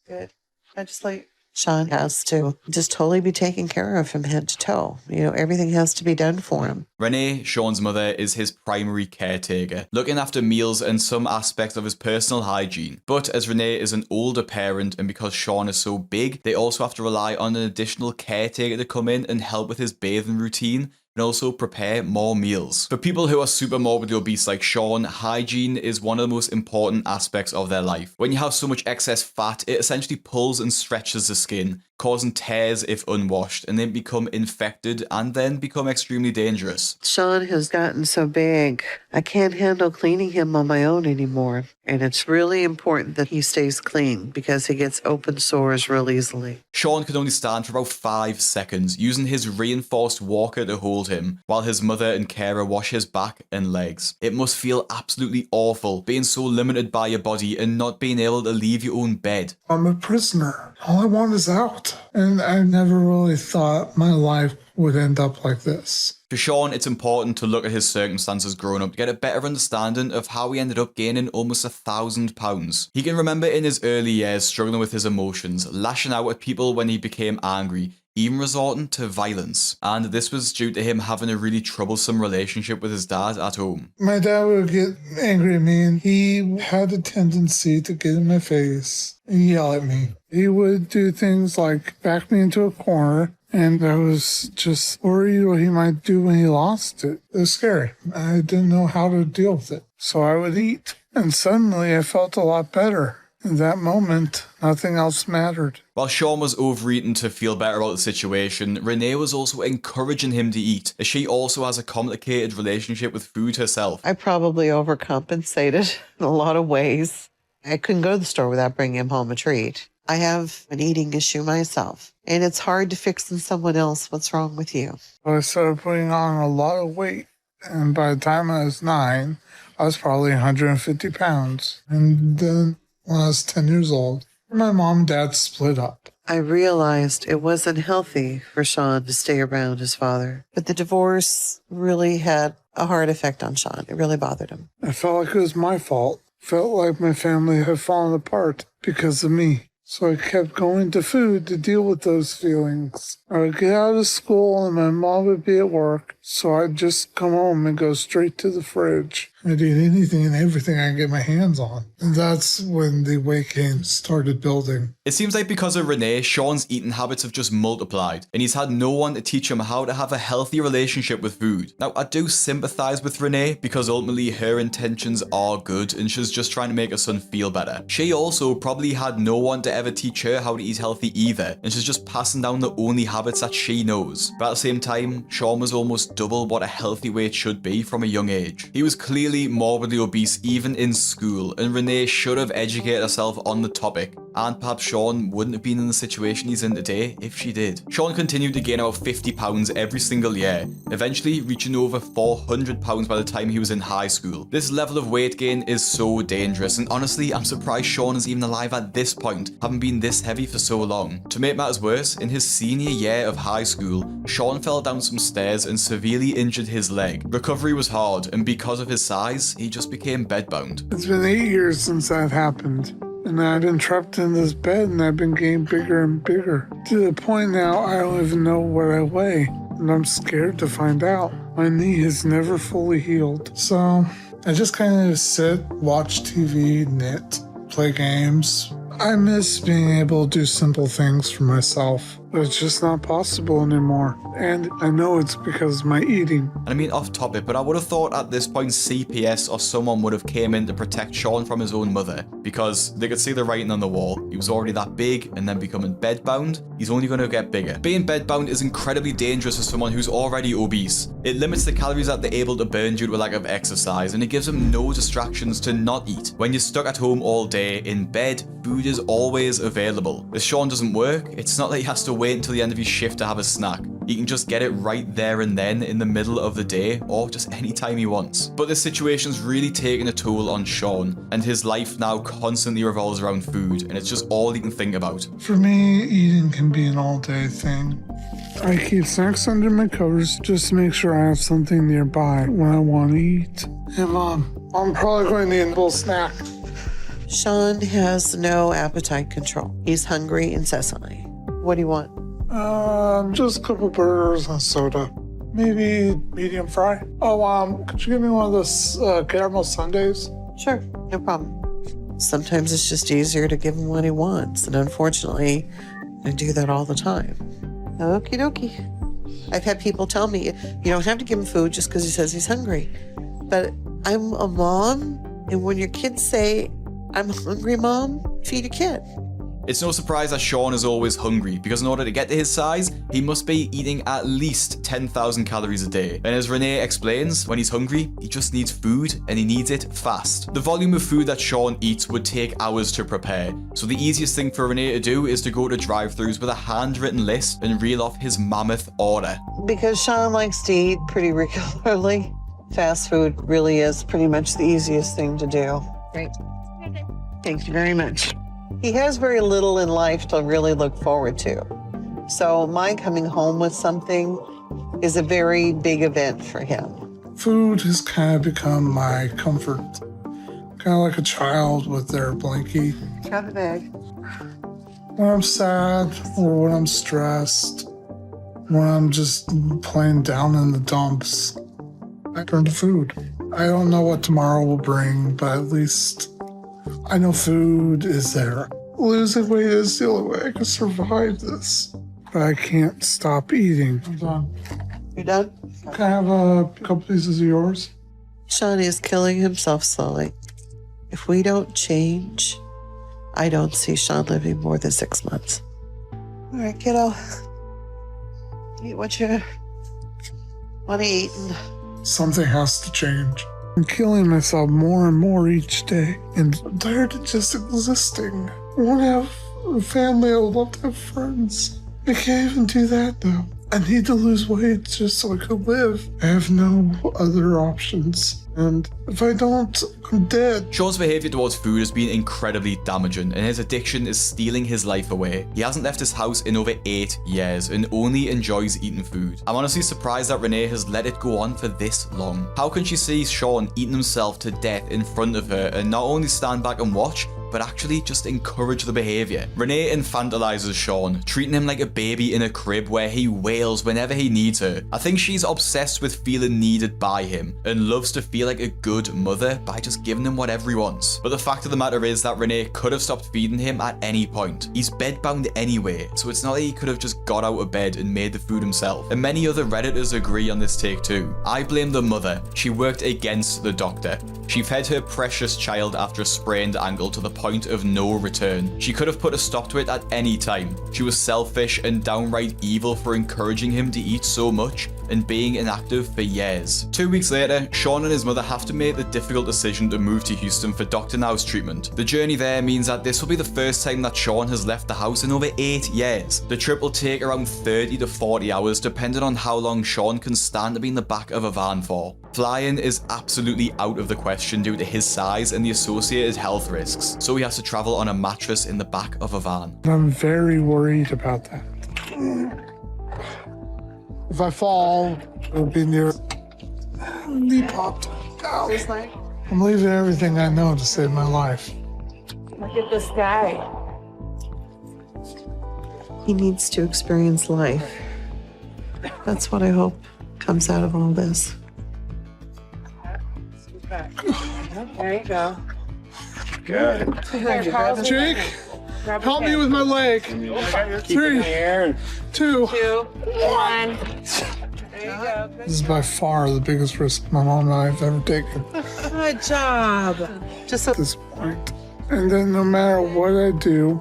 Good. I just like Shawn has to just totally be taken care of from head to toe. You know, everything has to be done for him. Renee, Shawn's mother, is his primary caretaker, looking after meals and some aspects of his personal hygiene. But as Renee is an older parent and because Shawn is so big, they also have to rely on an additional caretaker to come in and help with his bathing routine and also prepare more meals. For people who are super morbidly obese like Shawn, hygiene is one of the most important aspects of their life. When you have so much excess fat, it essentially pulls and stretches the skin, causing tears if unwashed, and then become infected and then become extremely dangerous. Shawn has gotten so big, I can't handle cleaning him on my own anymore. And it's really important that he stays clean because he gets open sores real easily. Shawn can only stand for about 5 seconds, using his reinforced walker to hold him, while his mother and carer wash his back and legs. It must feel absolutely awful, being so limited by your body and not being able to leave your own bed. I'm a prisoner. All I want is out. And I never really thought my life would end up like this. For Shawn, it's important to look at his circumstances growing up to get a better understanding of how he ended up gaining almost 1,000 pounds. He can remember in his early years struggling with his emotions, lashing out at people when he became angry, even resorting to violence. And this was due to him having a really troublesome relationship with his dad at home. My dad would get angry at me, and he had a tendency to get in my face and yell at me. He would do things like back me into a corner, and I was just worried what he might do when he lost it. It was scary. I didn't know how to deal with it. So I would eat, and suddenly I felt a lot better. In that moment, nothing else mattered. While Shawn was overeating to feel better about the situation, Renee was also encouraging him to eat, as she also has a complicated relationship with food herself. I probably overcompensated in a lot of ways. I couldn't go to the store without bringing him home a treat. I have an eating issue myself, and it's hard to fix in someone else what's wrong with you. I started putting on a lot of weight, and by the time I was 9, I was probably 150 pounds. And then when I was 10 years old, my mom and dad split up. I realized it wasn't healthy for Shawn to stay around his father, but the divorce really had a hard effect on Shawn. It really bothered him. I felt like it was my fault. Felt like my family had fallen apart because of me. So I kept going to food to deal with those feelings. I would get out of school and my mom would be at work, so I'd just come home and go straight to the fridge. I'd eat anything and everything I could get my hands on. And that's when the weight gain started building. It seems like because of Renee, Shawn's eating habits have just multiplied, and he's had no one to teach him how to have a healthy relationship with food. Now, I do sympathize with Renee, because ultimately her intentions are good, and she's just trying to make her son feel better. She also probably had no one to ever teach her how to eat healthy either, and she's just passing down the only habits that she knows. But at the same time, Shawn was almost double what a healthy weight should be from a young age. He was clearly morbidly obese even in school, and Renee should have educated herself on the topic, and perhaps Shawn wouldn't have been in the situation he's in today if she did. Shawn continued to gain about 50 pounds every single year, eventually reaching over 400 pounds by the time he was in high school. This level of weight gain is so dangerous, and honestly, I'm surprised Shawn is even alive at this point, having been this heavy for so long. To make matters worse, in his senior year of high school, Shawn fell down some stairs and severely injured his leg. Recovery was hard, and because of his size, he just became bedbound. It's been 8 years since that happened. And I've been trapped in this bed, and I've been getting bigger and bigger. To the point now, I don't even know what I weigh. And I'm scared to find out. My knee has never fully healed. So I just kind of sit, watch TV, knit, play games. I miss being able to do simple things for myself, but it's just not possible anymore. And I know it's because of my eating. And I mean off topic, but I would have thought at this point CPS or someone would have came in to protect Shawn from his own mother, because they could see the writing on the wall. He was already that big, and then becoming bedbound, he's only going to get bigger. Being bedbound is incredibly dangerous for someone who's already obese. It limits the calories that they're able to burn due to a lack of exercise, and it gives them no distractions to not eat. When you're stuck at home all day, in bed, food food is always available. If Shawn doesn't work, it's not like he has to wait until the end of his shift to have a snack. He can just get it right there and then in the middle of the day, or just any time he wants. But this situation's really taken a toll on Shawn, and his life now constantly revolves around food, and it's just all he can think about. For me, eating can be an all-day thing. I keep snacks under my covers just to make sure I have something nearby when I want to eat. Hey, Mom, I'm probably going to need a little snack. Shawn has no appetite control. He's hungry incessantly. What do you want? Just a couple burgers and soda. Maybe medium fry. Oh, could you give me one of those caramel sundaes? Sure, no problem. Sometimes it's just easier to give him what he wants, and unfortunately, I do that all the time. Okie dokie. I've had people tell me, you don't have to give him food just because he says he's hungry. But I'm a mom, and when your kids say, I'm hungry, Mom, feed a kid. It's no surprise that Shawn is always hungry, because in order to get to his size, he must be eating at least 10,000 calories a day. And as Renee explains, when he's hungry, he just needs food, and he needs it fast. The volume of food that Shawn eats would take hours to prepare, so the easiest thing for Renee to do is to go to drive-thrus with a handwritten list and reel off his mammoth order. Because Shawn likes to eat pretty regularly, fast food really is pretty much the easiest thing to do. Great. Thank you very much. He has very little in life to really look forward to. So my coming home with something is a very big event for him. Food has kind of become my comfort. Kind of like a child with their blankie. Got the bag. When I'm sad or when I'm stressed, when I'm just plain down in the dumps, I turn to food. I don't know what tomorrow will bring, but at least I know food is there. Losing weight is the only way I can survive this. But I can't stop eating. I'm done. You're done? Can I have a couple pieces of yours? Shawn is killing himself slowly. If we don't change, I don't see Shawn living more than 6 months. All right, kiddo. Eat what you want to eat. Something has to change. I'm killing myself more and more each day, and I'm tired of just existing. I want to have a family. I would love to have friends. I can't even do that now. I need to lose weight just so I can live. I have no other options. And if I don't, I'm dead. Shawn's behavior towards food has been incredibly damaging, and his addiction is stealing his life away. He hasn't left his house in over 8 years and only enjoys eating food. I'm honestly surprised that Renee has let it go on for this long. How can she see Shawn eating himself to death in front of her and not only stand back and watch, but actually just encourage the behavior? Renee infantilizes Shawn, treating him like a baby in a crib where he wails whenever he needs her. I think she's obsessed with feeling needed by him and loves to feel like a good mother by just giving him whatever he wants. But the fact of the matter is that Renee could have stopped feeding him at any point. He's bedbound anyway, so it's not like he could have just got out of bed and made the food himself. And many other Redditors agree on this take too. I blame the mother. She worked against the doctor. She fed her precious child after a sprained ankle to the point of no return. She could have put a stop to it at any time. She was selfish and downright evil for encouraging him to eat so much and being inactive for years. 2 weeks later, Shawn and his mother have to make the difficult decision to move to Houston for Dr. Now's treatment. The journey there means that this will be the first time that Shawn has left the house in over 8 years. The trip will take around 30 to 40 hours depending on how long Shawn can stand to be in the back of a van for. Flying is absolutely out of the question due to his size and the associated health risks, so he has to travel on a mattress in the back of a van. I'm very worried about that. If I fall, it'll be near knee popped. Ow. I'm leaving everything I know to save my life. Look at this guy. He needs to experience life. That's what I hope comes out of all this. There you go. Good. Jake, help me with my leg. 3, 2, 1. This is by far the biggest risk my mom and I have ever taken. Good job. Just at this point. And then no matter what I do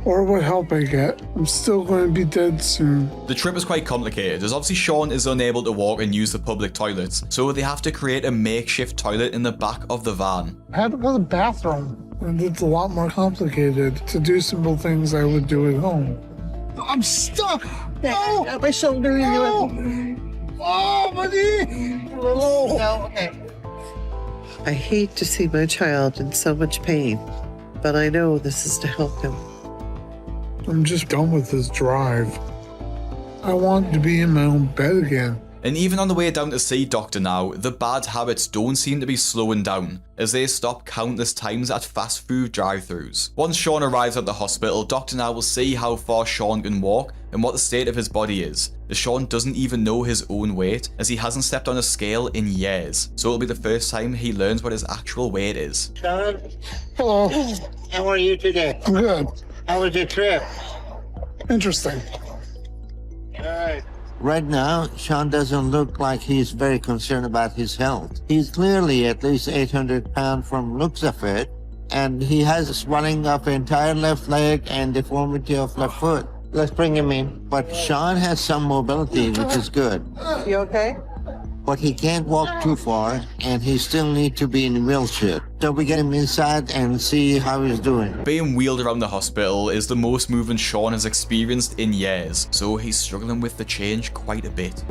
or what help I get, I'm still going to be dead soon. The trip is quite complicated, as obviously Shawn is unable to walk and use the public toilets, so they have to create a makeshift toilet in the back of the van. I had to go to the bathroom. And it's a lot more complicated to do simple things I would do at home. I'm stuck! Oh! Got my shoulder in you. Oh, buddy! Oh. No, okay. I hate to see my child in so much pain, but I know this is to help him. I'm just done with this drive. I want to be in my own bed again. And even on the way down to see Doctor Now, the bad habits don't seem to be slowing down, as they stop countless times at fast food drive-thrus. Once Shawn arrives at the hospital, Dr. Now will see how far Shawn can walk and what the state of his body is, as Shawn doesn't even know his own weight, as he hasn't stepped on a scale in years, so it'll be the first time he learns what his actual weight is. Shawn, Hello. how are you today? I'm good. How was your trip? Interesting. All right. Right now, Shawn doesn't look like he's very concerned about his health. He's clearly at least 800 pounds from looks of it, and he has swelling of entire left leg and deformity of left foot. Let's bring him in. But Shawn has some mobility, which is good. You okay? But he can't walk too far, and he still needs to be in a wheelchair. So we get him inside and see how he's doing. Being wheeled around the hospital is the most movement Shawn has experienced in years, so he's struggling with the change quite a bit.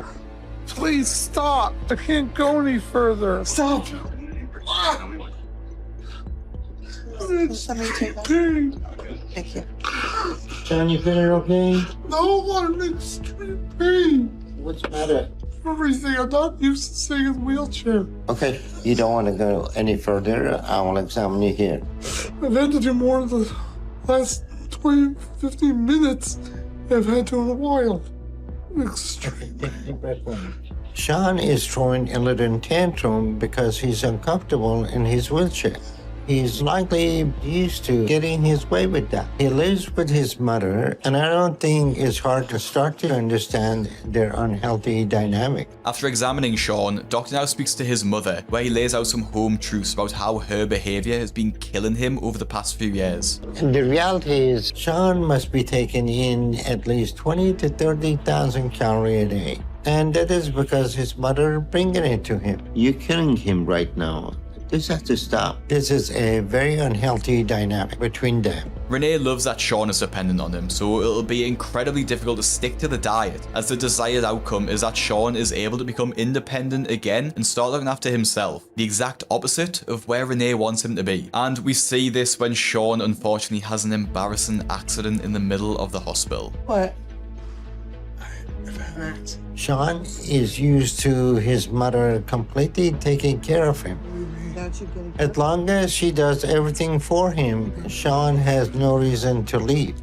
Please stop. I can't go any further. Stop. Somebody take that. Thank you. Shawn, you feeling okay? No, I'm in extreme pain. What's the matter? Everything. I'm not used to sitting in a wheelchair. Okay, you don't want to go any further. I will examine you here. I've had to do more in the last 20, 15 minutes than I've had to in a while. Extreme. Shawn is throwing a little tantrum because he's uncomfortable in his wheelchair. He's likely used to getting his way with that. He lives with his mother, and I don't think it's hard to start to understand their unhealthy dynamic. After examining Shawn, Dr. Now speaks to his mother, where he lays out some home truths about how her behaviour has been killing him over the past few years. And the reality is, Shawn must be taking in at least 20 to 30,000 calories a day. And that is because his mother bringing it to him. You're killing him right now. This has to stop. This is a very unhealthy dynamic between them. Renee loves that Shawn is dependent on him, so it'll be incredibly difficult to stick to the diet, as the desired outcome is that Shawn is able to become independent again and start looking after himself, the exact opposite of where Renee wants him to be. And we see this when Shawn unfortunately has an embarrassing accident in the middle of the hospital. What? Shawn is used to his mother completely taking care of him. As long as she does everything for him, Shawn has no reason to leave.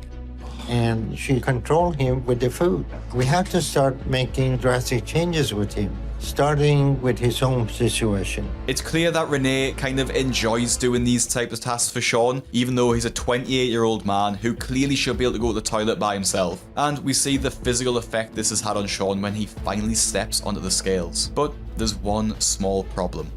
And she controls him with the food. We have to start making drastic changes with him, starting with his home situation. It's clear that Renee kind of enjoys doing these types of tasks for Shawn, even though he's a 28-year-old man who clearly should be able to go to the toilet by himself. And we see the physical effect this has had on Shawn when he finally steps onto the scales. But there's one small problem.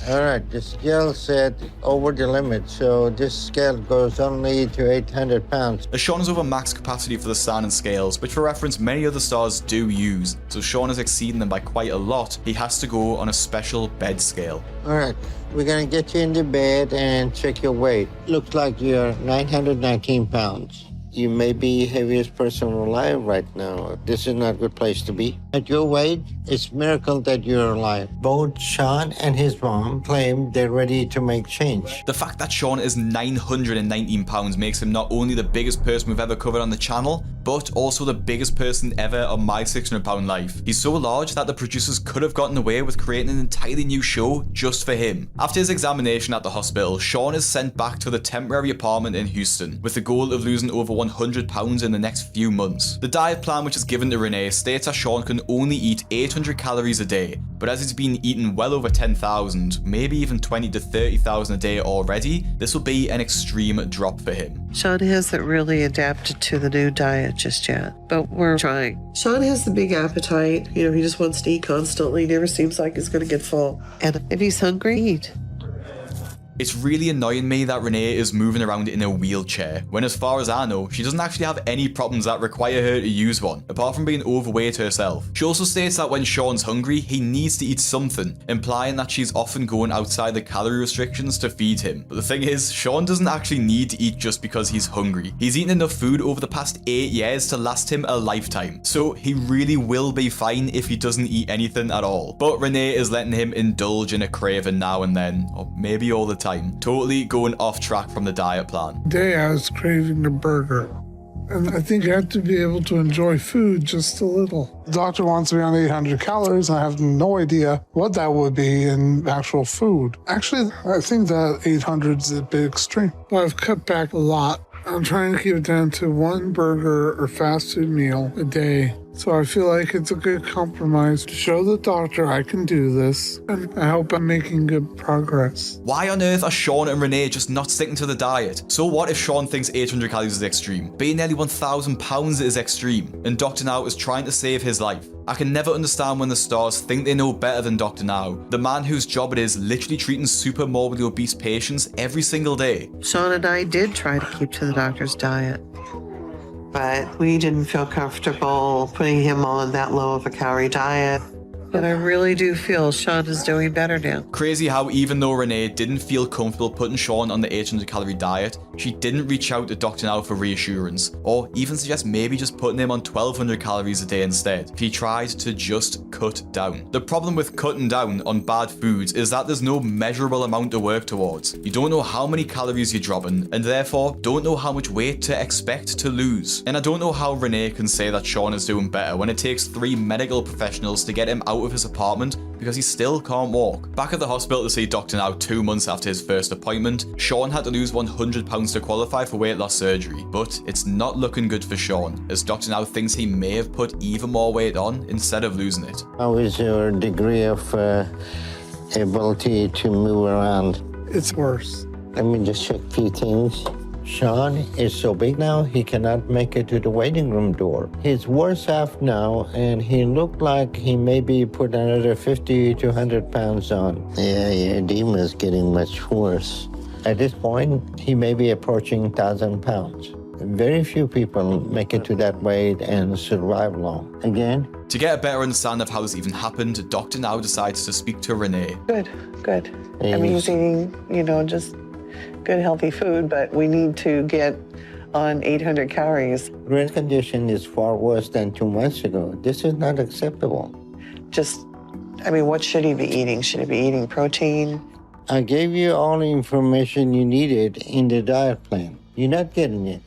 All right, the scale said over the limit, so this scale goes only to 800 pounds. As Shawn is over max capacity for the standard scales, which for reference many other stars do use, so Shawn is exceeding them by quite a lot, he has to go on a special bed scale. All right, we're gonna get you in the bed and check your weight. Looks like you're 919 pounds. You may be the heaviest person alive right now. This is not a good place to be. At your weight, it's a miracle that you're alive. Both Shawn and his mom claim they're ready to make change. The fact that Shawn is 919 pounds makes him not only the biggest person we've ever covered on the channel, but also the biggest person ever on my 600 pound life. He's so large that the producers could have gotten away with creating an entirely new show just for him. After his examination at the hospital, Shawn is sent back to the temporary apartment in Houston, with the goal of losing over 100 pounds in the next few months. The diet plan which is given to Renee states that Shawn can only eat 800 calories a day, but as he's been eating well over 10,000, maybe even 20 to 30,000 a day already, this will be an extreme drop for him. Shawn hasn't really adapted to the new diet just yet, but we're trying. Shawn has the big appetite. You know, he just wants to eat constantly. Never seems like he's going to get full. And if he's hungry, eat. It's really annoying me that Renee is moving around in a wheelchair, when as far as I know, she doesn't actually have any problems that require her to use one, apart from being overweight herself. She also states that when Shawn's hungry, he needs to eat something, implying that she's often going outside the calorie restrictions to feed him. But the thing is, Shawn doesn't actually need to eat just because he's hungry. He's eaten enough food over the past 8 years to last him a lifetime, so he really will be fine if he doesn't eat anything at all. But Renee is letting him indulge in a craving now and then, or maybe all the time, totally going off track from the diet plan. Today I was craving a burger. And I think I have to be able to enjoy food just a little. The doctor wants me on 800 calories, and I have no idea what that would be in actual food. Actually, I think that 800 is a bit extreme. But I've cut back a lot. I'm trying to keep it down to 1 burger or fast food meal a day. So I feel like it's a good compromise to show the doctor I can do this, and I hope I'm making good progress. Why on earth are Shawn and Renee just not sticking to the diet? So what if Shawn thinks 800 calories is extreme? Being nearly 1,000 pounds is extreme, and Dr. Now is trying to save his life. I can never understand when the stars think they know better than Dr. Now, the man whose job it is literally treating super morbidly obese patients every single day. Shawn and I did try to keep to the doctor's diet, but we didn't feel comfortable putting him on that low of a calorie diet. But I really do feel Shawn is doing better now. Crazy how even though Renee didn't feel comfortable putting Shawn on the 800 calorie diet, she didn't reach out to Dr. Now for reassurance, or even suggest maybe just putting him on 1,200 calories a day instead. She tried to just cut down. The problem with cutting down on bad foods is that there's no measurable amount to work towards. You don't know how many calories you're dropping, and therefore don't know how much weight to expect to lose. And I don't know how Renee can say that Shawn is doing better when it takes 3 medical professionals to get him out of his apartment because he still can't walk. Back at the hospital to see Dr. Now 2 months after his first appointment, Shawn had to lose 100 pounds to qualify for weight loss surgery, but it's not looking good for Shawn, as Dr. Now thinks he may have put even more weight on instead of losing it. How is your degree of ability to move around? It's worse. Let me just check a few things. Shawn is so big now, he cannot make it to the waiting room door. He's worse off now, and he looked like he maybe put another 50 to 100 pounds on. Yeah, your edema is getting much worse. At this point, he may be approaching 1,000 pounds. Very few people make it to that weight and survive long. Again, to get a better understanding of how this even happened, Dr. Now decides to speak to Renee. Good. I mean, he's eating, just good, healthy food, but we need to get on 800 calories. Ren's condition is far worse than 2 months ago. This is not acceptable. What should he be eating? Should he be eating protein? I gave you all the information you needed in the diet plan. You're not getting it.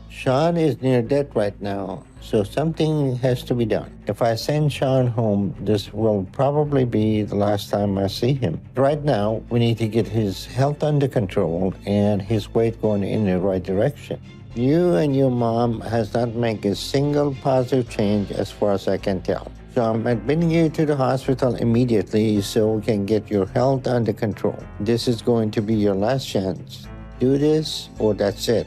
Shawn is near death right now, so something has to be done. If I send Shawn home, this will probably be the last time I see him. Right now, we need to get his health under control and his weight going in the right direction. You and your mom has not made a single positive change as far as I can tell. So I'm admitting you to the hospital immediately so we can get your health under control. This is going to be your last chance. Do this or that's it.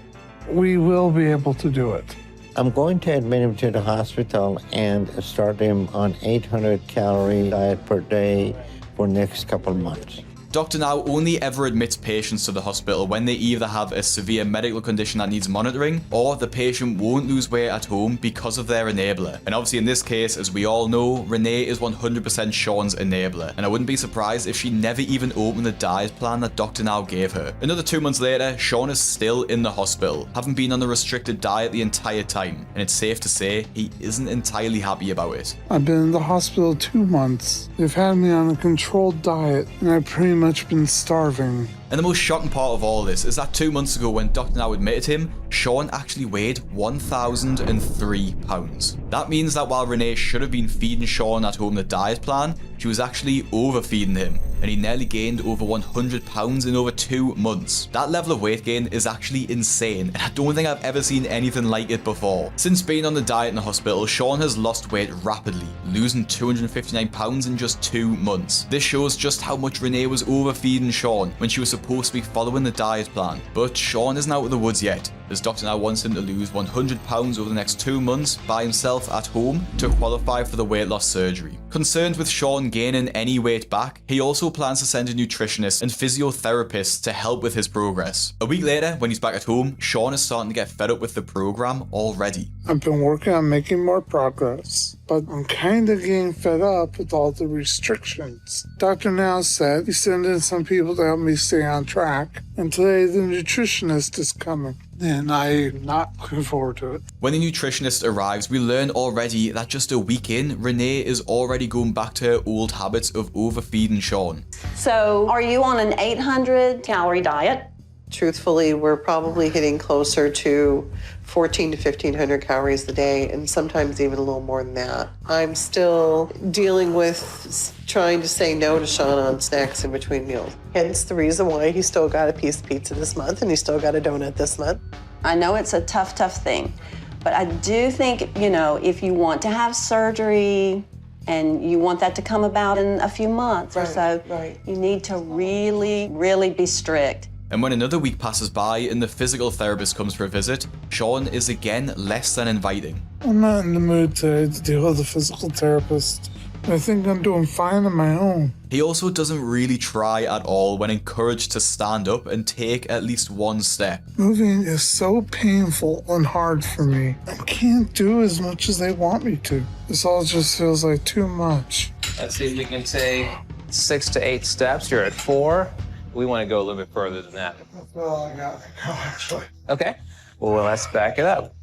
We will be able to do it. I'm going to admit him to the hospital and start him on 800 calorie diet per day for next couple months. Dr. Now only ever admits patients to the hospital when they either have a severe medical condition that needs monitoring, or the patient won't lose weight at home because of their enabler. And obviously in this case, as we all know, Renee is 100% Shawn's enabler, and I wouldn't be surprised if she never even opened the diet plan that Dr. Now gave her. Another 2 months later, Shawn is still in the hospital, having been on the restricted diet the entire time, and it's safe to say he isn't entirely happy about it. I've been in the hospital 2 months. They've had me on a controlled diet, and I've pretty much been starving. And the most shocking part of all this is that 2 months ago when Dr. Now admitted him, Shawn actually weighed 1,003 pounds. That means that while Renee should have been feeding Shawn at home the diet plan, she was actually overfeeding him, and he nearly gained over 100 pounds in over 2 months. That level of weight gain is actually insane, and I don't think I've ever seen anything like it before. Since being on the diet in the hospital, Shawn has lost weight rapidly, losing 259 pounds in just 2 months. This shows just how much Renee was overfeeding Shawn when she was supposed to be following the diet plan. But Shawn isn't out of the woods yet, as Dr. Now wants him to lose 100 pounds over the next 2 months by himself at home to qualify for the weight loss surgery. Concerned with Shawn gaining any weight back, he also plans to send a nutritionist and physiotherapist to help with his progress. A week later, when he's back at home, Shawn is starting to get fed up with the program already. I've been working on making more progress, but I'm kind of getting fed up with all the restrictions. Dr. Now said he's sending some people to help me stay on track, and today the nutritionist is coming, and I'm not looking forward to it. When the nutritionist arrives, we learn already that just a week in, Renee is already going back to her old habits of overfeeding Shawn. So, are you on an 800-calorie diet? Truthfully, we're probably hitting closer to 1,400 to 1,500 calories a day, and sometimes even a little more than that. I'm still dealing with trying to say no to Shawn on snacks in between meals. Hence the reason why he still got a piece of pizza this month and he still got a donut this month. I know it's a tough thing, but I do think, if you want to have surgery and you want that to come about in a few months or so, you need to really, really be strict. And when another week passes by and the physical therapist comes for a visit, Shawn is again less than inviting. I'm not in the mood today to deal with a physical therapist. I think I'm doing fine on my own. He also doesn't really try at all when encouraged to stand up and take at least one step. Moving is so painful and hard for me. I can't do as much as they want me to. This all just feels like too much. Let's see if we can take 6 to 8 steps. You're at 4. We want to go a little bit further than that. That's all I got to go, actually. Okay. Well, let's back it up.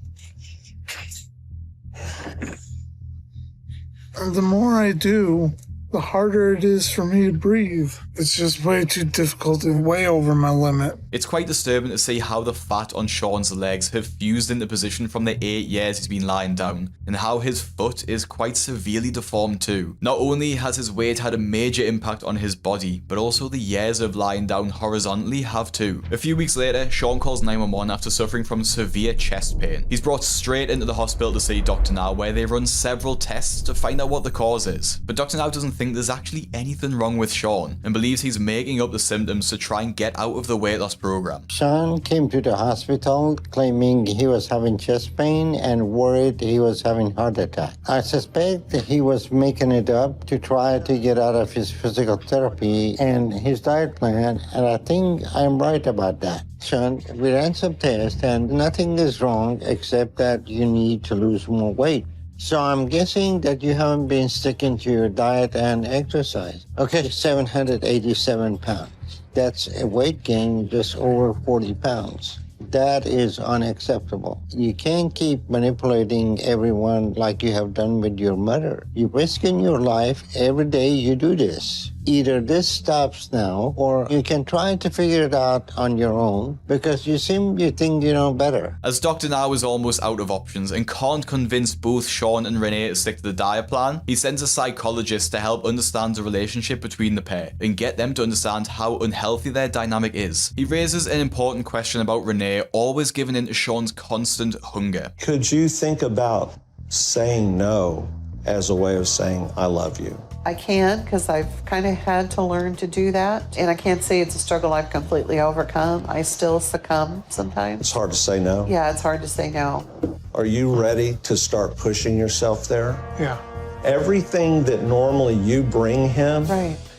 And the more I do, the harder it is for me to breathe. It's just way too difficult and way over my limit. It's quite disturbing to see how the fat on Shawn's legs have fused into position from the 8 years he's been lying down, and how his foot is quite severely deformed too. Not only has his weight had a major impact on his body, but also the years of lying down horizontally have too. A few weeks later, Shawn calls 911 after suffering from severe chest pain. He's brought straight into the hospital to see Dr. Now, where they run several tests to find out what the cause is. But Dr. Now doesn't think there's actually anything wrong with Shawn, and believes he's making up the symptoms to try and get out of the weight loss program. Shawn came to the hospital claiming he was having chest pain and worried he was having heart attack. I suspect that he was making it up to try to get out of his physical therapy and his diet plan, and I think I'm right about that. Shawn, we ran some tests and nothing is wrong except that you need to lose more weight. So I'm guessing that you haven't been sticking to your diet and exercise. Okay, 787 pounds. That's a weight gain just over 40 pounds. That is unacceptable. You can't keep manipulating everyone like you have done with your mother. You're risking your life every day you do this. Either this stops now, or you can try to figure it out on your own, because you think you know better. As Dr. Now is almost out of options and can't convince both Shawn and Renee to stick to the diet plan, he sends a psychologist to help understand the relationship between the pair and get them to understand how unhealthy their dynamic is. He raises an important question about Renee always giving in to Shawn's constant hunger. Could you think about saying no as a way of saying, I love you? I can, because I've kind of had to learn to do that. And I can't say it's a struggle I've completely overcome. I still succumb sometimes. It's hard to say no? Yeah, it's hard to say no. Are you ready to start pushing yourself there? Yeah. Everything that normally you bring him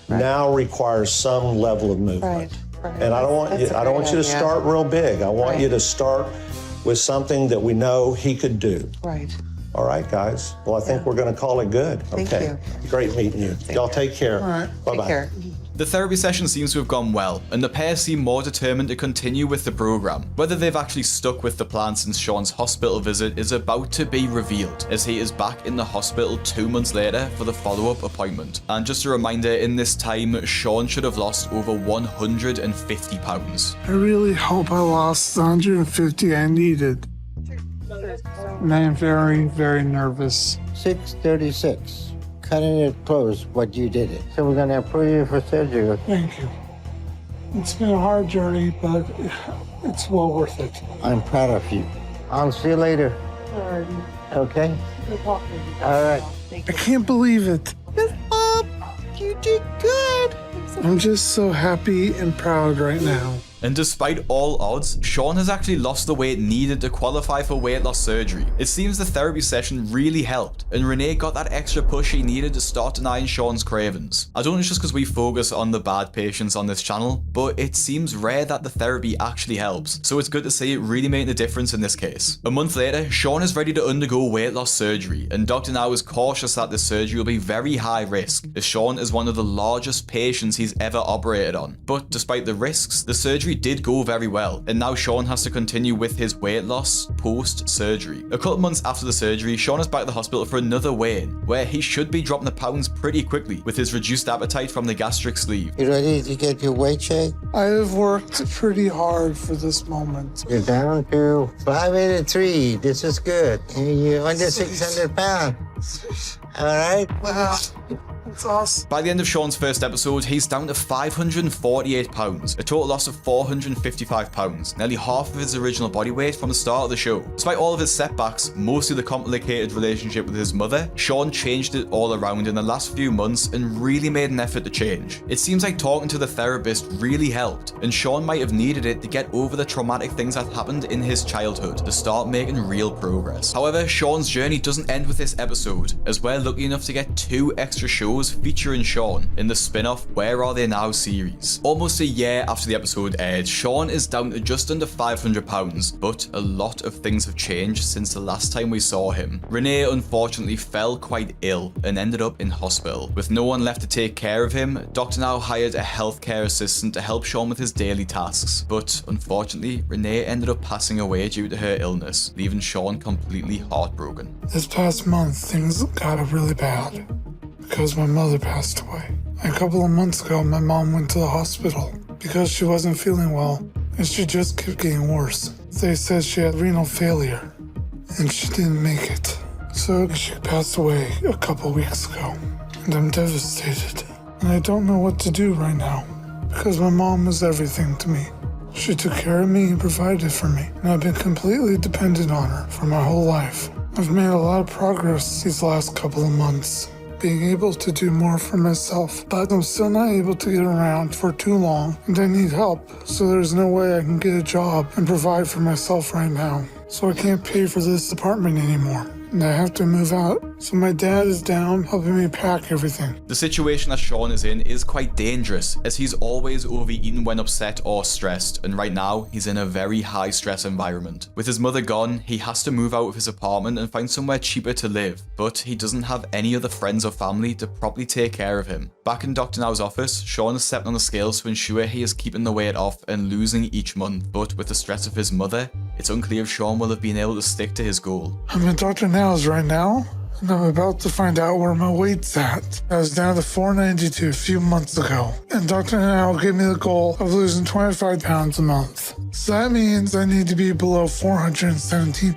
now requires some level of movement. And I don't want you to start real big. I want you to start with something that we know he could do. Right. All right, guys. Well, I think we're going to call it good. Thank okay. you. Great meeting you. Y'all take care. All right. Bye-bye. Take care. The therapy session seems to have gone well, and the pair seem more determined to continue with the program. Whether they've actually stuck with the plan since Shawn's hospital visit is about to be revealed, as he is back in the hospital 2 months later for the follow-up appointment. And just a reminder, in this time, Shawn should have lost over 150 pounds. I really hope I lost the 150 I needed. And I am very, very nervous. 636. Cutting it close, but you did it. So we're going to approve you for surgery. Thank you. It's been a hard journey, but it's well worth it. I'm proud of you. I'll see you later. All right. Okay? Good talking to you. All right. I can't believe it. Yes, Mom. You did good. I'm just so happy and proud right now. And despite all odds, Shawn has actually lost the weight needed to qualify for weight loss surgery. It seems the therapy session really helped, and Renee got that extra push he needed to start denying Shawn's cravings. I don't know, it's just because we focus on the bad patients on this channel, but it seems rare that the therapy actually helps, so it's good to see it really making a difference in this case. A month later, Shawn is ready to undergo weight loss surgery, and Dr. Now is cautious that this surgery will be very high risk, as Shawn is one of the largest patients he's ever operated on. But despite the risks, the surgery did go very well, and now Shawn has to continue with his weight loss post-surgery. A couple months after the surgery, Shawn is back at the hospital for another weigh-in, where he should be dropping the pounds pretty quickly with his reduced appetite from the gastric sleeve. You ready to get your weight checked? I have worked pretty hard for this moment. You're down to 583. This is good. You're under 600 pounds. All right? Wow. That's awesome. By the end of Shawn's first episode, he's down to 548 pounds, a total loss of 455 pounds, nearly half of his original body weight from the start of the show. Despite all of his setbacks, mostly the complicated relationship with his mother, Shawn changed it all around in the last few months and really made an effort to change. It seems like talking to the therapist really helped, and Shawn might have needed it to get over the traumatic things that happened in his childhood to start making real progress. However, Shawn's journey doesn't end with this episode, as we're lucky enough to get 2 extra shows featuring Shawn in the spin-off Where Are They Now series. Almost a year after the episode aired, Shawn is down to just under 500 pounds, but a lot of things have changed since the last time we saw him. Renee unfortunately fell quite ill and ended up in hospital. With no one left to take care of him, Dr. Now hired a healthcare assistant to help Shawn with his daily tasks, but unfortunately, Renee ended up passing away due to her illness, leaving Shawn completely heartbroken. This past month, things got really bad because my mother passed away. A couple of months ago, my mom went to the hospital because she wasn't feeling well, and she just kept getting worse. They said she had renal failure, and she didn't make it. So she passed away a couple weeks ago, and I'm devastated. And I don't know what to do right now, because my mom was everything to me. She took care of me and provided for me, and I've been completely dependent on her for my whole life. I've made a lot of progress these last couple of months, being able to do more for myself, but I'm still not able to get around for too long, and I need help, so there's no way I can get a job and provide for myself right now. So I can't pay for this apartment anymore, and I have to move out. So my dad is down helping me pack everything. The situation that Shawn is in is quite dangerous, as he's always overeaten when upset or stressed, and right now he's in a very high stress environment. With his mother gone, he has to move out of his apartment and find somewhere cheaper to live, but he doesn't have any other friends or family to properly take care of him. Back in Dr. Now's office, Shawn is stepping on the scales to ensure he is keeping the weight off and losing each month, but with the stress of his mother, it's unclear if Shawn will have been able to stick to his goal. I'm in Dr. Now's right now, and I'm about to find out where my weight's at. I was down to 492 a few months ago, and Dr. Now gave me the goal of losing 25 pounds a month. So that means I need to be below 417.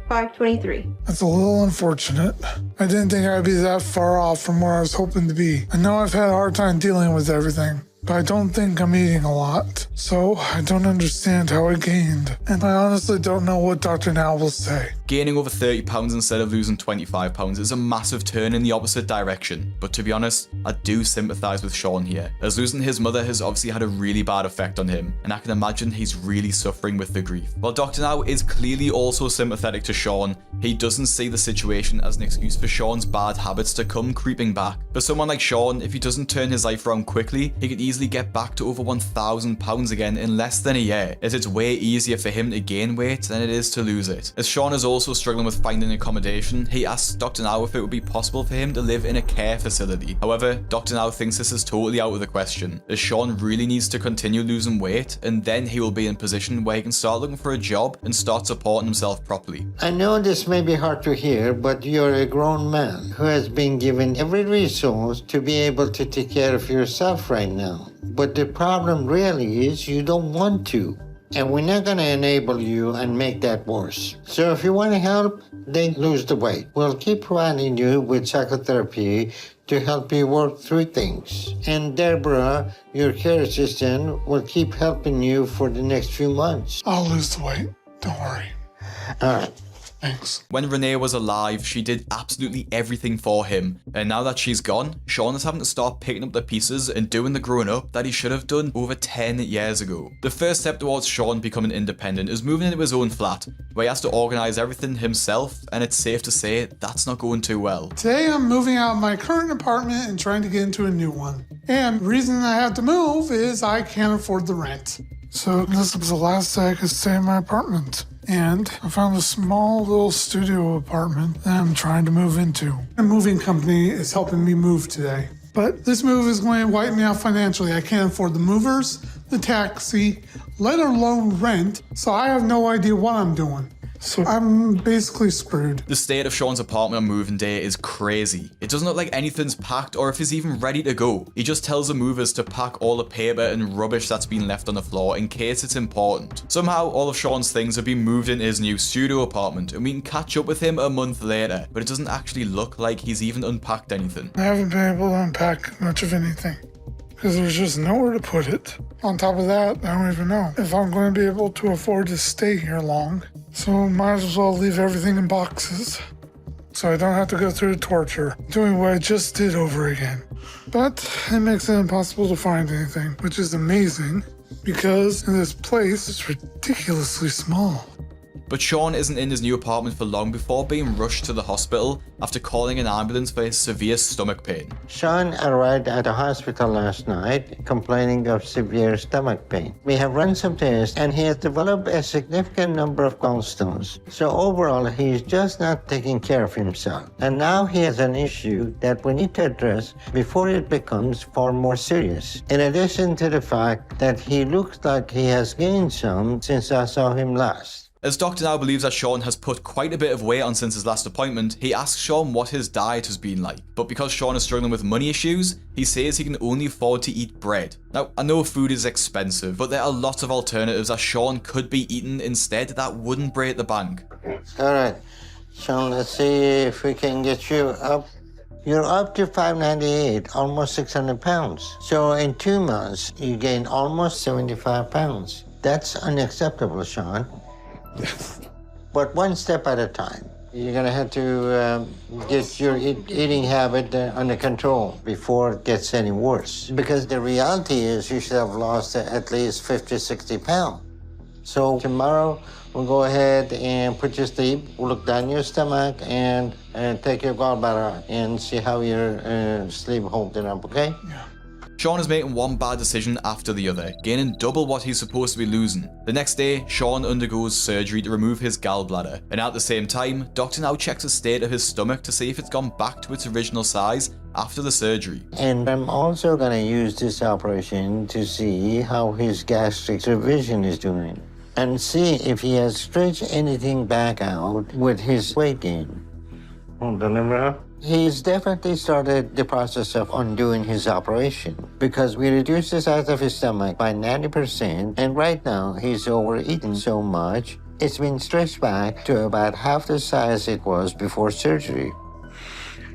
523. That's a little unfortunate. I didn't think I'd be that far off from where I was hoping to be. I know I've had a hard time dealing with everything, but I don't think I'm eating a lot. So I don't understand how I gained. And I honestly don't know what Dr. Now will say. Gaining over 30 pounds instead of losing 25 pounds is a massive turn in the opposite direction. But to be honest, I do sympathise with Shawn here, as losing his mother has obviously had a really bad effect on him, and I can imagine he's really suffering with the grief. While Dr. Now is clearly also sympathetic to Shawn, he doesn't see the situation as an excuse for Shawn's bad habits to come creeping back. For someone like Shawn, if he doesn't turn his life around quickly, he could easily get back to over 1,000 pounds again in less than a year, as it's way easier for him to gain weight than it is to lose it. As Shawn is also struggling with finding accommodation, he asks Dr. Now if it would be possible for him to live in a care facility. However, Dr. Now thinks this is totally out of the question, as Shawn really needs to continue losing weight, and then he will be in a position where he can start looking for a job and start supporting himself properly. I know this may be hard to hear, but you're a grown man who has been given every resource to be able to take care of yourself right now. But the problem really is you don't want to. And we're not going to enable you and make that worse. So if you want to help, then lose the weight. We'll keep providing you with psychotherapy to help you work through things. And Deborah, your care assistant, will keep helping you for the next few months. I'll lose the weight. Don't worry. All right. Thanks. When Renee was alive, she did absolutely everything for him, and now that she's gone, Shawn is having to start picking up the pieces and doing the growing up that he should have done over 10 years ago. The first step towards Shawn becoming independent is moving into his own flat, where he has to organise everything himself, and it's safe to say that's not going too well. Today I'm moving out of my current apartment and trying to get into a new one. And the reason I had to move is I can't afford the rent. So this was the last day I could stay in my apartment. And I found a small little studio apartment that I'm trying to move into. A moving company is helping me move today. But this move is going to wipe me out financially. I can't afford the movers, the taxi, let alone rent, so I have no idea what I'm doing. So I'm basically screwed. The state of Shawn's apartment on moving day is crazy. It doesn't look like anything's packed or if he's even ready to go. He just tells the movers to pack all the paper and rubbish that's been left on the floor in case it's important. Somehow, all of Shawn's things have been moved into his new studio apartment, and we can catch up with him a month later, but it doesn't actually look like he's even unpacked anything. I haven't been able to unpack much of anything because there's just nowhere to put it. On top of that, I don't even know if I'm going to be able to afford to stay here long. So might as well leave everything in boxes so I don't have to go through the torture doing what I just did over again. But it makes it impossible to find anything, which is amazing because this place is ridiculously small. But Shawn isn't in his new apartment for long before being rushed to the hospital after calling an ambulance for his severe stomach pain. Shawn arrived at the hospital last night complaining of severe stomach pain. We have run some tests and he has developed a significant number of gallstones. So overall, he's just not taking care of himself. And now he has an issue that we need to address before it becomes far more serious. In addition to the fact that he looks like he has gained some since I saw him last. As Doctor now believes that Shawn has put quite a bit of weight on since his last appointment, he asks Shawn what his diet has been like. But because Shawn is struggling with money issues, he says he can only afford to eat bread. Now, I know food is expensive, but there are lots of alternatives that Shawn could be eating instead that wouldn't break the bank. All right, Shawn, let's see if we can get you up. You're up to 598, almost 600 pounds. So in 2 months, you gained almost 75 pounds. That's unacceptable, Shawn. But one step at a time. You're gonna have to get your eating habit under control before it gets any worse. Because the reality is you should have lost at least 50, 60 pounds. So tomorrow, we'll go ahead and put you to sleep. We'll look down your stomach and take your gallbladder and see how your sleep holding up, okay? Yeah. Shawn is making one bad decision after the other, gaining double what he's supposed to be losing. The next day, Shawn undergoes surgery to remove his gallbladder, and at the same time, Doctor now checks the state of his stomach to see if it's gone back to its original size after the surgery. And I'm also gonna use this operation to see how his gastric revision is doing and see if he has stretched anything back out with his weight gain. Hold on a minute. He's definitely started the process of undoing his operation because we reduced the size of his stomach by 90%, and right now he's overeaten so much it's been stretched back to about half the size it was before surgery.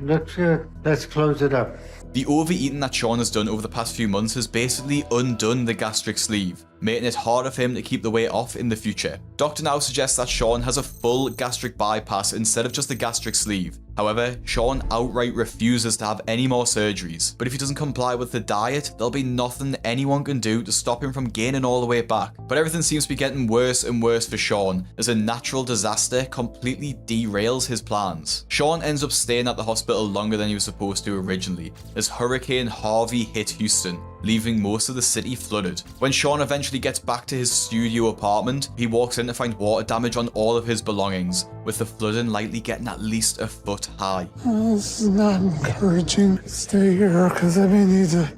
Looks good. Let's close it up. The overeating that Shawn has done over the past few months has basically undone the gastric sleeve, making it harder for him to keep the weight off in the future. Doctor now suggests that Shawn has a full gastric bypass instead of just the gastric sleeve. However, Shawn outright refuses to have any more surgeries, but if he doesn't comply with the diet, there'll be nothing anyone can do to stop him from gaining all the way back. But everything seems to be getting worse and worse for Shawn, as a natural disaster completely derails his plans. Shawn ends up staying at the hospital longer than he was supposed to originally, as Hurricane Harvey hit Houston, leaving most of the city flooded. When Shawn eventually gets back to his studio apartment, he walks in to find water damage on all of his belongings, with the flooding likely getting at least a foot high. This is not encouraging. Stay here, because I may need to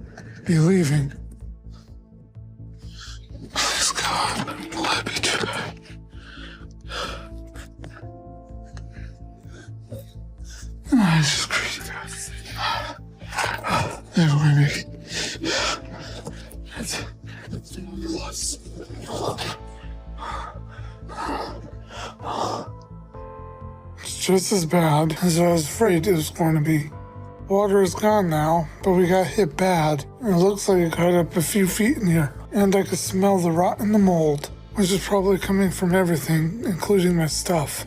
be leaving. Please, God, let me try. I just crazy. Anyway, it's just as bad as I was afraid it was going to be. Water is gone now, but we got hit bad. It looks like it got up a few feet in here, and I could smell the rot and the mold, which is probably coming from everything, including my stuff.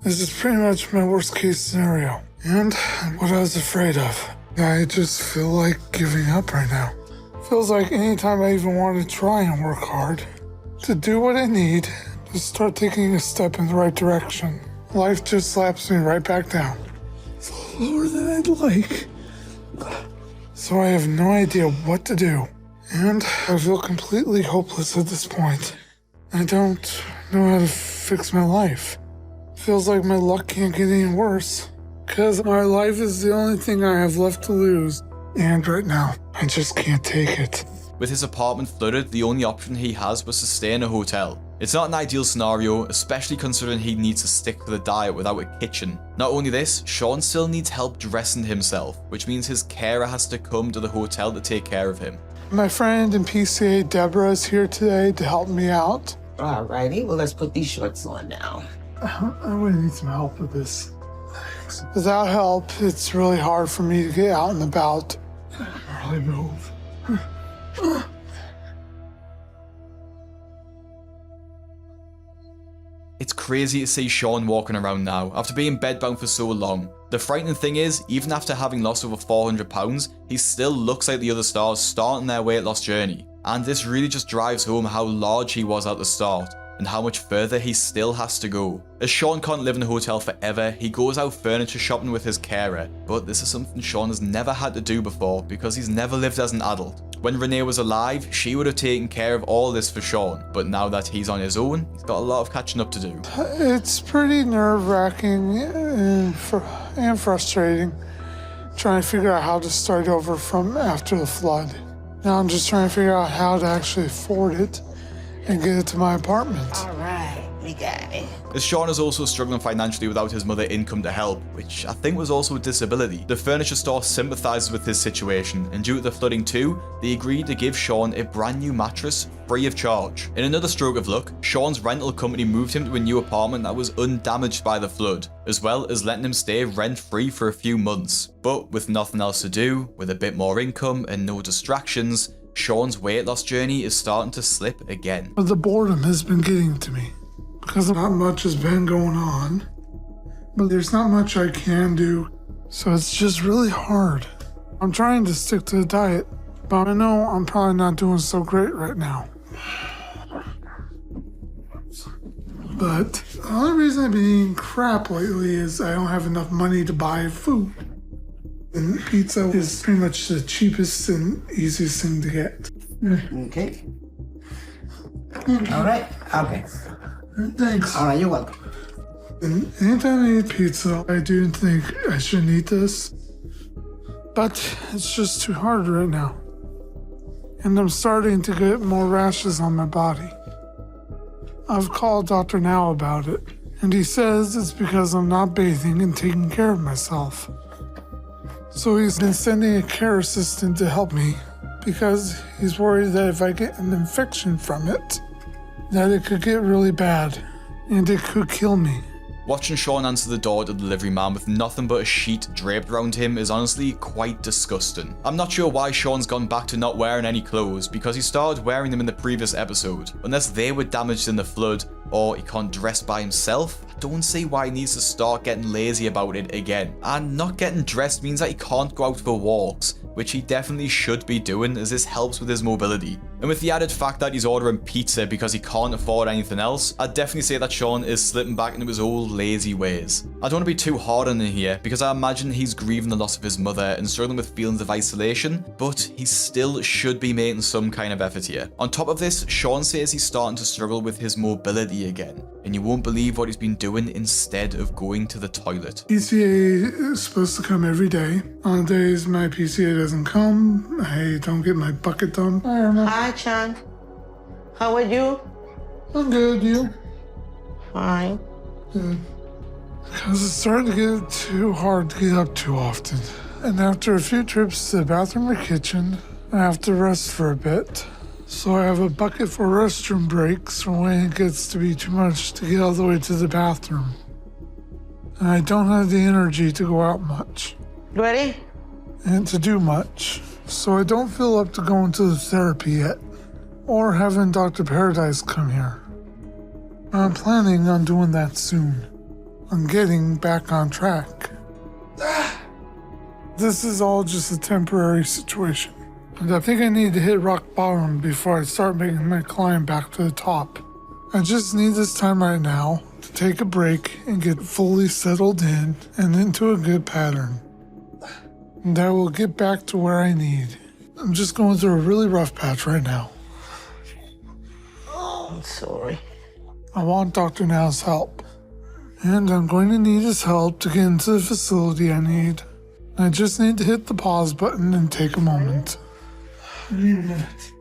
This is pretty much my worst case scenario. And what I was afraid of. I just feel like giving up right now. Feels like anytime I even want to try and work hard to do what I need to start taking a step in the right direction, life just slaps me right back down. It's lower than I'd like. So I have no idea what to do. And I feel completely hopeless at this point. I don't know how to fix my life. Feels like my luck can't get any worse. Because my life is the only thing I have left to lose. And right now, I just can't take it. With his apartment flooded, the only option he has was to stay in a hotel. It's not an ideal scenario, especially considering he needs to stick to the diet without a kitchen. Not only this, Shawn still needs help dressing himself, which means his carer has to come to the hotel to take care of him. My friend and PCA Deborah is here today to help me out. Alrighty, well let's put these shorts on now. I'm gonna need some help with this. Without help, it's really hard for me to get out and about. Really move. It's crazy to see Shawn walking around now, after being bedbound for so long. The frightening thing is, even after having lost over 400 pounds, he still looks like the other stars starting their weight loss journey. And this really just drives home how large he was at the start, and how much further he still has to go. As Shawn can't live in a hotel forever, he goes out furniture shopping with his carer, but this is something Shawn has never had to do before because he's never lived as an adult. When Renee was alive, she would have taken care of all this for Shawn, but now that he's on his own, he's got a lot of catching up to do. It's pretty nerve-wracking and frustrating, trying to figure out how to start over from after the flood. Now I'm just trying to figure out how to actually afford it and get it to my apartment. All right, we got it. As Shawn is also struggling financially without his mother income to help, which I think was also a disability, the furniture store sympathises with his situation, and due to the flooding too, they agreed to give Shawn a brand new mattress free of charge. In another stroke of luck, Shawn's rental company moved him to a new apartment that was undamaged by the flood, as well as letting him stay rent-free for a few months. But with nothing else to do, with a bit more income and no distractions, Shawn's weight loss journey is starting to slip again. But the boredom has been getting to me because not much has been going on, but there's not much I can do, so it's just really hard. I'm trying to stick to the diet, but I know I'm probably not doing so great right now. But the only reason I've been eating crap lately is I don't have enough money to buy food. And pizza is pretty much the cheapest and easiest thing to get. Okay. All right. Okay. Thanks. All right, you're welcome. And anytime I eat pizza, I do think I shouldn't eat this. But it's just too hard right now. And I'm starting to get more rashes on my body. I've called Dr. Now about it, and he says it's because I'm not bathing and taking care of myself. So he's been sending a care assistant to help me because he's worried that if I get an infection from it, that it could get really bad and it could kill me. Watching Shawn answer the door to the delivery man with nothing but a sheet draped around him is honestly quite disgusting. I'm not sure why Shawn's gone back to not wearing any clothes because he started wearing them in the previous episode. Unless they were damaged in the flood or he can't dress by himself, I don't see why he needs to start getting lazy about it again. And not getting dressed means that he can't go out for walks, which he definitely should be doing as this helps with his mobility. And with the added fact that he's ordering pizza because he can't afford anything else, I'd definitely say that Shawn is slipping back into his old lazy ways. I don't want to be too hard on him here because I imagine he's grieving the loss of his mother and struggling with feelings of isolation, but he still should be making some kind of effort here. On top of this, Shawn says he's starting to struggle with his mobility again, and you won't believe what he's been doing instead of going to the toilet. PCA is supposed to come every day. On days my PCA doesn't come, I don't get my bucket done. I don't know. Hi, Shawn. How are you? I'm good, you? Fine. Good. Because it's starting to get too hard to get up too often. And after a few trips to the bathroom or kitchen, I have to rest for a bit. So I have a bucket for restroom breaks for when it gets to be too much to get all the way to the bathroom. And I don't have the energy to go out much. Ready? And to do much. So I don't feel up to going to the therapy yet. Or having Dr. Paradise come here. I'm planning on doing that soon. on getting back on track. This is all just a temporary situation. And I think I need to hit rock bottom before I start making my climb back to the top. I just need this time right now to take a break and get fully settled in and into a good pattern. And I will get back to where I need. I'm just going through a really rough patch right now. Oh, I'm sorry. I want Dr. Now's help. And I'm going to need his help to get into the facility I need. I just need to hit the pause button and take a moment. I need a minute.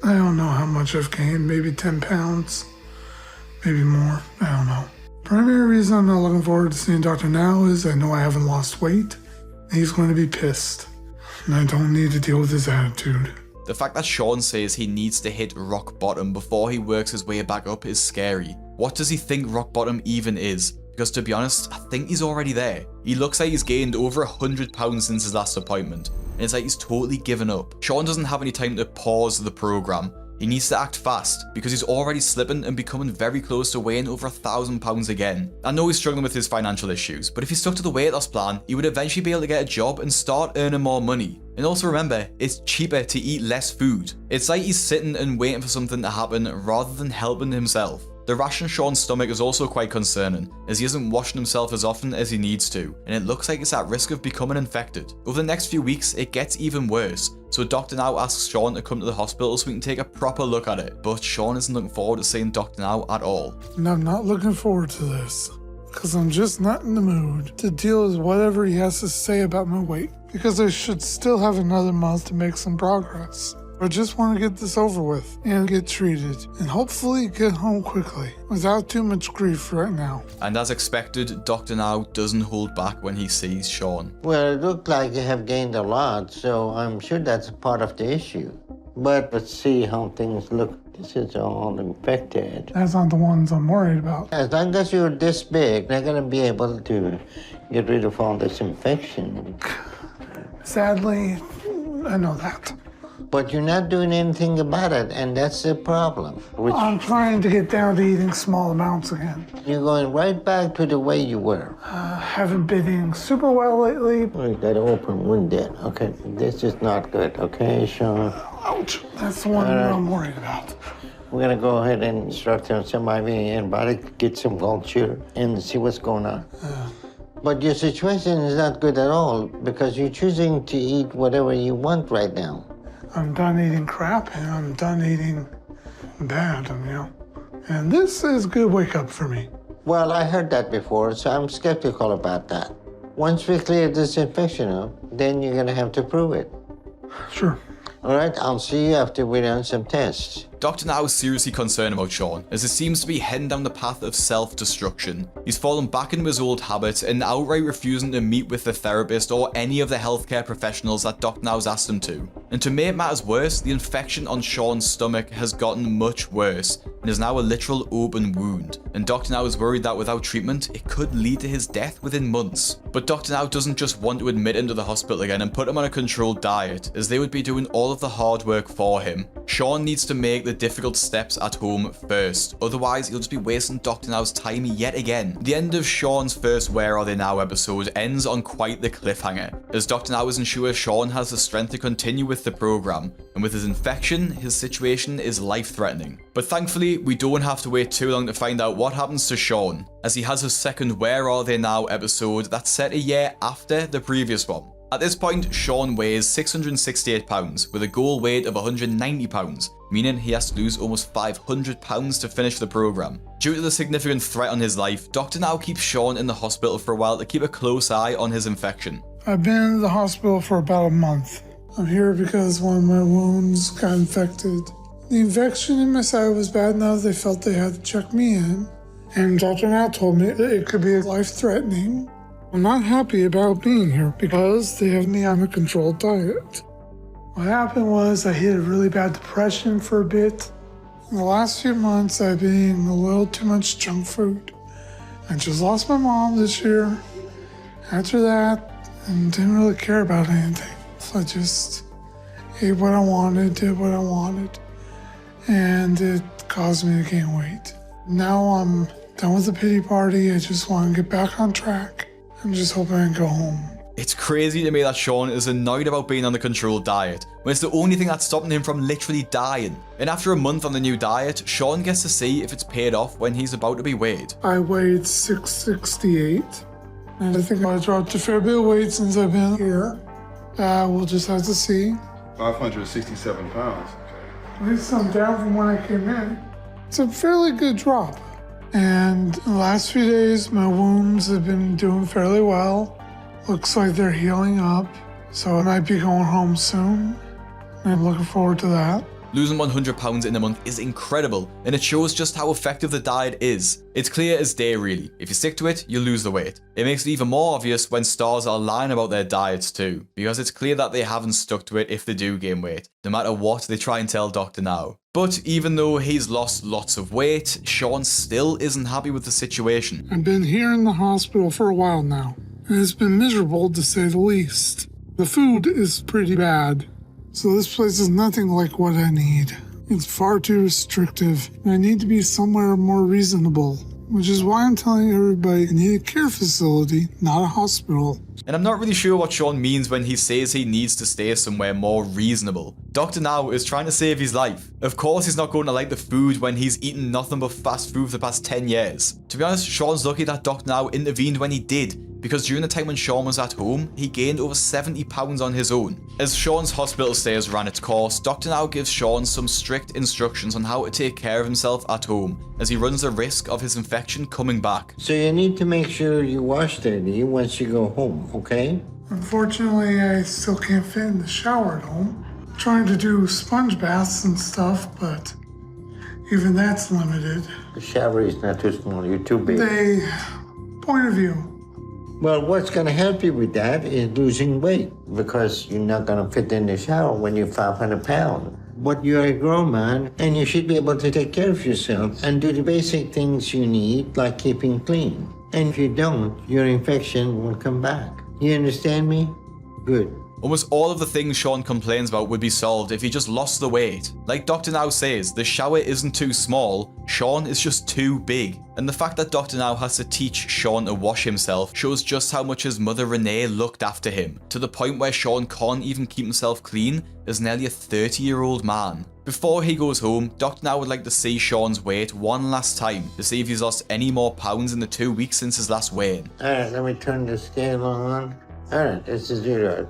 I don't know how much I've gained, maybe 10 pounds, maybe more, I don't know. Primary reason I'm not looking forward to seeing Dr. Now is I know I haven't lost weight. He's going to be pissed, and I don't need to deal with his attitude. The fact that Shawn says he needs to hit rock bottom before he works his way back up is scary. What does he think rock bottom even is? Because to be honest, I think he's already there. He looks like he's gained over 100 pounds since his last appointment, and it's like he's totally given up. Shawn doesn't have any time to pause the program. He needs to act fast because he's already slipping and becoming very close to weighing over 1,000 pounds again. I know he's struggling with his financial issues, but if he stuck to the weight loss plan, he would eventually be able to get a job and start earning more money. And also remember, it's cheaper to eat less food. It's like he's sitting and waiting for something to happen rather than helping himself. The rash on Shawn's stomach is also quite concerning, as he isn't washing himself as often as he needs to, and it looks like it's at risk of becoming infected. Over the next few weeks, it gets even worse, so Dr. Now asks Shawn to come to the hospital so we can take a proper look at it, but Shawn isn't looking forward to seeing Dr. Now at all. And I'm not looking forward to this, because I'm just not in the mood to deal with whatever he has to say about my weight, because I should still have another month to make some progress. I just want to get this over with and get treated and hopefully get home quickly without too much grief right now. And as expected, Dr. Now doesn't hold back when he sees Shawn. Well, it looked like you have gained a lot, so I'm sure that's part of the issue. But let's see how things look. This is all infected. That's not the ones I'm worried about. As long as you're this big, they're going to be able to get rid of all this infection. Sadly, I know that. But you're not doing anything about it, and that's the problem. I'm trying to get down to eating small amounts again. You're going right back to the way you were. Haven't been eating super well lately. Oh, you got to open wound then. Okay, this is not good. Okay, Shawn? Ouch. That's the one that I'm worried about. We're going to go ahead and instruct him some IV antibiotic, get some culture, and see what's going on. But your situation is not good at all because you're choosing to eat whatever you want right now. I'm done eating crap and I'm done eating bad, and this is a good wake up for me. Well, I heard that before, so I'm skeptical about that. Once we clear this infection up, then you're gonna have to prove it. Sure. All right, I'll see you after we run some tests. Dr. Now is seriously concerned about Shawn, as it seems to be heading down the path of self-destruction. He's fallen back into his old habits and outright refusing to meet with the therapist or any of the healthcare professionals that Dr. Now's asked him to. And to make matters worse, the infection on Shawn's stomach has gotten much worse and is now a literal open wound. And Dr. Now is worried that without treatment, it could lead to his death within months. But Dr. Now doesn't just want to admit him to the hospital again and put him on a controlled diet, as they would be doing all of the hard work for him. Shawn needs to make the difficult steps at home first, otherwise he'll just be wasting Dr. Now's time yet again. The end of Shawn's first Where Are They Now episode ends on quite the cliffhanger, as Dr. Now isn't sure Shawn has the strength to continue with the program, and with his infection, his situation is life-threatening. But thankfully, we don't have to wait too long to find out what happens to Shawn, as he has his second Where Are They Now episode that's set a year after the previous one. At this point, Shawn weighs 668 pounds with a goal weight of 190 pounds, meaning he has to lose almost 500 pounds to finish the program. Due to the significant threat on his life, Dr. Now keeps Shawn in the hospital for a while to keep a close eye on his infection. I've been in the hospital for about a month. I'm here because one of my wounds got infected. The infection in my side was bad enough they felt they had to check me in, and Dr. Now told me that it could be life-threatening. I'm not happy about being here because they have me on a controlled diet. What happened was I hit a really bad depression for a bit. In the last few months, I've been eating a little too much junk food. I just lost my mom this year. After that, I didn't really care about anything. So I just ate what I wanted, did what I wanted, and it caused me to gain weight. Now I'm done with the pity party. I just want to get back on track. I'm just hoping I can go home. It's crazy to me that Shawn is annoyed about being on the controlled diet, when it's the only thing that's stopping him from literally dying. And after a month on the new diet, Shawn gets to see if it's paid off when he's about to be weighed. I weighed 668, and I think I dropped a fair bit of weight since I've been here. We'll just have to see. 567 pounds. At least I'm down from when I came in. It's a fairly good drop. And the last few days, my wounds have been doing fairly well. Looks like they're healing up, so I might be going home soon. I'm looking forward to that. Losing 100 pounds in a month is incredible, and it shows just how effective the diet is. It's clear as day really. If you stick to it, you lose the weight. It makes it even more obvious when stars are lying about their diets too, because it's clear that they haven't stuck to it if they do gain weight, no matter what they try and tell Dr. Now. But even though he's lost lots of weight, Shawn still isn't happy with the situation. I've been here in the hospital for a while now, and it's been miserable to say the least. The food is pretty bad. So this place is nothing like what I need. It's far too restrictive, and I need to be somewhere more reasonable, which is why I'm telling everybody I need a care facility, not a hospital. And I'm not really sure what Shawn means when he says he needs to stay somewhere more reasonable. Dr. Now is trying to save his life. Of course he's not going to like the food when he's eaten nothing but fast food for the past 10 years. To be honest, Shawn's lucky that Dr. Now intervened when he did, because during the time when Shawn was at home, he gained over 70 pounds on his own. As Shawn's hospital stays ran its course, Dr. Now gives Shawn some strict instructions on how to take care of himself at home, as he runs the risk of his infection coming back. So you need to make sure you wash dirty once you go home, okay? Unfortunately, I still can't fit in the shower at home. I'm trying to do sponge baths and stuff, but even that's limited. The shower is not too small, you're too big. Point of view. Well, what's going to help you with that is losing weight, because you're not going to fit in the shower when you're 500 pounds. But you're a grown man, and you should be able to take care of yourself and do the basic things you need, like keeping clean. And if you don't, your infection will come back. You understand me? Good. Almost all of the things Shawn complains about would be solved if he just lost the weight. Like Dr. Now says, the shower isn't too small, Shawn is just too big. And the fact that Dr. Now has to teach Shawn to wash himself shows just how much his mother Renee looked after him, to the point where Shawn can't even keep himself clean as nearly a 30-year-old man. Before he goes home, Dr. Now would like to see Shawn's weight one last time to see if he's lost any more pounds in the 2 weeks since his last weigh-in. Alright, let me turn the scale on. Alright, this is zero.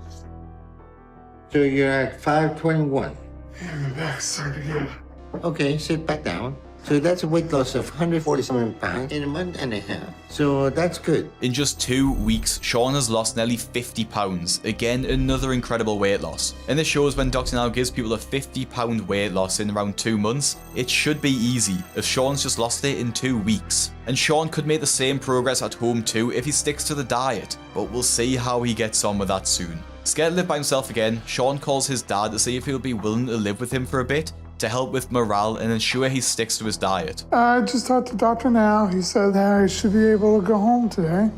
So you're at 521. Yeah, my back's starting to get. Okay, sit back down. So that's a weight loss of 147 pounds in a month and a half. So that's good. In just 2 weeks, Shawn has lost nearly 50 pounds. Again, another incredible weight loss. And this shows when Dr. Now gives people a 50-pound weight loss in around 2 months, it should be easy, if Shawn's just lost it in 2 weeks. And Shawn could make the same progress at home too if he sticks to the diet, but we'll see how he gets on with that soon. Scared to live by himself again, Shawn calls his dad to see if he'll be willing to live with him for a bit, to help with morale and ensure he sticks to his diet. I just talked to Dr. Now. He said that I should be able to go home today.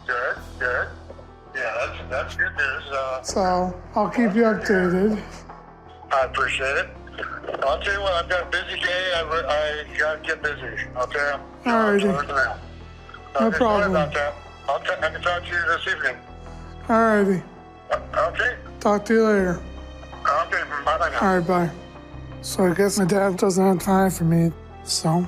Good, good. Yeah, that's good news. So I'll keep you updated. I appreciate it. I'll tell you what, I've got a busy day. I got to get busy. I'll tell you. Alrighty. No problem. Sorry about that. I can talk to you this evening. Alrighty. Okay. Talk to you later. Okay, bye-bye now. Alright, bye. So I guess my dad doesn't have time for me, so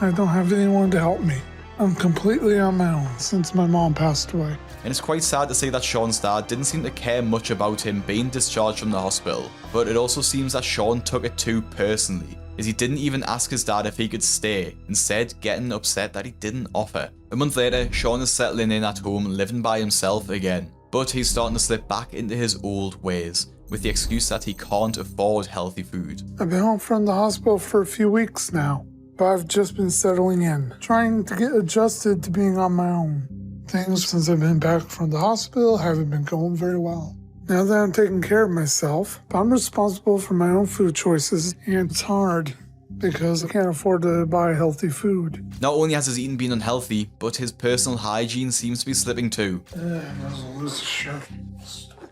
I don't have anyone to help me. I'm completely on my own since my mom passed away. And it's quite sad to see that Shawn's dad didn't seem to care much about him being discharged from the hospital, but it also seems that Shawn took it too personally, as he didn't even ask his dad if he could stay, instead getting upset that he didn't offer. A month later, Shawn is settling in at home living by himself again, but he's starting to slip back into his old ways, with the excuse that he can't afford healthy food. I've been home from the hospital for a few weeks now, but I've just been settling in, trying to get adjusted to being on my own. Things since I've been back from the hospital haven't been going very well. Now that I'm taking care of myself, I'm responsible for my own food choices, and it's hard because I can't afford to buy healthy food. Not only has his eating been unhealthy, but his personal hygiene seems to be slipping too. I might as well lose the shirt.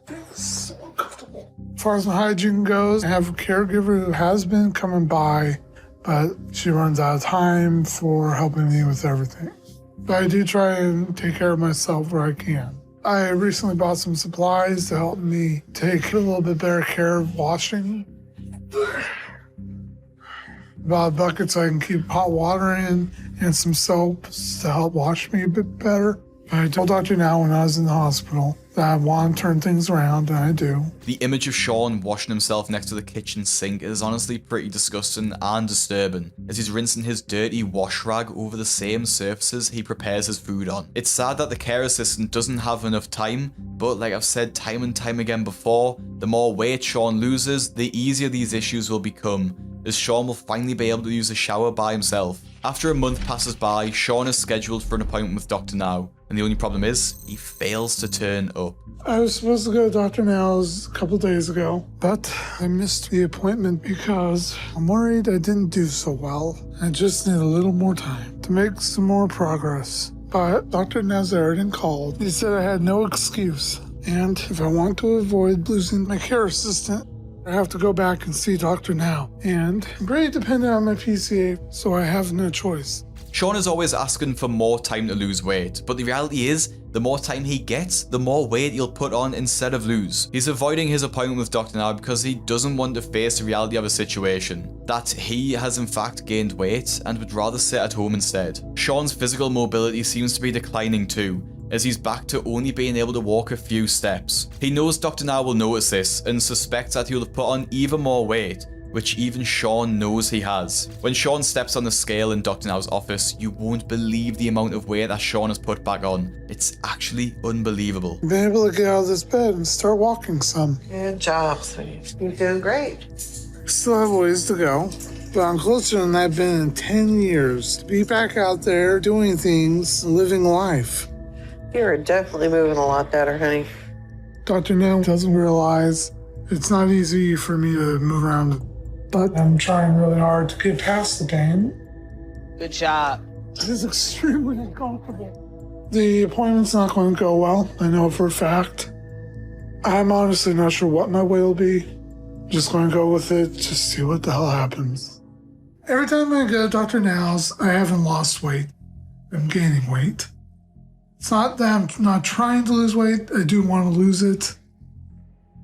It's so uncomfortable. As far as my hygiene goes, I have a caregiver who has been coming by, but she runs out of time for helping me with everything. But I do try and take care of myself where I can. I recently bought some supplies to help me take a little bit better care of washing. Bought a bucket so I can keep hot water in and some soap to help wash me a bit better. I told Dr. Now when I was in the hospital that I want to turn things around, and I do. The image of Shawn washing himself next to the kitchen sink is honestly pretty disgusting and disturbing, as he's rinsing his dirty wash rag over the same surfaces he prepares his food on. It's sad that the care assistant doesn't have enough time, but like I've said time and time again before, the more weight Shawn loses, the easier these issues will become, as Shawn will finally be able to use a shower by himself. After a month passes by, Shawn is scheduled for an appointment with Dr. Now, and the only problem is, he fails to turn up. I was supposed to go to Dr. Now's a couple days ago, but I missed the appointment because I'm worried I didn't do so well. I just need a little more time to make some more progress. But Dr. Nazarian called. He said I had no excuse, and if I want to avoid losing my care assistant, I have to go back and see Dr. Now. And I'm pretty dependent on my PCA, so I have no choice. Shawn is always asking for more time to lose weight, but the reality is, the more time he gets, the more weight he'll put on instead of lose. He's avoiding his appointment with Dr. Now because he doesn't want to face the reality of a situation, that he has in fact gained weight and would rather sit at home instead. Shawn's physical mobility seems to be declining too, as he's back to only being able to walk a few steps. He knows Dr. Now will notice this and suspects that he'll have put on even more weight, which even Shawn knows he has. When Shawn steps on the scale in Dr. Now's office, you won't believe the amount of weight that Shawn has put back on. It's actually unbelievable. I've been able to get out of this bed and start walking some. Good job, sweetie. You're doing great. Still have ways to go, but I'm closer than I've been in 10 years to be back out there doing things, living life. You're definitely moving a lot better, honey. Dr. Now doesn't realize it's not easy for me to move around, but I'm trying really hard to get past the pain. Good job. It is extremely uncomfortable. The appointment's not going to go well. I know for a fact. I'm honestly not sure what my way will be. Just going to go with it, just see what the hell happens. Every time I go to Dr. Now's, I haven't lost weight. I'm gaining weight. It's not that I'm not trying to lose weight. I do want to lose it.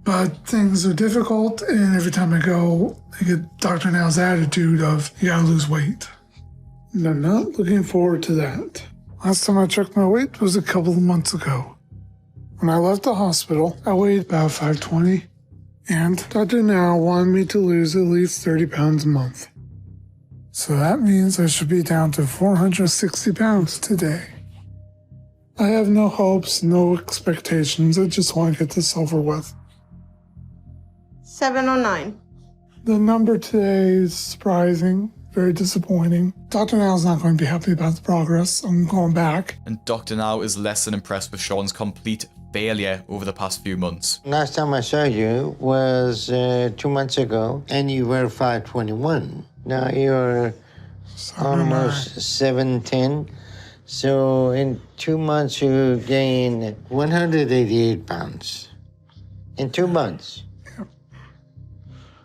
But things are difficult, and every time I go, I get Dr. Now's attitude of, you gotta lose weight. And I'm not looking forward to that. Last time I checked my weight was a couple of months ago. When I left the hospital, I weighed about 520, and Dr. Now wanted me to lose at least 30 pounds a month. So that means I should be down to 460 pounds today. I have no hopes, no expectations. I just want to get this over with. 709. The number today is surprising, very disappointing. Dr. Now's not going to be happy about the progress. I'm going back. And Dr. Now is less than impressed with Shawn's complete failure over the past few months. Last time I saw you was 2 months ago, and you were 521. Now you're almost 710. So in 2 months, you gained 188 pounds. In 2 months.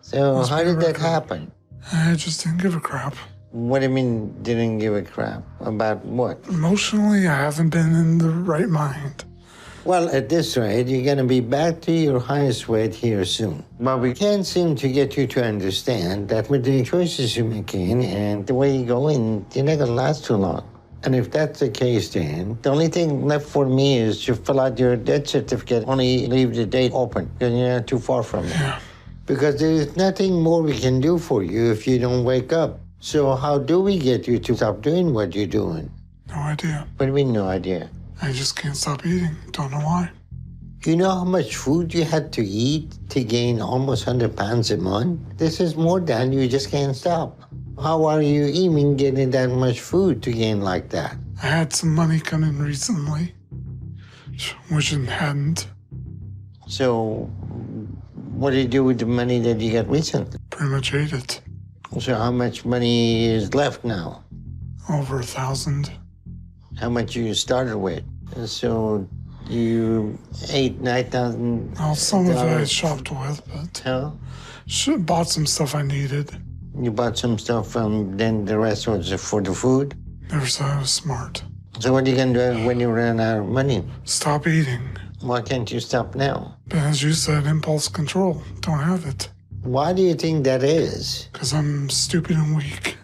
So how did that happen? I just didn't give a crap. What do you mean, didn't give a crap? About what? Emotionally, I haven't been in the right mind. Well, at this rate, you're going to be back to your highest weight here soon. But we can't seem to get you to understand that with the choices you're making and the way you're going, you're not going to last too long. And if that's the case, then the only thing left for me is to fill out your death certificate, only leave the date open, because you're not too far from it. Yeah. Because there's nothing more we can do for you if you don't wake up. So how do we get you to stop doing what you're doing? No idea. What do you mean, no idea? I just can't stop eating. Don't know why. You know how much food you had to eat to gain almost 100 pounds a month? This is more than you just can't stop. How are you even getting that much food to gain like that? I had some money come in recently, which it hadn't. So what do you do with the money that you got recently? Pretty much ate it. So how much money is left now? Over 1,000. How much you started with? So you ate 9,000. Well, some of it I shopped with, but Hell? bought some stuff I needed. You bought some stuff, then the rest was for the food? Never said I was smart. So what are you going to do when you run out of money? Stop eating. Why can't you stop now? But as you said, impulse control. Don't have it. Why do you think that is? Because I'm stupid and weak.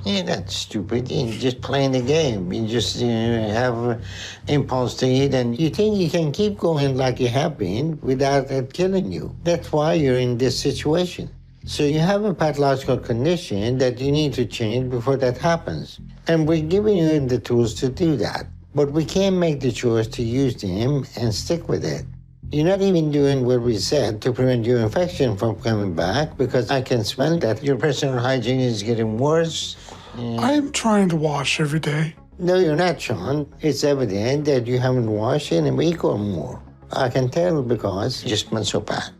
You're not stupid. You're just playing the game. You just have impulse to eat, and you think you can keep going like you have been without it killing you. That's why you're in this situation. So you have a pathological condition that you need to change before that happens. And we're giving you the tools to do that. But we can't make the choice to use them and stick with it. You're not even doing what we said to prevent your infection from coming back, because I can smell that your personal hygiene is getting worse. I'm trying to wash every day. No, you're not, Shawn. It's evident that you haven't washed in a week or more. I can tell because you smell so bad.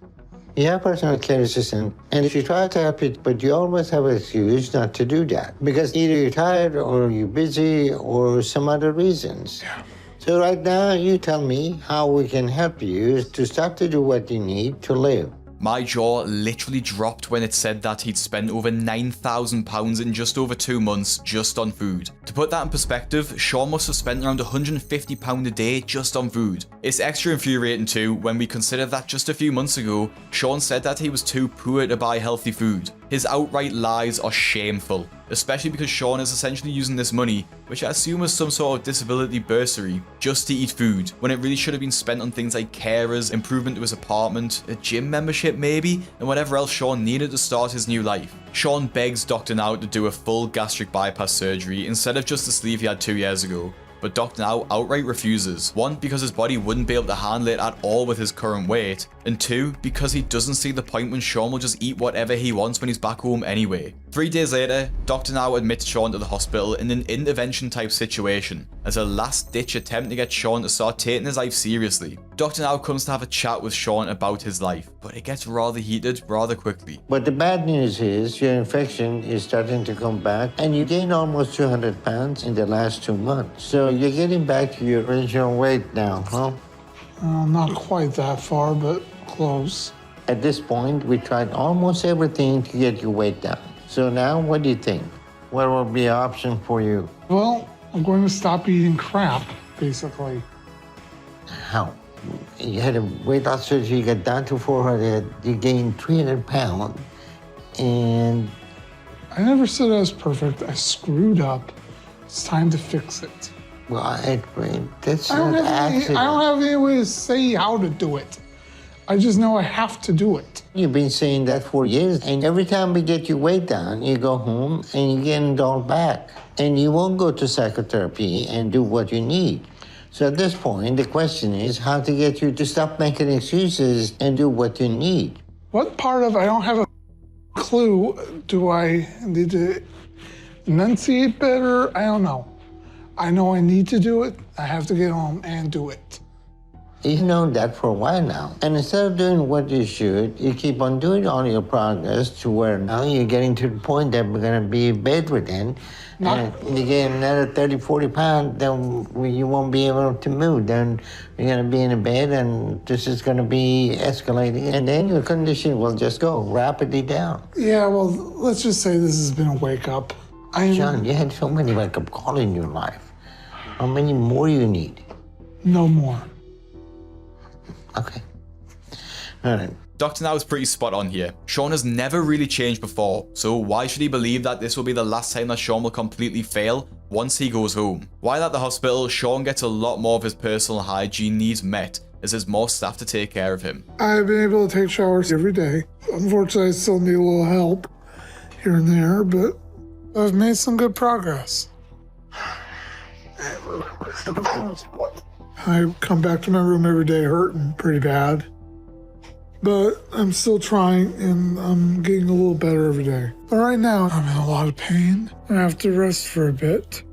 You have personal care assistant, and if you try to help it, but you always have an excuse not to do that, because either you're tired or you're busy or some other reasons. Yeah. So right now, you tell me how we can help you to start to do what you need to live. My jaw literally dropped when it said that he'd spent over £9,000 in just over 2 months just on food. To put that in perspective, Shawn must have spent around £150 a day just on food. It's extra infuriating too when we consider that just a few months ago, Shawn said that he was too poor to buy healthy food. His outright lies are shameful, especially because Shawn is essentially using this money, which I assume was some sort of disability bursary, just to eat food, when it really should have been spent on things like carers, improvement to his apartment, a gym membership maybe, and whatever else Shawn needed to start his new life. Shawn begs Dr. Now to do a full gastric bypass surgery instead of just the sleeve he had 2 years ago. But Dr. Now outright refuses. 1, because his body wouldn't be able to handle it at all with his current weight, and 2, because he doesn't see the point when Shawn will just eat whatever he wants when he's back home anyway. 3 days later, Dr. Now admits Shawn to the hospital in an intervention type situation, as a last ditch attempt to get Shawn to start taking his life seriously. Dr. Now comes to have a chat with Shawn about his life, but it gets rather heated rather quickly. But the bad news is your infection is starting to come back, and you gained almost 200 pounds in the last 2 months. So you're getting back to your original weight now, huh? Not quite that far, but close. At this point, we tried almost everything to get your weight down. So now, what do you think? What will be an option for you? Well, I'm going to stop eating crap, basically. How? You had a weight loss surgery, you got down to 400, you gained 300 pounds, and... I never said I was perfect. I screwed up. It's time to fix it. Well, that's not accident. I don't have any way to say how to do it. I just know I have to do it. You've been saying that for years, and every time we get your weight down, you go home and you get it all back. And you won't go to psychotherapy and do what you need. So at this point, the question is how to get you to stop making excuses and do what you need. What part of I don't have a clue do I need to enunciate better? I don't know. I know I need to do it. I have to get home and do it. You've known that for a while now. And instead of doing what you should, you keep on doing all your progress to where now you're getting to the point that we're going to be bedridden. And you get another 30, 40 pounds, then you won't be able to move. Then you're going to be in a bed and this is going to be escalating. And then your condition will just go rapidly down. Yeah, well, let's just say this has been a wake up. Shawn, you had so many wake-up calls in your life. How many more you need? No more. Okay. All right. Dr. Now is pretty spot on here. Shawn has never really changed before, so why should he believe that this will be the last time that Shawn will completely fail once he goes home? While at the hospital, Shawn gets a lot more of his personal hygiene needs met, as there's more staff to take care of him. I've been able to take showers every day. Unfortunately, I still need a little help here and there, but I've made some good progress. I come back to my room every day hurting pretty bad, but I'm still trying and I'm getting a little better every day. But right now, I'm in a lot of pain. I have to rest for a bit.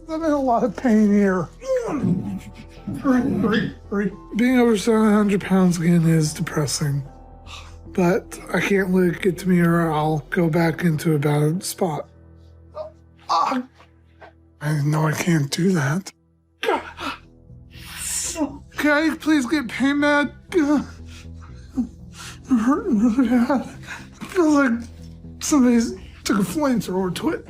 I'm in a lot of pain here. Being over 700 pounds again is depressing, but I can't let it get to me or I'll go back into a bad spot. I know I can't do that. Can I please get pain med? I'm hurting really bad. It feels like somebody's took a flamethrower to it.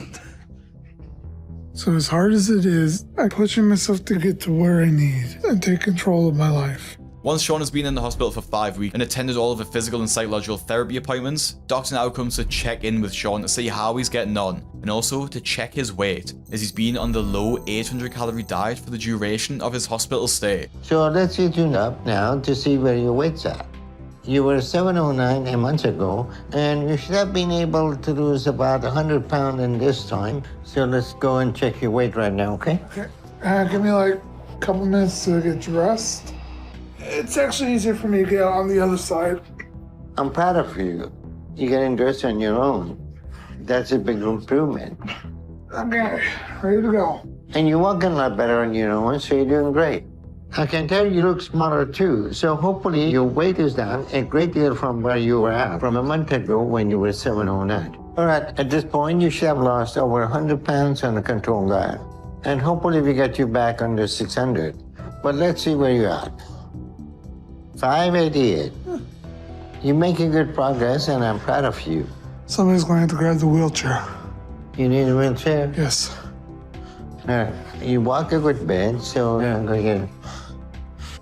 So as hard as it is, I'm pushing myself to get to where I need and take control of my life. Once Shawn has been in the hospital for 5 weeks and attended all of the physical and psychological therapy appointments, Dr. now comes to check in with Shawn to see how he's getting on, and also to check his weight, as he's been on the low 800-calorie diet for the duration of his hospital stay. So let's get you up now to see where your weight's at. You were 709 a month ago, and you should have been able to lose about 100 pounds in this time. So let's go and check your weight right now, okay? Okay. Give me like a couple minutes to get dressed. It's actually easier for me to get on the other side. I'm proud of you. You're getting dressed on your own. That's a big improvement. Okay, ready to go. And you're walking a lot better on your own, so you're doing great. I can tell you look smaller too, so hopefully your weight is down a great deal from where you were at from a month ago when you were 709. All right, at this point you should have lost over 100 pounds on a controlled diet. And hopefully we get you back under 600. But let's see where you're at. 588. You're making good progress and I'm proud of you. Somebody's going to have to grab the wheelchair. You need a wheelchair? Yes. All right, you walk a good bit, so I'm going to get it.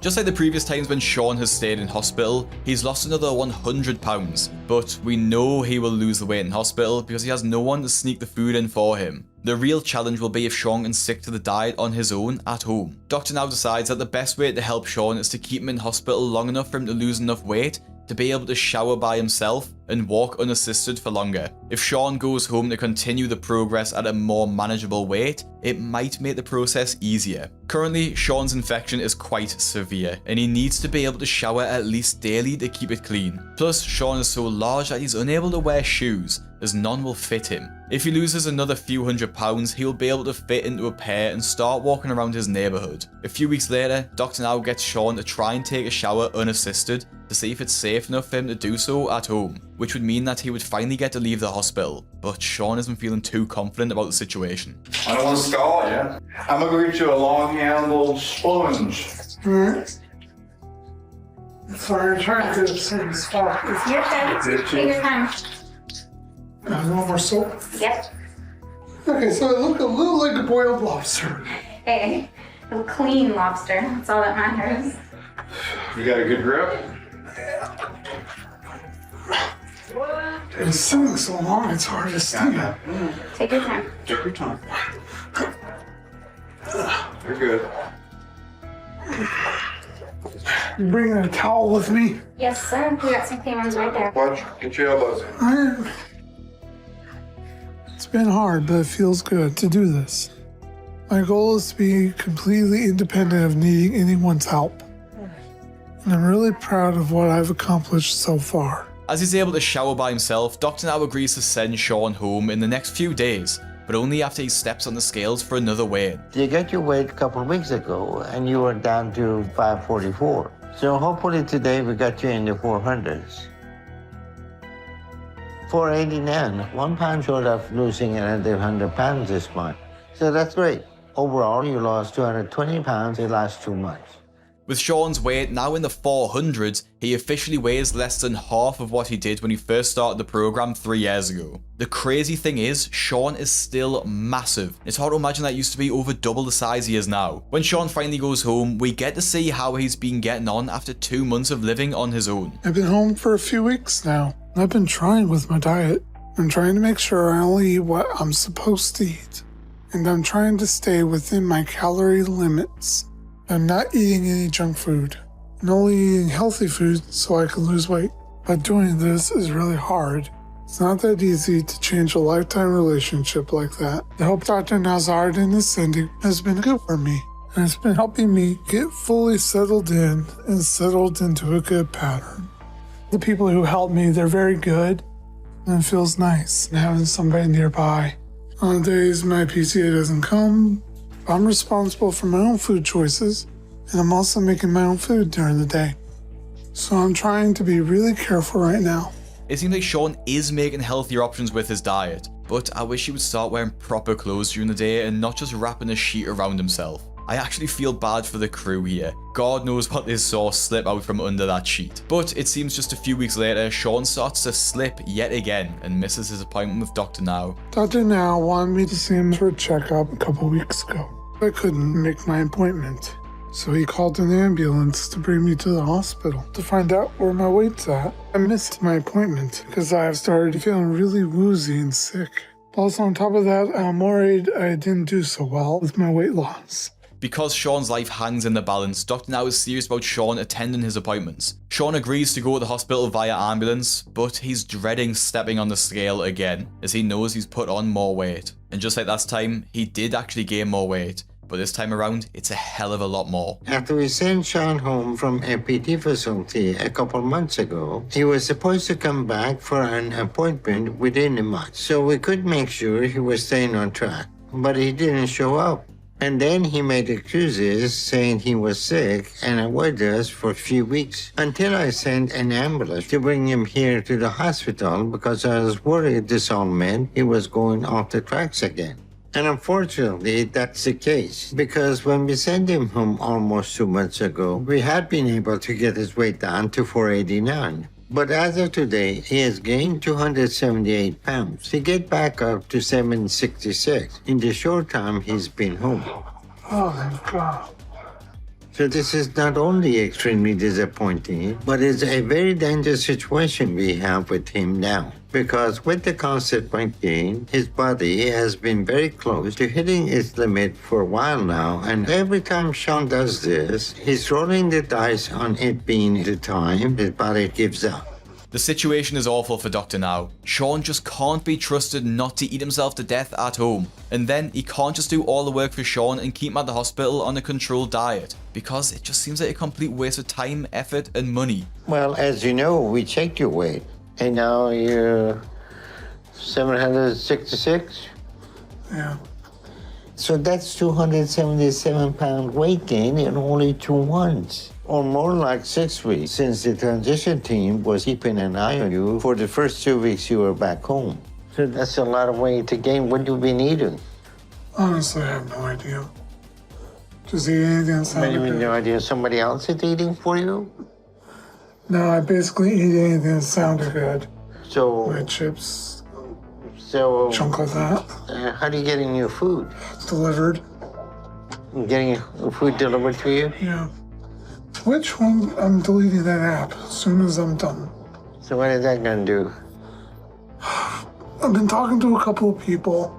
Just like the previous times when Shawn has stayed in hospital, he's lost another 100 pounds, but we know he will lose the weight in hospital because he has no one to sneak the food in for him. The real challenge will be if Shawn can stick to the diet on his own at home. Doctor now decides that the best way to help Shawn is to keep him in hospital long enough for him to lose enough weight to be able to shower by himself and walk unassisted for longer. If Shawn goes home to continue the progress at a more manageable weight, it might make the process easier. Currently, Shawn's infection is quite severe, and he needs to be able to shower at least daily to keep it clean. Plus, Shawn is so large that he's unable to wear shoes, as none will fit him. If he loses another few hundred pounds, he'll be able to fit into a pair and start walking around his neighborhood. A few weeks later, Dr. now gets Shawn to try and take a shower unassisted to see if it's safe enough for him to do so at home, which would mean that he would finally get to leave the hospital. But Shawn isn't feeling too confident about the situation. I don't want to scald you. I'm going to get you a long-handled sponge. Alright. Sorry, I'm trying to do the same spot. Your turn. Take your time. One more soap? Yep. Okay, so I look a little like a boiled lobster. Hey, a clean lobster. That's all that matters. You got a good grip? It's sitting so long, it's hard to stand. Take your time. Take your time. You're good. You bringing a towel with me? Yes, sir. We got some clean ones right there. Watch, get your elbows in. It's been hard, but it feels good to do this. My goal is to be completely independent of needing anyone's help. And I'm really proud of what I've accomplished so far. As he's able to shower by himself, Dr. now agrees to send Shawn home in the next few days, but only after he steps on the scales for another weigh-in. You got your weight a couple of weeks ago, and you were down to 544. So hopefully today we got you in the 400s. 489, 1 pound short of losing another 100 pounds this month. So that's great. Overall, you lost 220 pounds in the last 2 months. With Shawn's weight now in the 400s, he officially weighs less than half of what he did when he first started the program 3 years ago. The crazy thing is, Shawn is still massive. It's hard to imagine that used to be over double the size he is now. When Shawn finally goes home, we get to see how he's been getting on after 2 months of living on his own. I've been home for a few weeks now. I've been trying with my diet. I'm trying to make sure I only eat what I'm supposed to eat. And I'm trying to stay within my calorie limits. I'm not eating any junk food. I'm only eating healthy food so I can lose weight. But doing this is really hard. It's not that easy to change a lifetime relationship like that. The help Dr. Nazardin is sending has been good for me. And it's been helping me get fully settled in and settled into a good pattern. The people who help me, they're very good. And it feels nice having somebody nearby. On days my PCA doesn't come, I'm responsible for my own food choices, and I'm also making my own food during the day. So I'm trying to be really careful right now. It seems like Shawn is making healthier options with his diet, but I wish he would start wearing proper clothes during the day and not just wrapping a sheet around himself. I actually feel bad for the crew here. God knows what they saw slip out from under that sheet. But it seems just a few weeks later, Shawn starts to slip yet again and misses his appointment with Dr. Now. Dr. Now wanted me to see him for a checkup a couple weeks ago. I couldn't make my appointment, so he called an ambulance to bring me to the hospital to find out where my weight's at. I missed my appointment because I started feeling really woozy and sick. Plus, on top of that, I'm worried I didn't do so well with my weight loss. Because Shawn's life hangs in the balance, Dr. Now is serious about Shawn attending his appointments. Shawn agrees to go to the hospital via ambulance, but he's dreading stepping on the scale again, as he knows he's put on more weight. And just like last time, he did actually gain more weight, but this time around, it's a hell of a lot more. After we sent Shawn home from a PT facility a couple months ago, he was supposed to come back for an appointment within a month, so we could make sure he was staying on track. But he didn't show up. And then he made excuses saying he was sick and avoided us for a few weeks until I sent an ambulance to bring him here to the hospital because I was worried this all meant he was going off the tracks again. And unfortunately, that's the case because when we sent him home almost 2 months ago, we had been able to get his weight down to 489. But as of today, he has gained 278 pounds to get back up to 766 in the short time he's been home. Oh, my God. So this is not only extremely disappointing, but it's a very dangerous situation we have with him now. Because with the constant weight gain, his body has been very close to hitting its limit for a while now, and every time Shawn does this, he's rolling the dice on it being the time his body gives up. The situation is awful for Dr. Now. Shawn just can't be trusted not to eat himself to death at home. And then he can't just do all the work for Shawn and keep him at the hospital on a controlled diet, because it just seems like a complete waste of time, effort, and money. Well, as you know, we checked your weight, and now you're 766? Yeah. So that's 277-pound weight gain in only 2 months. Or more like 6 weeks, since the transition team was keeping an eye on you for the first 2 weeks you were back home. So that's a lot of weight to gain. What have you been eating? Honestly, I have no idea. Just eat anything that sounds What do you mean, good. no idea? Somebody else is eating for you? No, I basically eat anything that sounded good. So... Like chips, So... junk like that. How do you get in your food? Delivered. Getting food delivered to you? Yeah. Which one? I'm deleting that app as soon as I'm done. So what is that gonna do? I've been talking to a couple of people.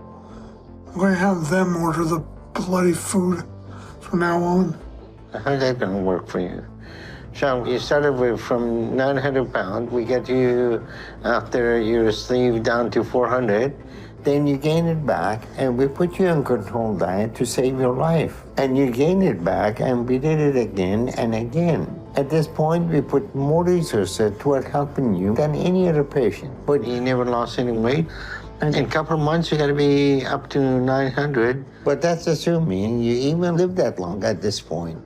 I'm going to have them order the bloody food from now on. How's that gonna work for you? Shawn, you started with from 900 pounds. We get you after your sleeve down to 400. Then you gain it back, and we put you on controlled diet to save your life. And you gain it back, and we did it again and again. At this point, we put more resources toward helping you than any other patient. But you never lost any weight. And in a couple of months, you're gonna be up to 900. But that's assuming you even live that long at this point.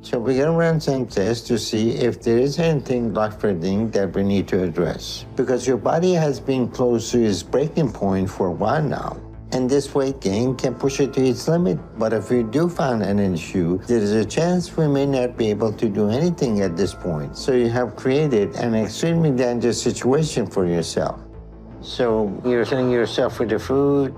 So we're gonna run some tests to see if there is anything life-threatening that we need to address. Because your body has been close to its breaking point for a while now. And this weight gain can push it to its limit. But if we do find an issue, there is a chance we may not be able to do anything at this point. So you have created an extremely dangerous situation for yourself. So you're killing yourself with the food.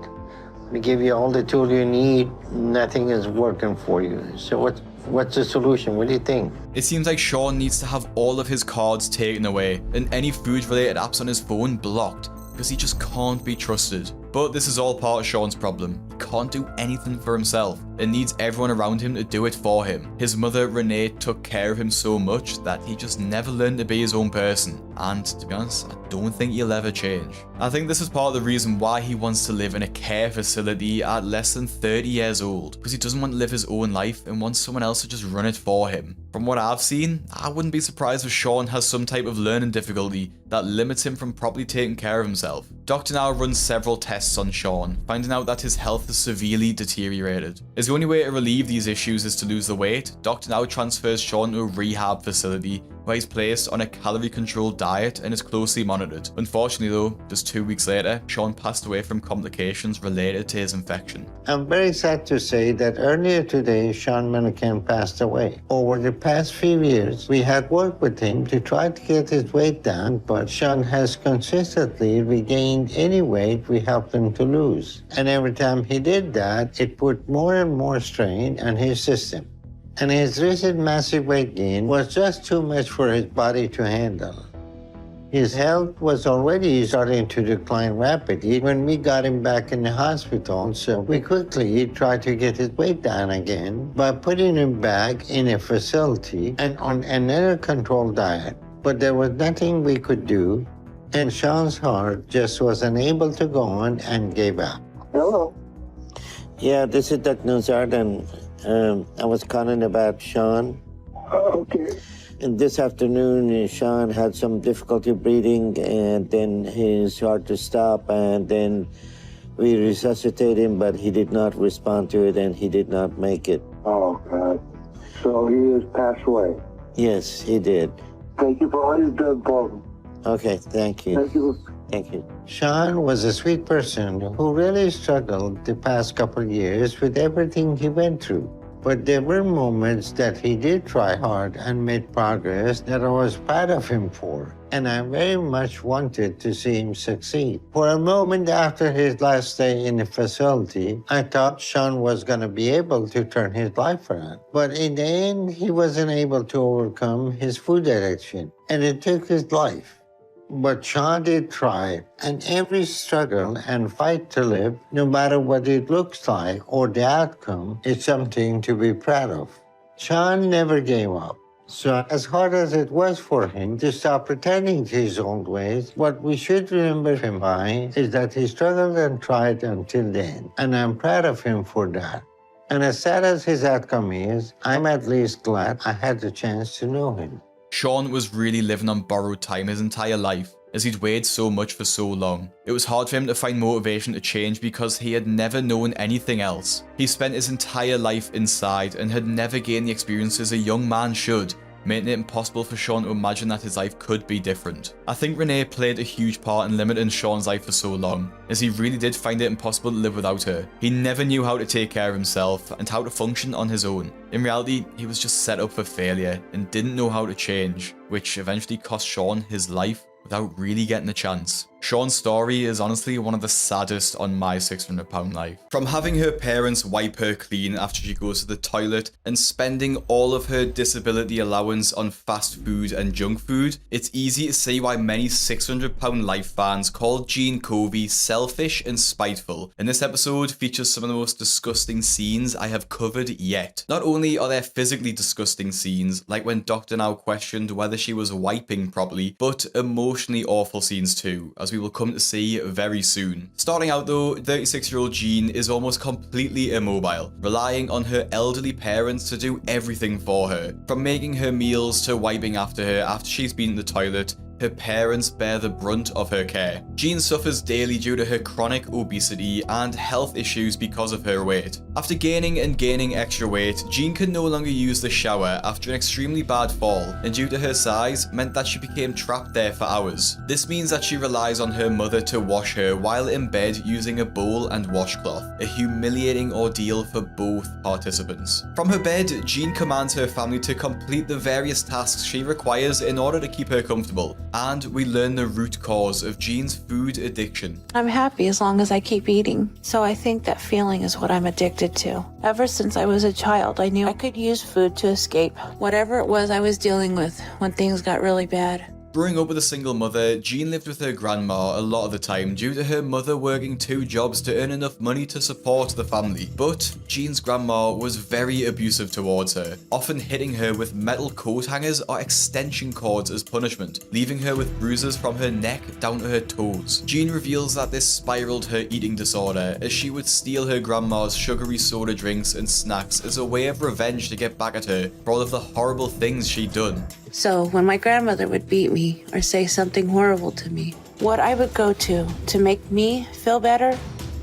We give you all the tools you need. Nothing is working for you. So what's the solution? What do you think? It seems like Shawn needs to have all of his cards taken away and any food-related apps on his phone blocked, because he just can't be trusted. But this is all part of Shawn's problem. He can't do anything for himself and needs everyone around him to do it for him. His mother, Renee, took care of him so much that he just never learned to be his own person. And to be honest, I don't think he'll ever change. I think this is part of the reason why he wants to live in a care facility at less than 30 years old, because he doesn't want to live his own life and wants someone else to just run it for him. From what I've seen, I wouldn't be surprised if Shawn has some type of learning difficulty that limits him from properly taking care of himself. Dr. Now runs several tests on Shawn, finding out that his health is severely deteriorated. As the only way to relieve these issues is to lose the weight, Dr. Now transfers Shawn to a rehab facility where he's placed on a calorie-controlled diet and is closely monitored. Unfortunately though, just 2 weeks later, Shawn passed away from complications related to his infection. I'm very sad to say that earlier today, Shawn Milliken passed away. Over the past few years, we had worked with him to try to get his weight down, but Shawn has consistently regained any weight we helped him to lose. And every time he did that, it put more and more strain on his system. And his recent massive weight gain was just too much for his body to handle. His health was already starting to decline rapidly when we got him back in the hospital, so we quickly tried to get his weight down again by putting him back in a facility and on another controlled diet. But there was nothing we could do, and Shawn's heart just wasn't able to go on and gave up. Hello. Yeah, this is Dr. Nozard, and I was calling about Shawn. Okay. And this afternoon, Shawn had some difficulty breathing, and then his heart to stop, and then we resuscitated him, but he did not respond to it, and he did not make it. Oh, God. So he has passed away. Yes, he did. Thank you for all you've done for him. Okay, thank you. Thank you. Thank you. Shawn was a sweet person who really struggled the past couple of years with everything he went through. But there were moments that he did try hard and made progress that I was proud of him for. And I very much wanted to see him succeed. For a moment after his last stay in the facility, I thought Shawn was going to be able to turn his life around. But in the end, he wasn't able to overcome his food addiction, and it took his life. But Shawn did try, and every struggle and fight to live, no matter what it looks like or the outcome, is something to be proud of. Shawn never gave up. So as hard as it was for him to stop pretending to his old ways, what we should remember him by is that he struggled and tried until the end. And I'm proud of him for that. And as sad as his outcome is, I'm at least glad I had the chance to know him. Shawn was really living on borrowed time his entire life, as he'd weighed so much for so long. It was hard for him to find motivation to change because he had never known anything else. He spent his entire life inside and had never gained the experiences a young man should, making it impossible for Shawn to imagine that his life could be different. I think Renee played a huge part in limiting Shawn's life for so long, as he really did find it impossible to live without her. He never knew how to take care of himself and how to function on his own. In reality, he was just set up for failure and didn't know how to change, which eventually cost Shawn his life without really getting a chance. Shawn's story is honestly one of the saddest on my 600-pound life. From having her parents wipe her clean after she goes to the toilet and spending all of her disability allowance on fast food and junk food, it's easy to see why many 600-pound life fans call Jean Covey selfish and spiteful. And this episode features some of the most disgusting scenes I have covered yet. Not only are there physically disgusting scenes, like when Dr. Now questioned whether she was wiping properly, but emotionally awful scenes too, as we will come to see very soon. Starting out though, 36-year-old Jean is almost completely immobile, relying on her elderly parents to do everything for her. From making her meals to wiping after her after she's been in the toilet, her parents bear the brunt of her care. Jean suffers daily due to her chronic obesity and health issues because of her weight. After gaining extra weight, Jean could no longer use the shower after an extremely bad fall, and due to her size, meant that she became trapped there for hours. This means that she relies on her mother to wash her while in bed using a bowl and washcloth, a humiliating ordeal for both participants. From her bed, Jean commands her family to complete the various tasks she requires in order to keep her comfortable. And we learn the root cause of Jean's food addiction. I'm happy as long as I keep eating. So I think that feeling is what I'm addicted to. Ever since I was a child, I knew I could use food to escape whatever it was I was dealing with when things got really bad. Growing up with a single mother, Jean lived with her grandma a lot of the time due to her mother working 2 jobs to earn enough money to support the family. But Jean's grandma was very abusive towards her, often hitting her with metal coat hangers or extension cords as punishment, leaving her with bruises from her neck down to her toes. Jean reveals that this spiraled her eating disorder, as she would steal her grandma's sugary soda drinks and snacks as a way of revenge to get back at her for all of the horrible things she'd done. So when my grandmother would beat me or say something horrible to me, what I would go to make me feel better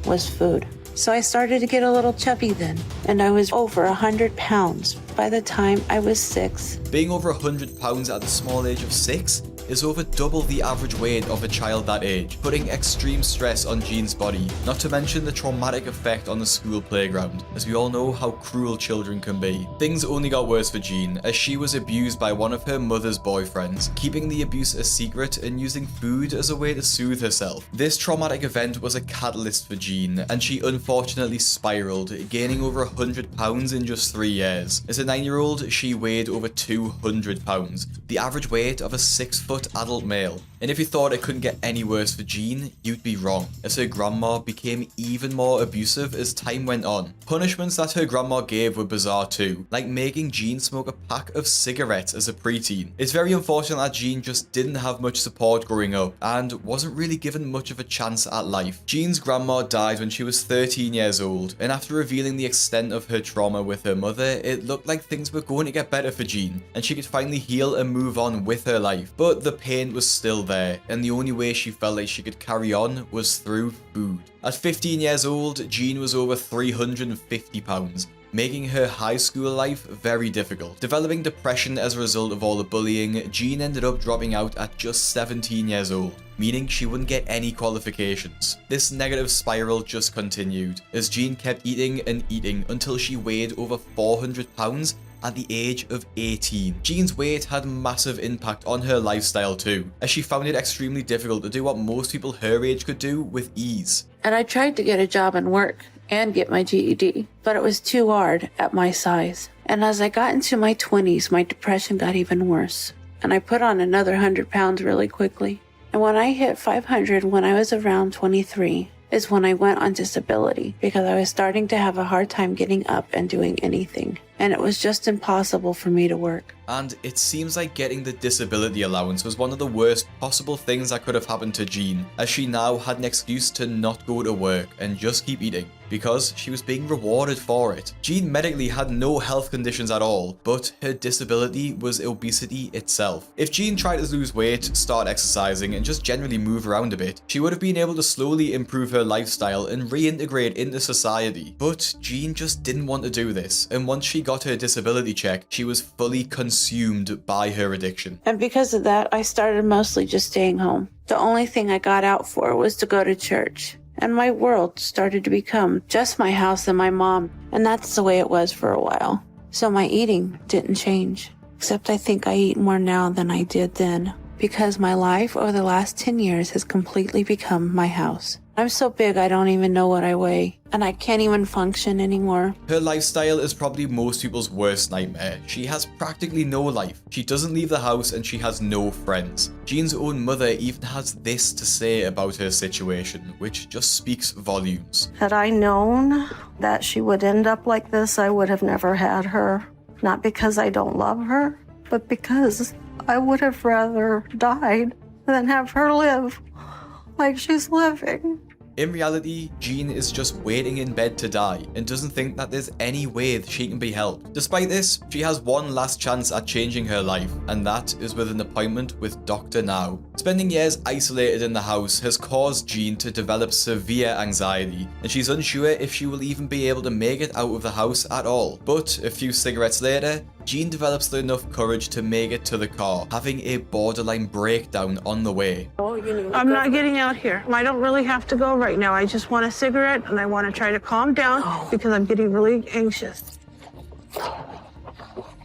was food. So I started to get a little chubby then, and I was over 100 pounds by the time I was 6. Being over 100 pounds at the small age of 6 is over double the average weight of a child that age, putting extreme stress on Jean's body, not to mention the traumatic effect on the school playground, as we all know how cruel children can be. Things only got worse for Jean, as she was abused by one of her mother's boyfriends, keeping the abuse a secret and using food as a way to soothe herself. This traumatic event was a catalyst for Jean, and she unfortunately spiraled, gaining over 100 pounds in just 3 years. As a 9-year-old, she weighed over 200 pounds, the average weight of a 6-foot adult male. And if you thought it couldn't get any worse for Jean, you'd be wrong, as her grandma became even more abusive as time went on. Punishments that her grandma gave were bizarre too, like making Jean smoke a pack of cigarettes as a preteen. It's very unfortunate that Jean just didn't have much support growing up and wasn't really given much of a chance at life. Jean's grandma died when she was 13 years old, and after revealing the extent of her trauma with her mother, it looked like things were going to get better for Jean, and she could finally heal and move on with her life. But the pain was still there, and the only way she felt like she could carry on was through food. At 15 years old, Jean was over 350 pounds, making her high school life very difficult. Developing depression as a result of all the bullying, Jean ended up dropping out at just 17 years old, meaning she wouldn't get any qualifications. This negative spiral just continued, as Jean kept eating and eating until she weighed over 400 pounds at the age of 18. Jean's weight had massive impact on her lifestyle too, as she found it extremely difficult to do what most people her age could do with ease. And I tried to get a job and work and get my GED, but it was too hard at my size. And as I got into my 20s, my depression got even worse, and I put on another 100 pounds really quickly. And when I hit 500 when I was around 23, is when I went on disability, because I was starting to have a hard time getting up and doing anything, and it was just impossible for me to work. And it seems like getting the disability allowance was one of the worst possible things that could have happened to Jean, as she now had an excuse to not go to work and just keep eating, because she was being rewarded for it. Jean medically had no health conditions at all, but her disability was obesity itself. If Jean tried to lose weight, start exercising, and just generally move around a bit, she would have been able to slowly improve her lifestyle and reintegrate into society. But Jean just didn't want to do this, and once she got her disability check, she was fully consumed by her addiction. And because of that, I started mostly just staying home. The only thing I got out for was to go to church. And my world started to become just my house and my mom. And that's the way it was for a while. So my eating didn't change. Except I think I eat more now than I did then. Because my life over the last 10 years has completely become my house. I'm so big I don't even know what I weigh. And I can't even function anymore. Her lifestyle is probably most people's worst nightmare. She has practically no life. She doesn't leave the house and she has no friends. Jean's own mother even has this to say about her situation, which just speaks volumes. Had I known that she would end up like this, I would have never had her. Not because I don't love her, but because I would have rather died than have her live like she's living. In reality, Jean is just waiting in bed to die and doesn't think that there's any way that she can be helped. Despite this, she has one last chance at changing her life, and that is with an appointment with Dr. Now. Spending years isolated in the house has caused Jean to develop severe anxiety, and she's unsure if she will even be able to make it out of the house at all. But a few cigarettes later, Jean develops enough courage to make it to the car, having a borderline breakdown on the way. I'm not getting out here. I don't really have to go right now. I just want a cigarette and I want to try to calm down because I'm getting really anxious.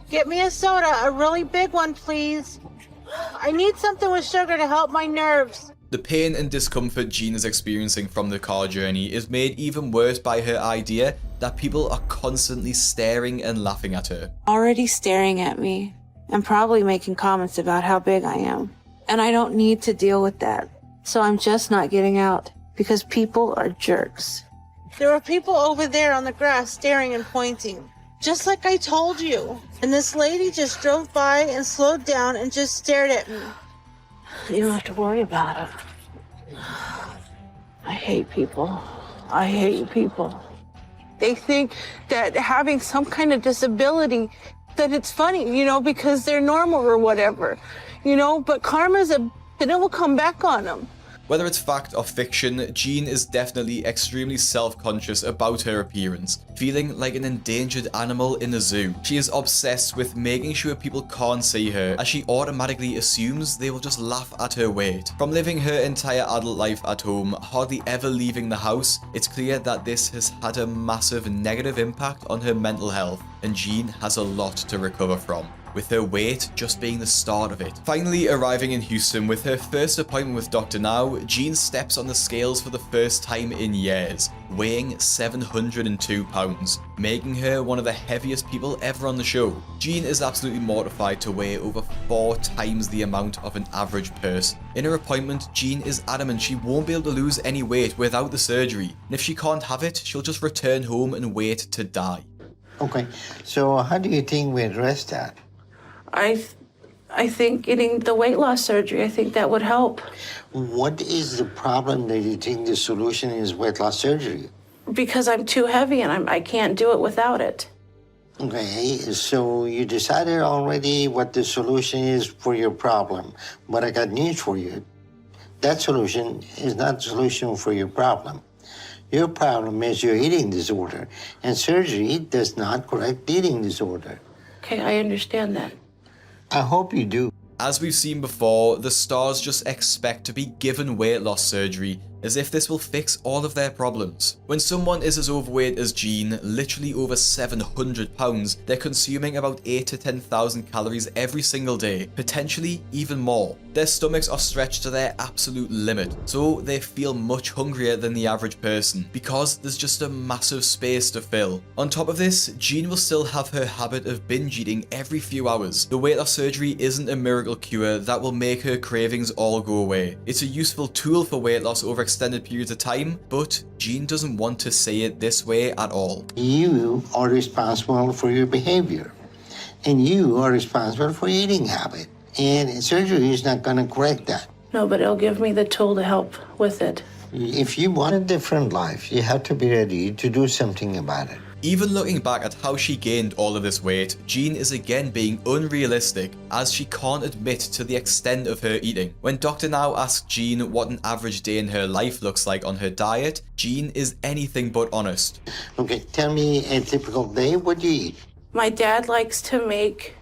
Get me a soda, a really big one, please. I need something with sugar to help my nerves. The pain and discomfort Jean is experiencing from the car journey is made even worse by her idea that people are constantly staring and laughing at her. Already staring at me and probably making comments about how big I am. And I don't need to deal with that. So I'm just not getting out because people are jerks. There were people over there on the grass staring and pointing, just like I told you. And this lady just drove by and slowed down and just stared at me. You don't have to worry about it. I hate people. I hate people. They think that having some kind of disability, that it's funny, you know, because they're normal or whatever, you know, but karma's and it will come back on them. Whether it's fact or fiction, Jean is definitely extremely self-conscious about her appearance, feeling like an endangered animal in a zoo. She is obsessed with making sure people can't see her, as she automatically assumes they will just laugh at her weight. From living her entire adult life at home, hardly ever leaving the house, it's clear that this has had a massive negative impact on her mental health, and Jean has a lot to recover from, with her weight just being the start of it. Finally arriving in Houston with her first appointment with Dr. Now, Jean steps on the scales for the first time in years, weighing 702 pounds, making her one of the heaviest people ever on the show. Jean is absolutely mortified to weigh over 4 times the amount of an average person. In her appointment, Jean is adamant she won't be able to lose any weight without the surgery, and if she can't have it, she'll just return home and wait to die. Okay, so how do you think we address that? I think getting the weight loss surgery, I think that would help. What is the problem that you think the solution is weight loss surgery? Because I'm too heavy and I can't do it without it. Okay, so you decided already what the solution is for your problem. But I got news for you. That solution is not the solution for your problem. Your problem is your eating disorder, and surgery does not correct eating disorder. Okay, I understand that. I hope you do. As we've seen before, the stars just expect to be given weight loss surgery as if this will fix all of their problems. When someone is as overweight as Jean, literally over 700 pounds, they're consuming about 8 to 10,000 calories every single day, potentially even more. Their stomachs are stretched to their absolute limit, so they feel much hungrier than the average person, because there's just a massive space to fill. On top of this, Jean will still have her habit of binge eating every few hours. The weight loss surgery isn't a miracle cure that will make her cravings all go away. It's a useful tool for weight loss over extended periods of time, but Jean doesn't want to say it this way at all. You are responsible for your behavior, and you are responsible for your eating habit, and surgery is not going to correct that. No, but it'll give me the tool to help with it. If you want a different life, you have to be ready to do something about it. Even looking back at how she gained all of this weight, Jean is again being unrealistic, as she can't admit to the extent of her eating. When Dr. Now asks Jean what an average day in her life looks like on her diet, Jean is anything but honest. Okay, tell me a typical day. What do you eat? My dad likes to make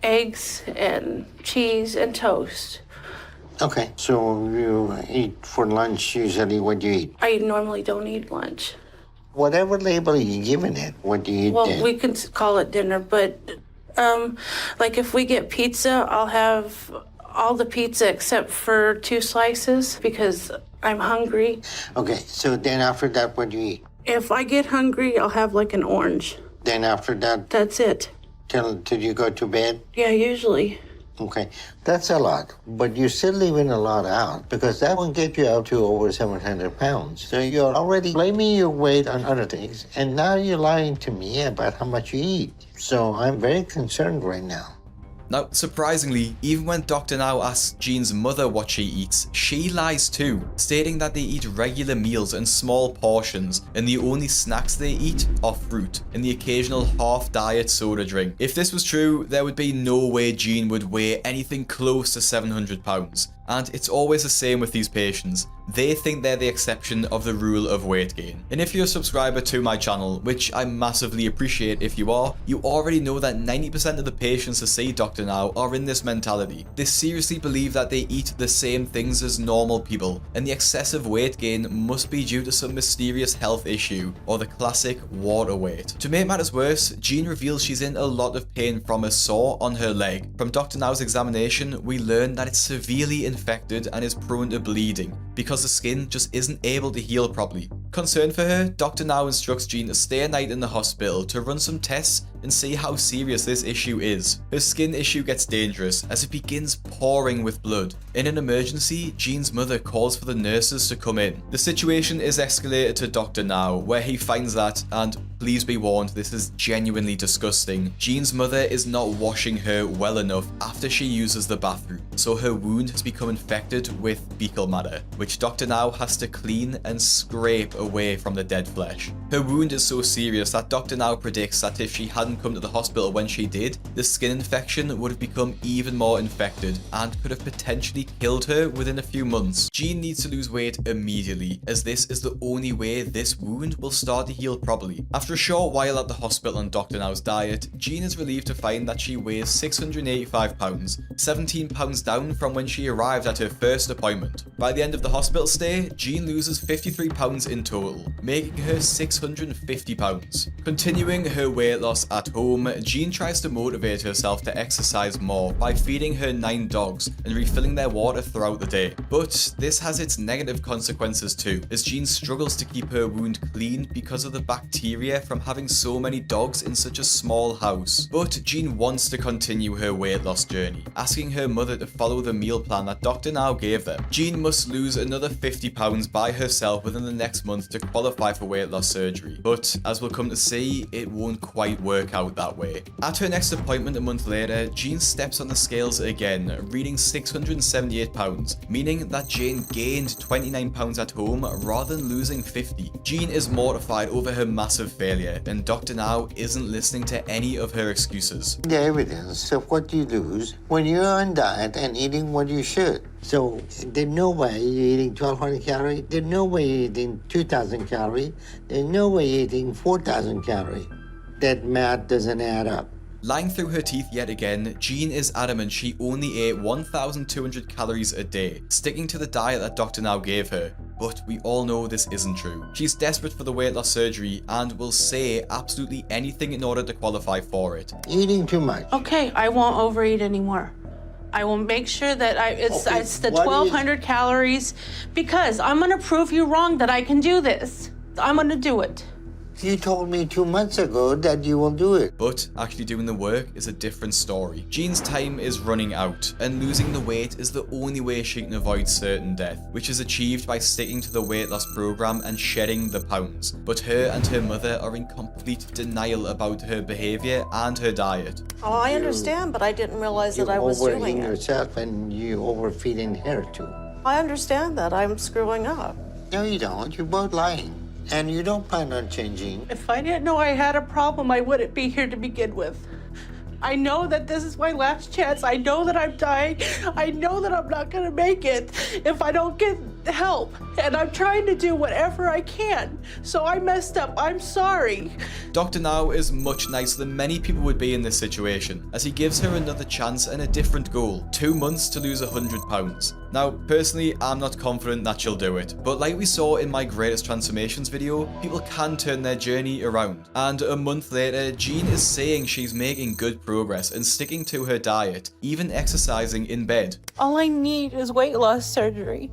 eggs and cheese and toast. Okay, so you eat for lunch usually. What do you eat? I normally don't eat lunch. Whatever label you're giving it, what do you eat Well, then? we can call it dinner, but like if we get pizza, I'll have all the pizza except for 2 slices because I'm hungry. Okay, so then after that, what do you eat? If I get hungry, I'll have like an orange. Then after that? That's it. Till you go to bed? Yeah, usually. Okay, that's a lot, but you're still leaving a lot out because that will get you up to over 700 pounds. So you're already blaming your weight on other things, and now you're lying to me about how much you eat. So I'm very concerned right now. Now, surprisingly, even when Dr. Now asks Jean's mother what she eats, she lies too, stating that they eat regular meals in small portions, and the only snacks they eat are fruit and the occasional half-diet soda drink. If this was true, there would be no way Jean would weigh anything close to 700 pounds. And it's always the same with these patients. They think they're the exception of the rule of weight gain. And if you're a subscriber to my channel, which I massively appreciate if you are, you already know that 90% of the patients that see Dr. Now are in this mentality. They seriously believe that they eat the same things as normal people, and the excessive weight gain must be due to some mysterious health issue, or the classic water weight. To make matters worse, Jean reveals she's in a lot of pain from a sore on her leg. From Dr. Now's examination, we learn that it's severely infected and is prone to bleeding, because the skin just isn't able to heal properly. Concerned for her, Dr. Now instructs Jean to stay a night in the hospital to run some tests and see how serious this issue is. Her skin issue gets dangerous as it begins pouring with blood. In an emergency, Jean's mother calls for the nurses to come in. The situation is escalated to Dr. Now, where he finds that, and Please be warned, this is genuinely disgusting. Jean's mother is not washing her well enough after she uses the bathroom, so her wound has become infected with fecal matter, which Dr. Now has to clean and scrape away from the dead flesh. Her wound is so serious that Dr. Now predicts that if she hadn't come to the hospital when she did, the skin infection would have become even more infected and could have potentially killed her within a few months. Jean needs to lose weight immediately, as this is the only way this wound will start to heal properly. After a short while at the hospital on Dr. Now's diet, Jean is relieved to find that she weighs 685 pounds, 17 pounds down from when she arrived at her first appointment. By the end of the hospital stay, Jean loses 53 pounds in total, making her 650 pounds. Continuing her weight loss at home, Jean tries to motivate herself to exercise more by feeding her 9 dogs and refilling their water throughout the day. But this has its negative consequences too, as Jean struggles to keep her wound clean because of the bacteria from having so many dogs in such a small house. But Jean wants to continue her weight loss journey, asking her mother to follow the meal plan that Dr. Now gave them. Jean must lose another 50 pounds by herself within the next month to qualify for weight loss surgery. But as we'll come to see, it won't quite work out that way. At her next appointment a month later, Jean steps on the scales again, reading 678 pounds, meaning that Jane gained 29 pounds at home rather than losing 50. Jean is mortified over her massive failure, and Dr. Now isn't listening to any of her excuses. The evidence of what you lose when you're on diet and eating what you should. So there's no way you're eating 1,200 calories. There's no way you're eating 2,000 calories. There's no way you're eating 4,000 calories. That math doesn't add up. Lying through her teeth yet again, Jean is adamant she only ate 1,200 calories a day, sticking to the diet that Dr. Now gave her. But we all know this isn't true. She's desperate for the weight loss surgery and will say absolutely anything in order to qualify for it. Eating too much. Okay, I won't overeat anymore. I will make sure that it's the 1,200 calories, because I'm gonna prove you wrong that I can do this. I'm gonna do it. You told me 2 months ago that you will do it. But actually doing the work is a different story. Jean's time is running out, and losing the weight is the only way she can avoid certain death, which is achieved by sticking to the weight loss program and shedding the pounds. But her and her mother are in complete denial about her behavior and her diet. Oh, I understand, but I didn't realize that I was You're doing overeating it. yourself and you overfeeding her too. I understand that. I'm screwing up. No, you don't. You're both lying. And you don't plan on changing. If I didn't know I had a problem, I wouldn't be here to begin with. I know that this is my last chance. I know that I'm dying. I know that I'm not gonna make it if I don't get help. And I'm trying to do whatever I can. So I messed up. I'm sorry. Dr. Now is much nicer than many people would be in this situation, as he gives her another chance and a different goal: 2 months to lose 100 pounds. Now, personally, I'm not confident that she'll do it, but like we saw in my Greatest Transformations video, people can turn their journey around. And a month later, Jean is saying she's making good progress and sticking to her diet, even exercising in bed. All I need is weight loss surgery.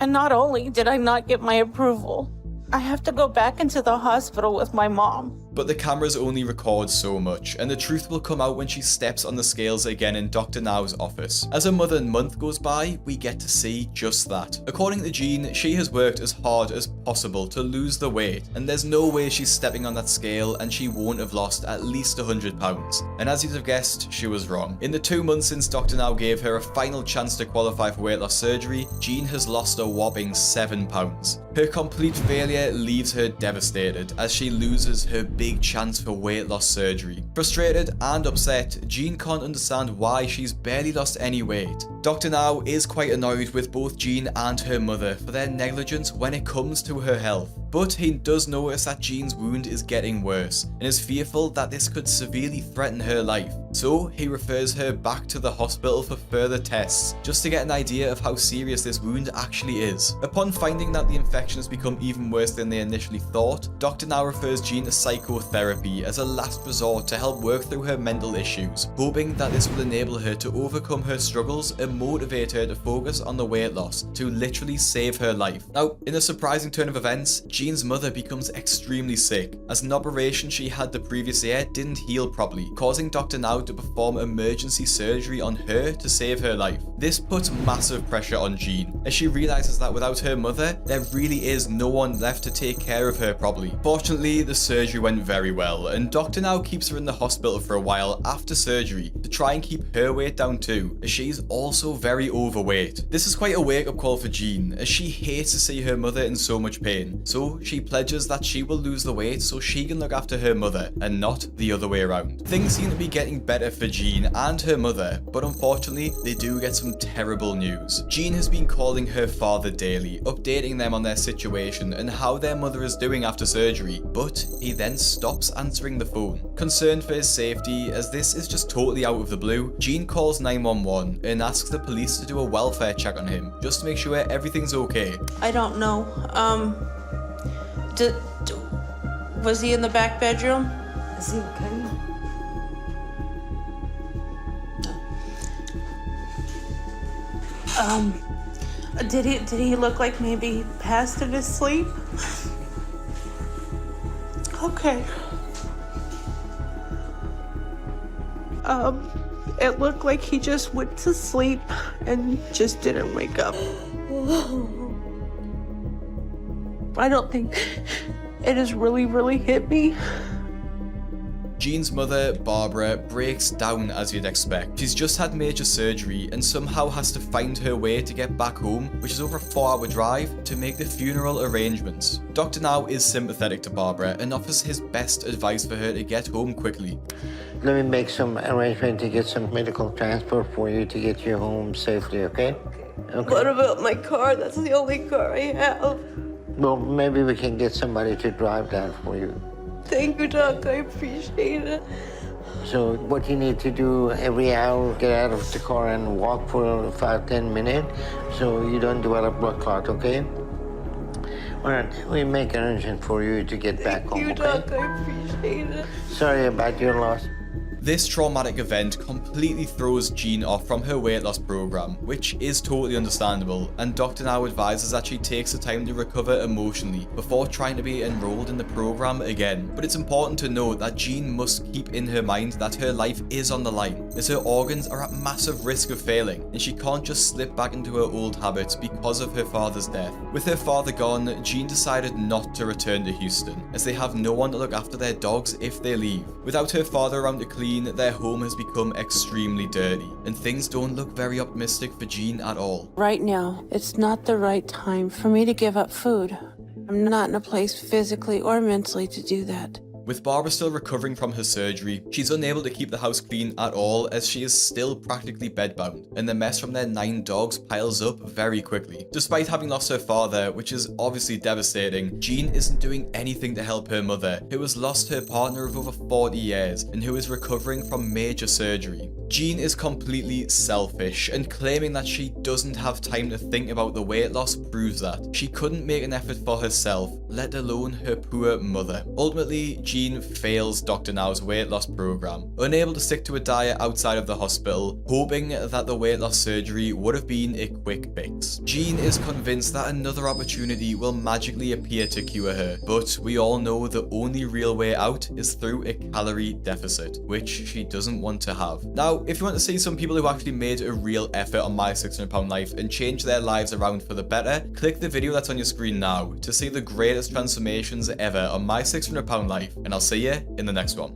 And not only did I not get my approval, I have to go back into the hospital with my mom. But the cameras only record so much, and the truth will come out when she steps on the scales again in Dr. Now's office. As a month goes by, we get to see just that. According to Jean, she has worked as hard as possible to lose the weight, and there's no way she's stepping on that scale and she won't have lost at least 100 pounds. And as you'd have guessed, she was wrong. In the 2 months since Dr. Now gave her a final chance to qualify for weight loss surgery, Jean has lost a whopping 7 pounds. Her complete failure leaves her devastated as she loses her big chance for weight loss surgery. Frustrated and upset, Jean can't understand why she's barely lost any weight. Dr. Now is quite annoyed with both Jean and her mother for their negligence when it comes to her health. But he does notice that Jean's wound is getting worse and is fearful that this could severely threaten her life. So he refers her back to the hospital for further tests, just to get an idea of how serious this wound actually is. Upon finding that the infection has become even worse than they initially thought, Dr. Now refers Jean to psychotherapy as a last resort to help work through her mental issues, hoping that this will enable her to overcome her struggles and motivate her to focus on the weight loss to literally save her life. Now, in a surprising turn of events, Jean Jean's mother becomes extremely sick, as an operation she had the previous year didn't heal properly, causing Dr. Now to perform emergency surgery on her to save her life. This puts massive pressure on Jean, as she realizes that without her mother, there really is no one left to take care of her properly. Fortunately, the surgery went very well, and Dr. Now keeps her in the hospital for a while after surgery to try and keep her weight down too, as she's also very overweight. This is quite a wake-up call for Jean, as she hates to see her mother in so much pain, so she pledges that she will lose the weight so she can look after her mother, and not the other way around. Things seem to be getting better for Jean and her mother, but unfortunately, they do get some terrible news. Jean has been calling her father daily, updating them on their situation and how their mother is doing after surgery, but he then stops answering the phone. Concerned for his safety, as this is just totally out of the blue, Jean calls 911 and asks the police to do a welfare check on him, just to make sure everything's okay. I don't know. Was he in the back bedroom? Is he okay? Did he look like maybe he passed in his sleep? Okay. It looked like he just went to sleep and just didn't wake up. I don't think it has really hit me. Jean's mother, Barbara, breaks down as you'd expect. She's just had major surgery and somehow has to find her way to get back home, which is over a 4-hour drive, to make the funeral arrangements. Dr. Now is sympathetic to Barbara and offers his best advice for her to get home quickly. Let me make some arrangement to get some medical transport for you to get you home safely, okay? Okay. What about my car? That's the only car I have. Well, maybe we can get somebody to drive that for you. Thank you, Doc. I appreciate it. So what you need to do every hour, get out of the car and walk for 5-10 minutes so you don't develop blood clot, okay? All right, we make arrangement for you to get back home, okay? Thank you, Doc. I appreciate it. Sorry about your loss. This traumatic event completely throws Jean off from her weight loss program, which is totally understandable, and Dr. Now advises that she takes the time to recover emotionally before trying to be enrolled in the program again. But it's important to note that Jean must keep in her mind that her life is on the line, as her organs are at massive risk of failing, and she can't just slip back into her old habits because of her father's death. With her father gone, Jean decided not to return to Houston, as they have no one to look after their dogs if they leave. Without her father around to clean, their home has become extremely dirty, and things don't look very optimistic for Jean at all. Right now, it's not the right time for me to give up food. I'm not in a place physically or mentally to do that. With Barbara still recovering from her surgery, she's unable to keep the house clean at all, as she is still practically bedbound, and the mess from their 9 dogs piles up very quickly. Despite having lost her father, which is obviously devastating, Jean isn't doing anything to help her mother, who has lost her partner of over 40 years and who is recovering from major surgery. Jean is completely selfish, and claiming that she doesn't have time to think about the weight loss proves that. She couldn't make an effort for herself, let alone her poor mother. Ultimately, Jean fails Dr. Now's weight loss program, unable to stick to a diet outside of the hospital, hoping that the weight loss surgery would have been a quick fix. Jean is convinced that another opportunity will magically appear to cure her, but we all know the only real way out is through a calorie deficit, which she doesn't want to have. Now, if you want to see some people who actually made a real effort on My 600 Pound Life and changed their lives around for the better, click the video that's on your screen now to see the greatest transformations ever on My 600 Pound Life, and I'll see you in the next one.